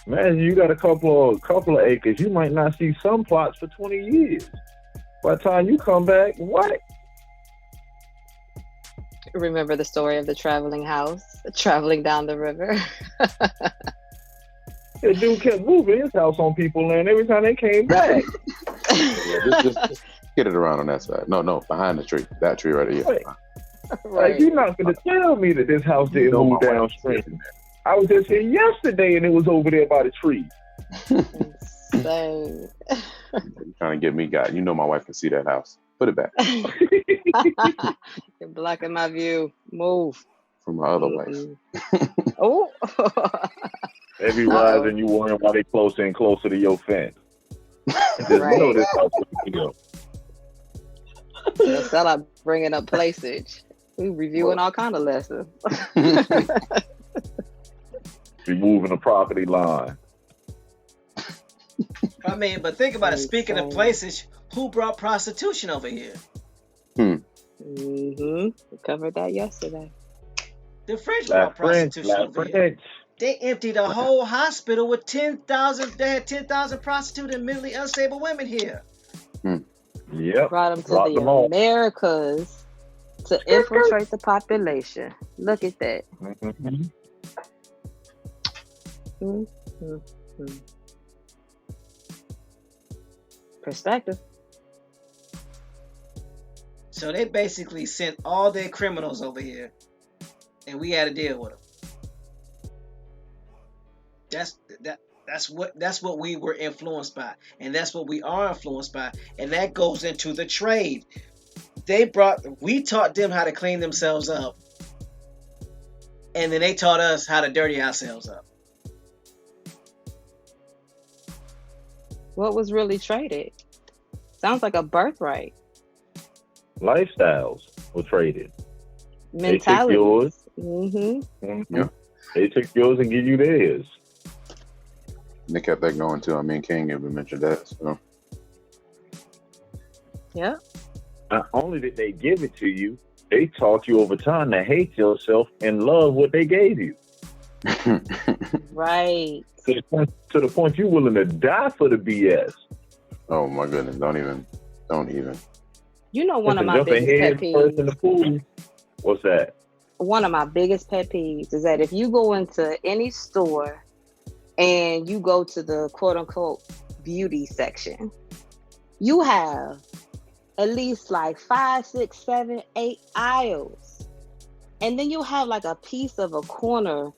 Imagine you got a couple of acres, you might not see some plots for 20 years. By the time you come back, what? Remember the story of the traveling house, traveling down the river? The dude kept moving his house on people's land every time they came back. Yeah, just get it around on that side. No, behind the tree. That tree right here. Right. Right. Like, you're not going to tell me that this house didn't move downstream. I was just here yesterday and it was over there by the tree. Insane. You're trying to get me got. You know my wife can see that house. Put it back. You're blocking my view. Move. From my other wife. Oh. Every rising, you wondering why they closer and closer to your fence. Just know this house is real. So start bringing up placeage. We reviewing all kind of lessons. Removing the property line. I mean, but think about it. Speaking of placeage, who brought prostitution over here? We covered that yesterday. The French brought prostitution over here. They emptied a whole hospital with 10,000. They had 10,000 prostitute and mentally unstable women here. Yep. Brought them to the Americas to infiltrate the population. Look at that. Perspective. So they basically sent all their criminals over here, and we had to deal with them. That's what we were influenced by, and that's what we are influenced by, and that goes into the trade. We taught them how to clean themselves up, and then they taught us how to dirty ourselves up. What was really traded? Sounds like a birthright. Lifestyles were traded. Mentality. They took yours. Yeah. They took yours and give you theirs. They kept that going too. I mean, King even mentioned that. So. Yeah. Not only did they give it to you, they taught you over time to hate yourself and love what they gave you. Right. To the point you're willing to die for the BS. Oh my goodness! Don't even. You know, one of my biggest pet peeves. In the pool. What's that? One of my biggest pet peeves is that if you go into any store and you go to the quote unquote beauty section, you have at least like 5, 6, 7, 8 aisles. And then you'll have like a piece of a corner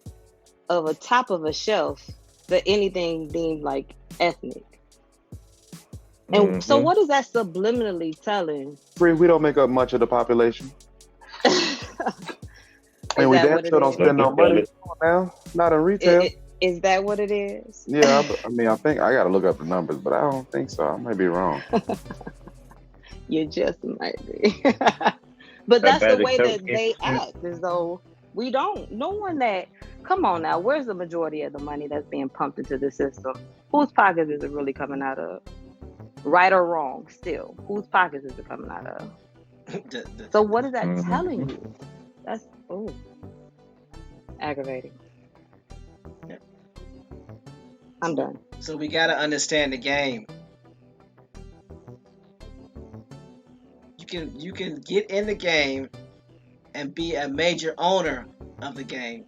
of a top of a shelf that anything deemed like ethnic. And so what is that subliminally telling? We don't make up much of the population. And we damn sure don't spend no money now. Not in retail. Is that what it is? Yeah, I mean, I think I got to look up the numbers, but I don't think so. I might be wrong. You just might be. But that's the way that they act, as though we don't. No one that, come on now, where's the majority of the money that's being pumped into the system? Whose pockets is it really coming out of? Right or wrong, still, whose pockets is it coming out of? So what is that telling you? That's aggravating. Yep. I'm done. So we got to understand the game. You can get in the game and be a major owner of the game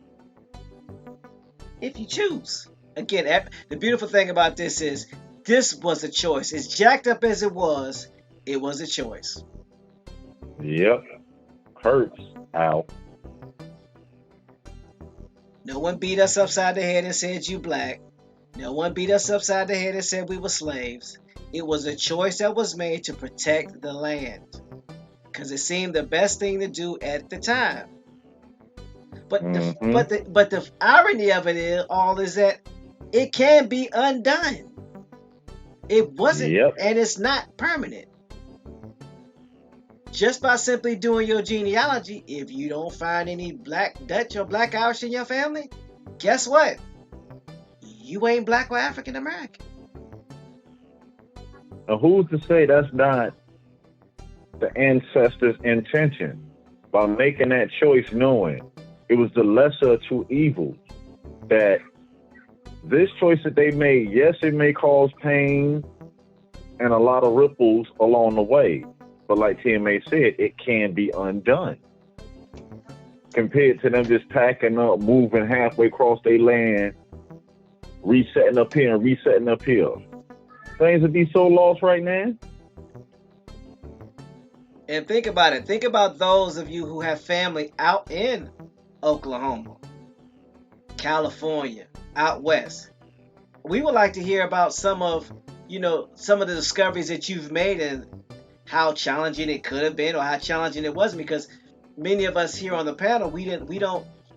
if you choose. Again, the beautiful thing about this is this was a choice. As jacked up as it was a choice. Yep. Hurts. Ow. No one beat us upside the head and said you black. No one beat us upside the head and said we were slaves. It was a choice that was made to protect the land because it seemed the best thing to do at the time. But the irony of it is that it can be undone. It wasn't, and it's not permanent. Just by simply doing your genealogy, if you don't find any black Dutch or black Irish in your family, guess what? You ain't black or African American. Now, who's to say that's not the ancestors' intention by making that choice, knowing it was the lesser of two evils? That this choice that they made, yes, it may cause pain and a lot of ripples along the way, but like TMA said, it can be undone. Compared to them just packing up, moving halfway across their land, resetting up here and resetting up here. Things would be so lost right now. And think about it. Think about those of you who have family out in Oklahoma, California, out west. We would like to hear about some of the discoveries that you've made and how challenging it could have been or how challenging it wasn't, because many of us here on the panel,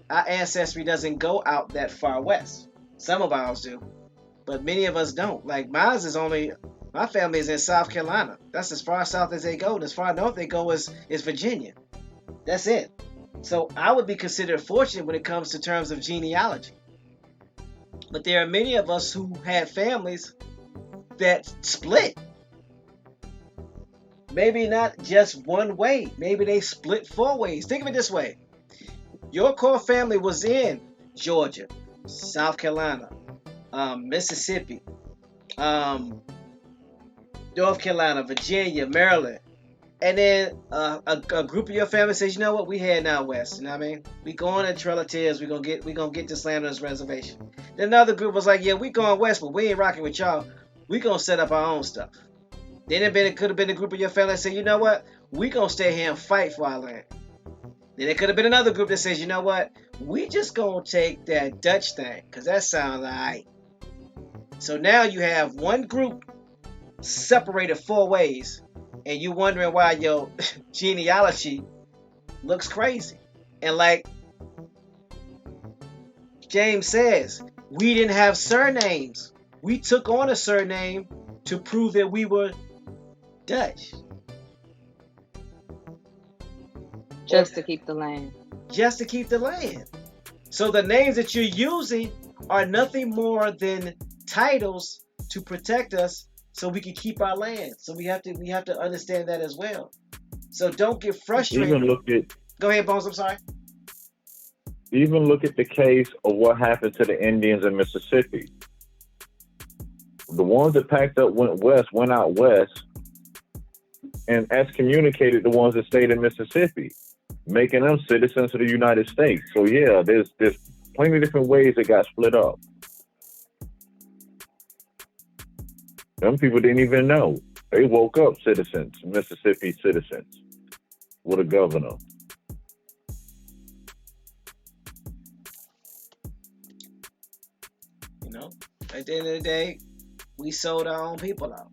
our ancestry doesn't go out that far west. Some of ours do, but many of us don't. Like my family is in South Carolina. That's as far south as they go, and as far north they go is Virginia. That's it. So I would be considered fortunate when it comes to terms of genealogy. But there are many of us who had families that split. Maybe not just one way. Maybe they split 4 ways. Think of it this way. Your core family was in Georgia, South Carolina, Mississippi, North Carolina, Virginia, Maryland. And then a group of your family says, you know what, we heading out west. You know what I mean? We going to Trail of Tears. We gonna get this land on this reservation. Then another group was like, yeah, we going west, but we ain't rocking with y'all. We gonna set up our own stuff. Then it could have been a group of your family that said, you know what, we gonna stay here and fight for our land. Then it could have been another group that says, you know what, we just gonna take that Dutch thing, because that sounds alright. So now you have one group separated 4 ways, and you wondering why your genealogy looks crazy. And like James says, we didn't have surnames. We took on a surname to prove that we were Dutch. Just to keep the land. Just to keep the land. So the names that you're using are nothing more than titles to protect us so we can keep our land. So we have to understand that as well. So don't get frustrated. Go ahead, Bones, I'm sorry. Even look at the case of what happened to the Indians in Mississippi. The ones that packed up went out west and excommunicated the ones that stayed in Mississippi, making them citizens of the United States. So yeah, there's plenty of different ways it got split up. Some people didn't even know. They woke up citizens, Mississippi citizens, with a governor. You know, at the end of the day, we sold our own people out.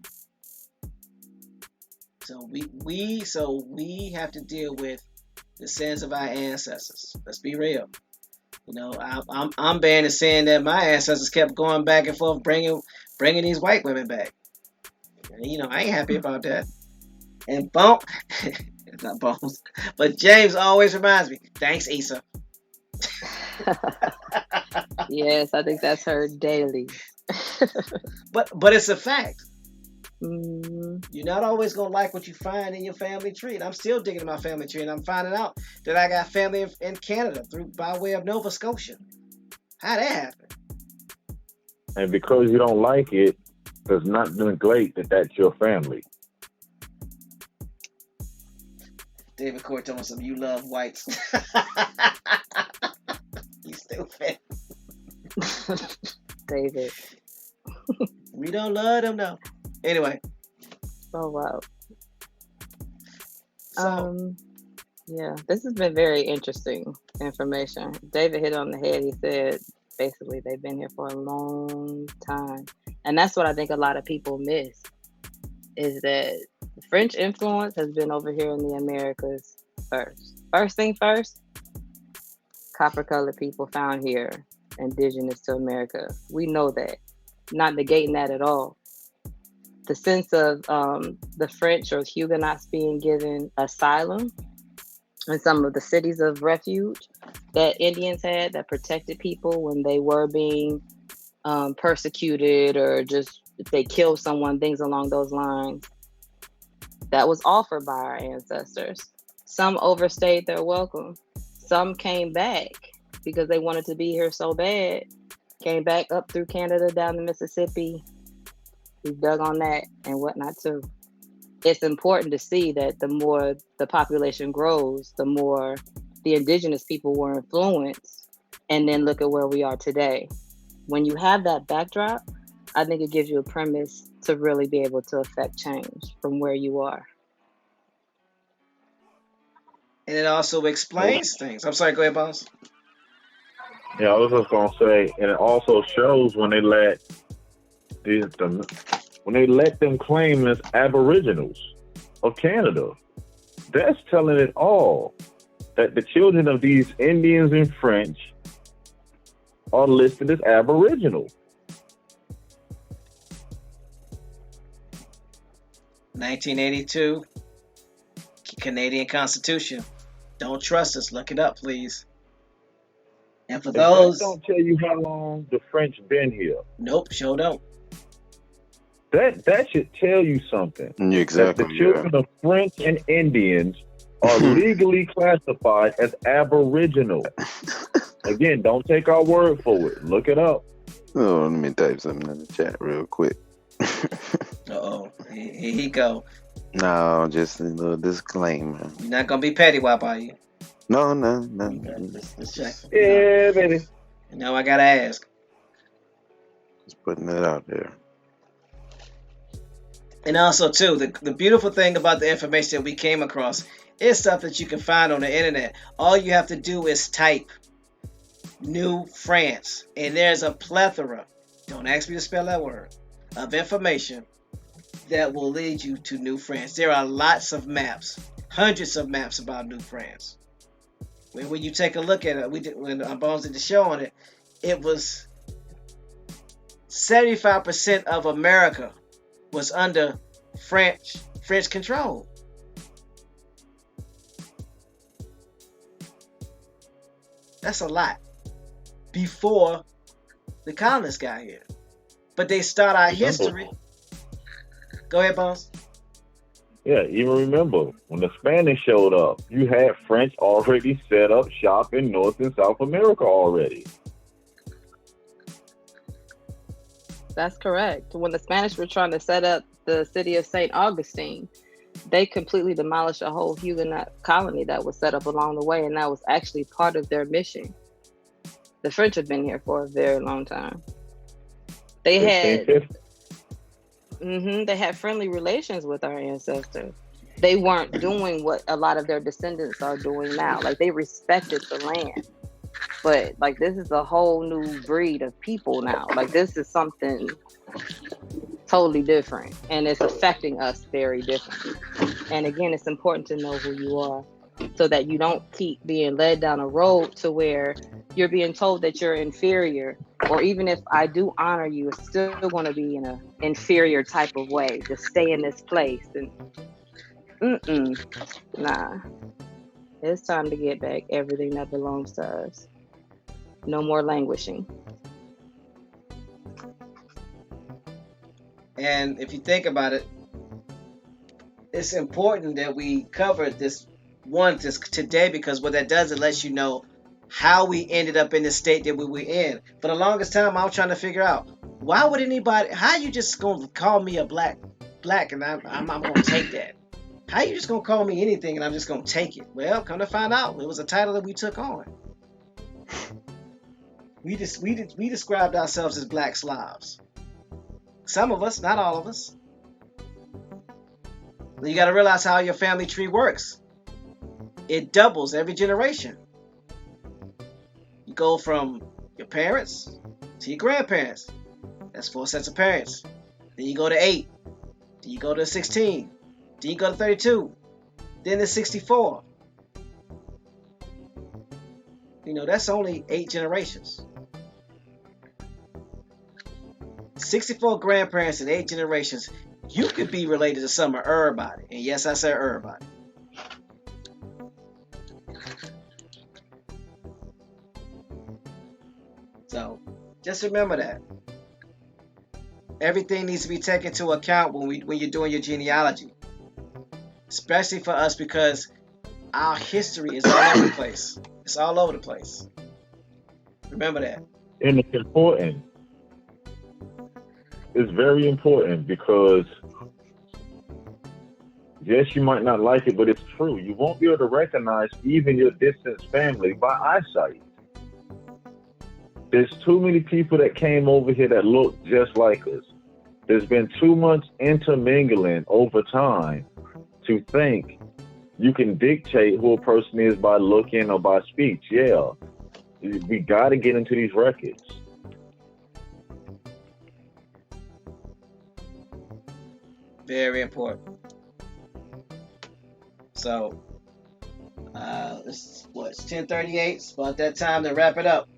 So we have to deal with the sins of our ancestors. Let's be real. You know, I'm banned in saying that my ancestors kept going back and forth, bringing these white women back. And, you know, I ain't happy about that. And it's not Bones, but James always reminds me. Thanks, Issa. Yes, I think that's her daily. But it's a fact. Mm-hmm. You're not always gonna like what you find in your family tree, and I'm still digging in my family tree, and I'm finding out that I got family in Canada by way of Nova Scotia. How'd that happen? And because you don't like it, does not neglect that that's your family. David Court told me something. You love whites. You stupid. David. We don't love them though. Anyway. Oh wow. So, yeah, this has been very interesting. information. David hit on the head. He said basically they've been here for a long time. And that's what I think a lot of people miss, is that the French influence has been over here in the Americas first. First thing first, copper-colored people found here, indigenous to America. We know that. Not negating that at all. The sense of the French or Huguenots being given asylum in some of the cities of refuge that Indians had that protected people when they were being persecuted, or just if they killed someone, things along those lines. That was offered by our ancestors. Some overstayed their welcome. Some came back because they wanted to be here so bad. Came back up through Canada, down to Mississippi. We dug on that and whatnot too. It's important to see that the more the population grows, the more the indigenous people were influenced. And then look at where we are today. When you have that backdrop, I think it gives you a premise to really be able to affect change from where you are. And it also explains things. I'm sorry, go ahead, boss. Yeah, I was just gonna say, and it also shows when they let them claim as Aboriginals of Canada. That's telling it all. That the children of these Indians and French are listed as Aboriginal. 1982, Canadian Constitution. Don't trust us. Look it up, please. And for those, don't tell you how long the French been here. Nope, sure don't. That should tell you something. Exactly. That the children of French and Indians are legally classified as Aboriginal. Again, don't take our word for it. Look it up. Oh, let me type something in the chat real quick. Uh-oh. Here he go. No, just a little disclaimer. You're not going to be petty, why are you? No. Let's check. Yeah, baby. Now I got to ask. Just putting it out there. And also, too, the beautiful thing about the information that we came across is stuff that you can find on the internet. All you have to do is type New France, and there's a plethora, don't ask me to spell that word, of information that will lead you to New France. There are lots of maps, hundreds of maps about New France. When you take a look at it, when Bones did the show on it, it was 75% of America was under French control. That's a lot. Before the colonists got here. But they start our history. Go ahead, Bones. Yeah, even remember, when the Spanish showed up, you had French already set up shop in North and South America already. That's correct. When the Spanish were trying to set up the city of St. Augustine, they completely demolished a whole Huguenot colony that was set up along the way, and that was actually part of their mission. The French have been here for a very long time. They had friendly relations with our ancestors. They weren't doing what a lot of their descendants are doing now. Like, they respected the land. But like, this is a whole new breed of people now. Like, this is something totally different, and it's affecting us very differently. And again, it's important to know who you are, so that you don't keep being led down a road to where you're being told that you're inferior, or even if I do honor you, it's still going to be in an inferior type of way. Just stay in this place. And nah, it's time to get back everything that belongs to us. No more languishing. And if you think about it, it's important that we cover this today, because what that does, it lets you know how we ended up in the state that we were in. For the longest time, I was trying to figure out, why would anybody, how you just gonna call me a black and I'm gonna take that? How you just gonna call me anything and I'm just gonna take it? Well, come to find out, it was a title that we took on. We described ourselves as black Slavs. Some of us, not all of us. You got to realize how your family tree works. It doubles every generation. go from your parents to your grandparents. That's 4 sets of parents. Then you go to 8. Then you go to 16. Then you go to 32. Then to 64. That's only 8 generations. 64 grandparents and 8 generations. You could be related to some of everybody. And yes, I said everybody. So just remember that. Everything needs to be taken into account when you're doing your genealogy. Especially for us, because our history is all over the place. It's all over the place. Remember that. And it's important. It's very important because, yes, you might not like it, but it's true. You won't be able to recognize even your distant family by eyesight. There's too many people that came over here that look just like us. There's been too much intermingling over time to think you can dictate who a person is by looking or by speech. Yeah, we got to get into these records. Very important. So, it's 10:38. It's about that time to wrap it up.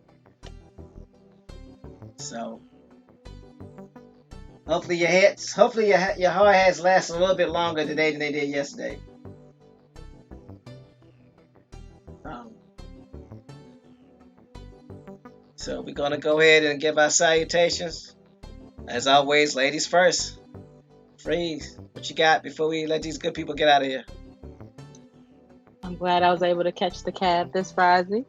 So, hopefully your hard hats last a little bit longer today than they did yesterday. So we're gonna go ahead and give our salutations. As always, ladies first. Freeze, what you got before we let these good people get out of here? I'm glad I was able to catch the cab this Friday.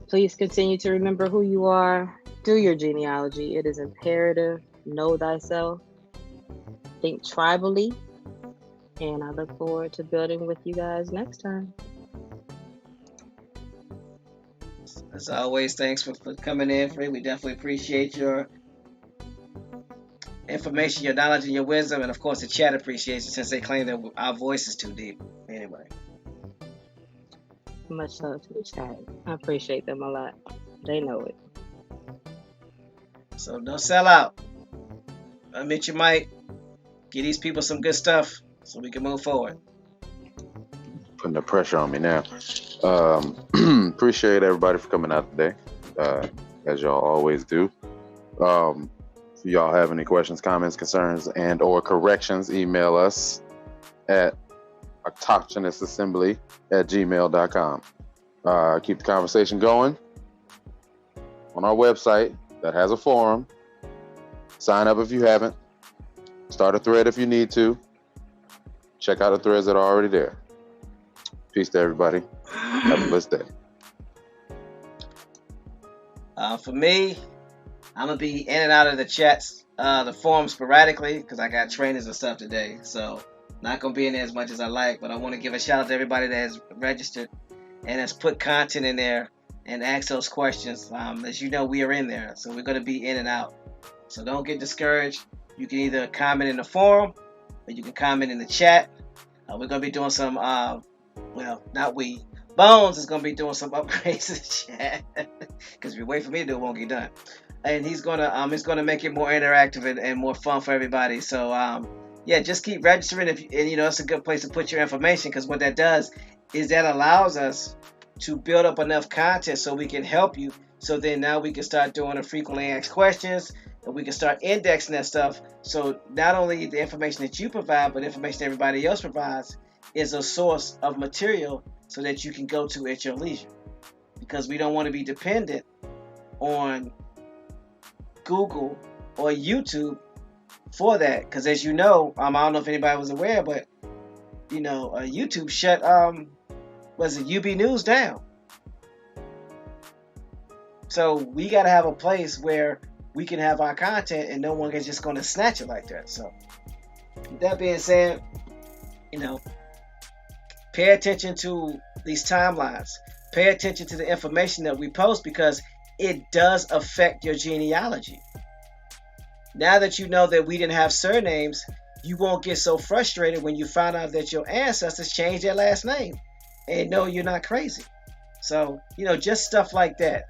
Please continue to remember who you are. Do your genealogy. It is imperative. Know thyself. Think tribally. And I look forward to building with you guys next time. As always, thanks for coming in, Free. We definitely appreciate your information, your knowledge, and your wisdom. And of course, the chat appreciates it since they claim that our voice is too deep. Anyway. Much love to the chat. I appreciate them a lot. They know it. So don't sell out. Unmute your mic. Give these people some good stuff so we can move forward. Putting the pressure on me now. Appreciate everybody for coming out today, as y'all always do. If y'all have any questions, comments, concerns, and or corrections, email us at autochthonousassembly@gmail.com. Keep the conversation going on our website that has a forum. Sign up if you haven't. Start a thread if you need to. Check out the threads that are already there. Peace to everybody. Have a blessed day. For me, I'm going to be in and out of the chats, the forums sporadically because I got trainings and stuff today. So not going to be in there as much as I like, but I want to give a shout out to everybody that has registered and has put content in there and asked those questions. As you know, we are in there, so we're going to be in and out. So don't get discouraged. You can either comment in the forum or you can comment in the chat. We're going to be doing some, not we. Bones is going to be doing some upgrades to the chat because if you wait for me to do it, it won't get done. And he's going to make it more interactive and more fun for everybody. So, just keep registering. It's a good place to put your information because what that does is that allows us to build up enough content so we can help you. So then now we can start doing the frequently asked questions and we can start indexing that stuff. So not only the information that you provide, but information everybody else provides is a source of material so that you can go to at your leisure. Because we don't want to be dependent on Google or YouTube for that. Because as you know, I don't know if anybody was aware, but YouTube shut UB News down. So we got to have a place where we can have our content and no one is just going to snatch it like that. So with that being said, pay attention to these timelines. Pay attention to the information that we post because it does affect your genealogy. Now that you know that we didn't have surnames, you won't get so frustrated when you find out that your ancestors changed their last name. And no, you're not crazy. So, just stuff like that.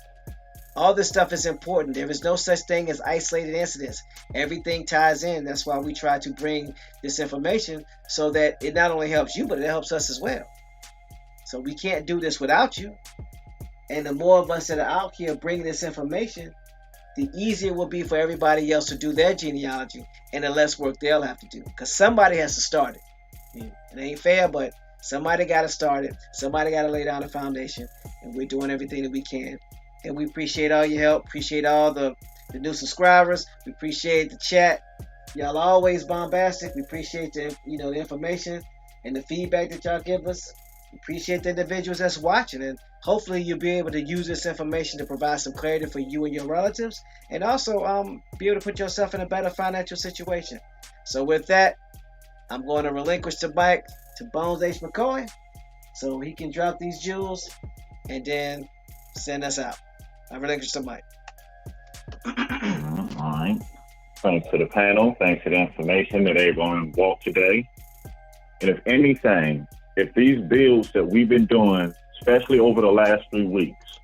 All this stuff is important. There is no such thing as isolated incidents. Everything ties in. That's why we try to bring this information so that it not only helps you, but it helps us as well. So we can't do this without you. And the more of us that are out here bringing this information, the easier it will be for everybody else to do their genealogy and the less work they'll have to do. Because somebody has to start it. It ain't fair, but somebody got to start it. Somebody got to lay down a foundation. And we're doing everything that we can. And we appreciate all your help. Appreciate all the new subscribers. We appreciate the chat. Y'all always bombastic. We appreciate the information and the feedback that y'all give us. We appreciate the individuals that's watching, and hopefully you'll be able to use this information to provide some clarity for you and your relatives, and also be able to put yourself in a better financial situation. So with that, I'm going to relinquish the mic to Bones H. McCoy so he can drop these jewels and then send us out. I relinquish the mic. All right. Thanks to the panel. Thanks for the information that everyone walked today. And if anything, if these bills that we've been doing, especially over the last 3 weeks,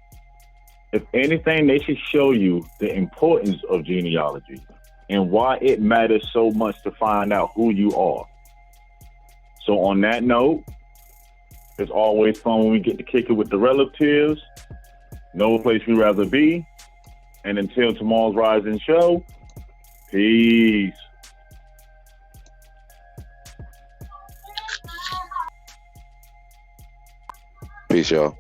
if anything, they should show you the importance of genealogy and why it matters so much to find out who you are. So on that note, it's always fun when we get to kick it with the relatives. No place we'd rather be. And until tomorrow's Rising Show, peace. Peace, y'all.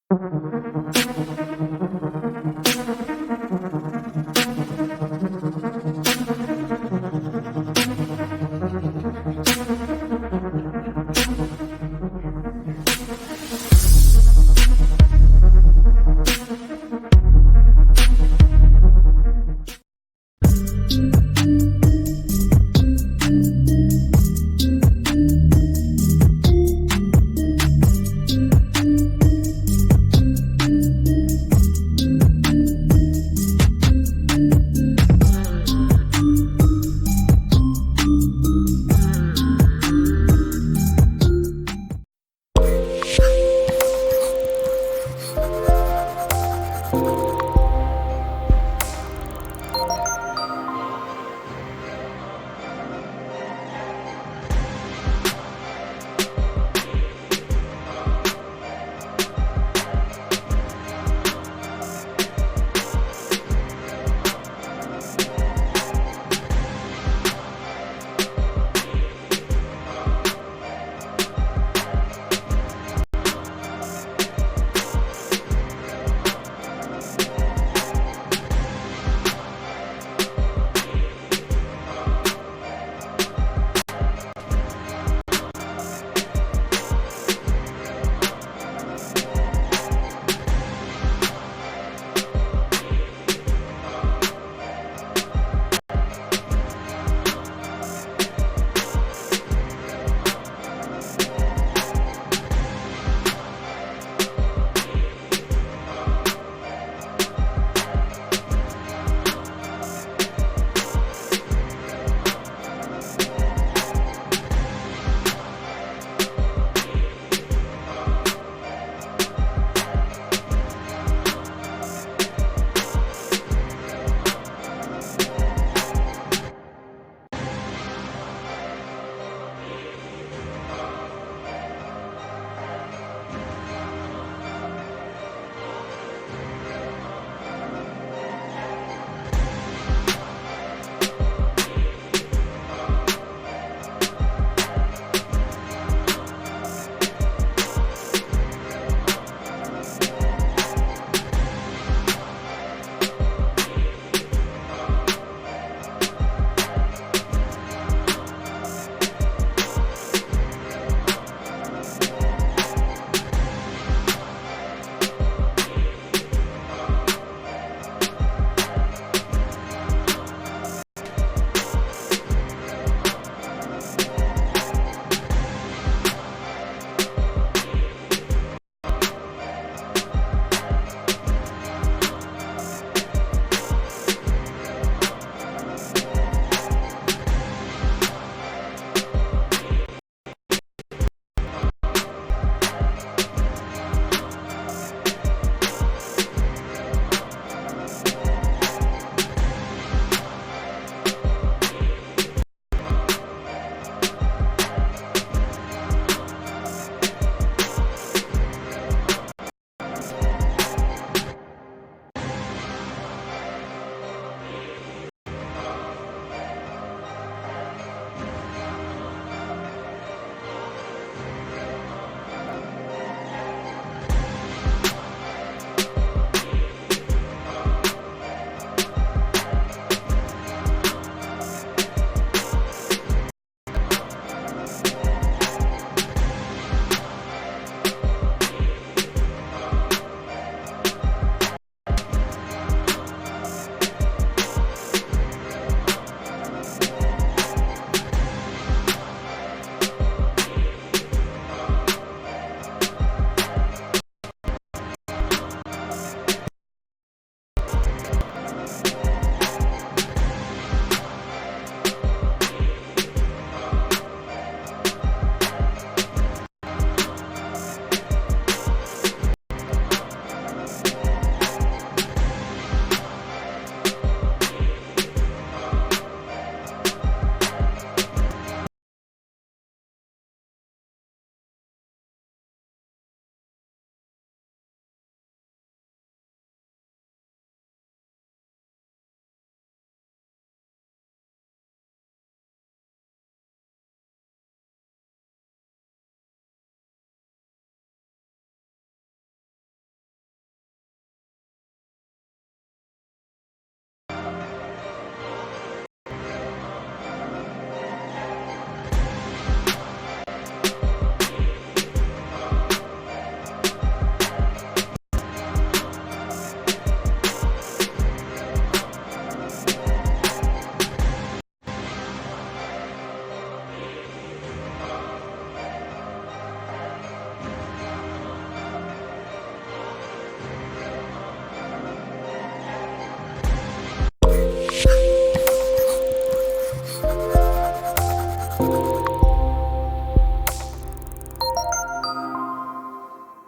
Thank you.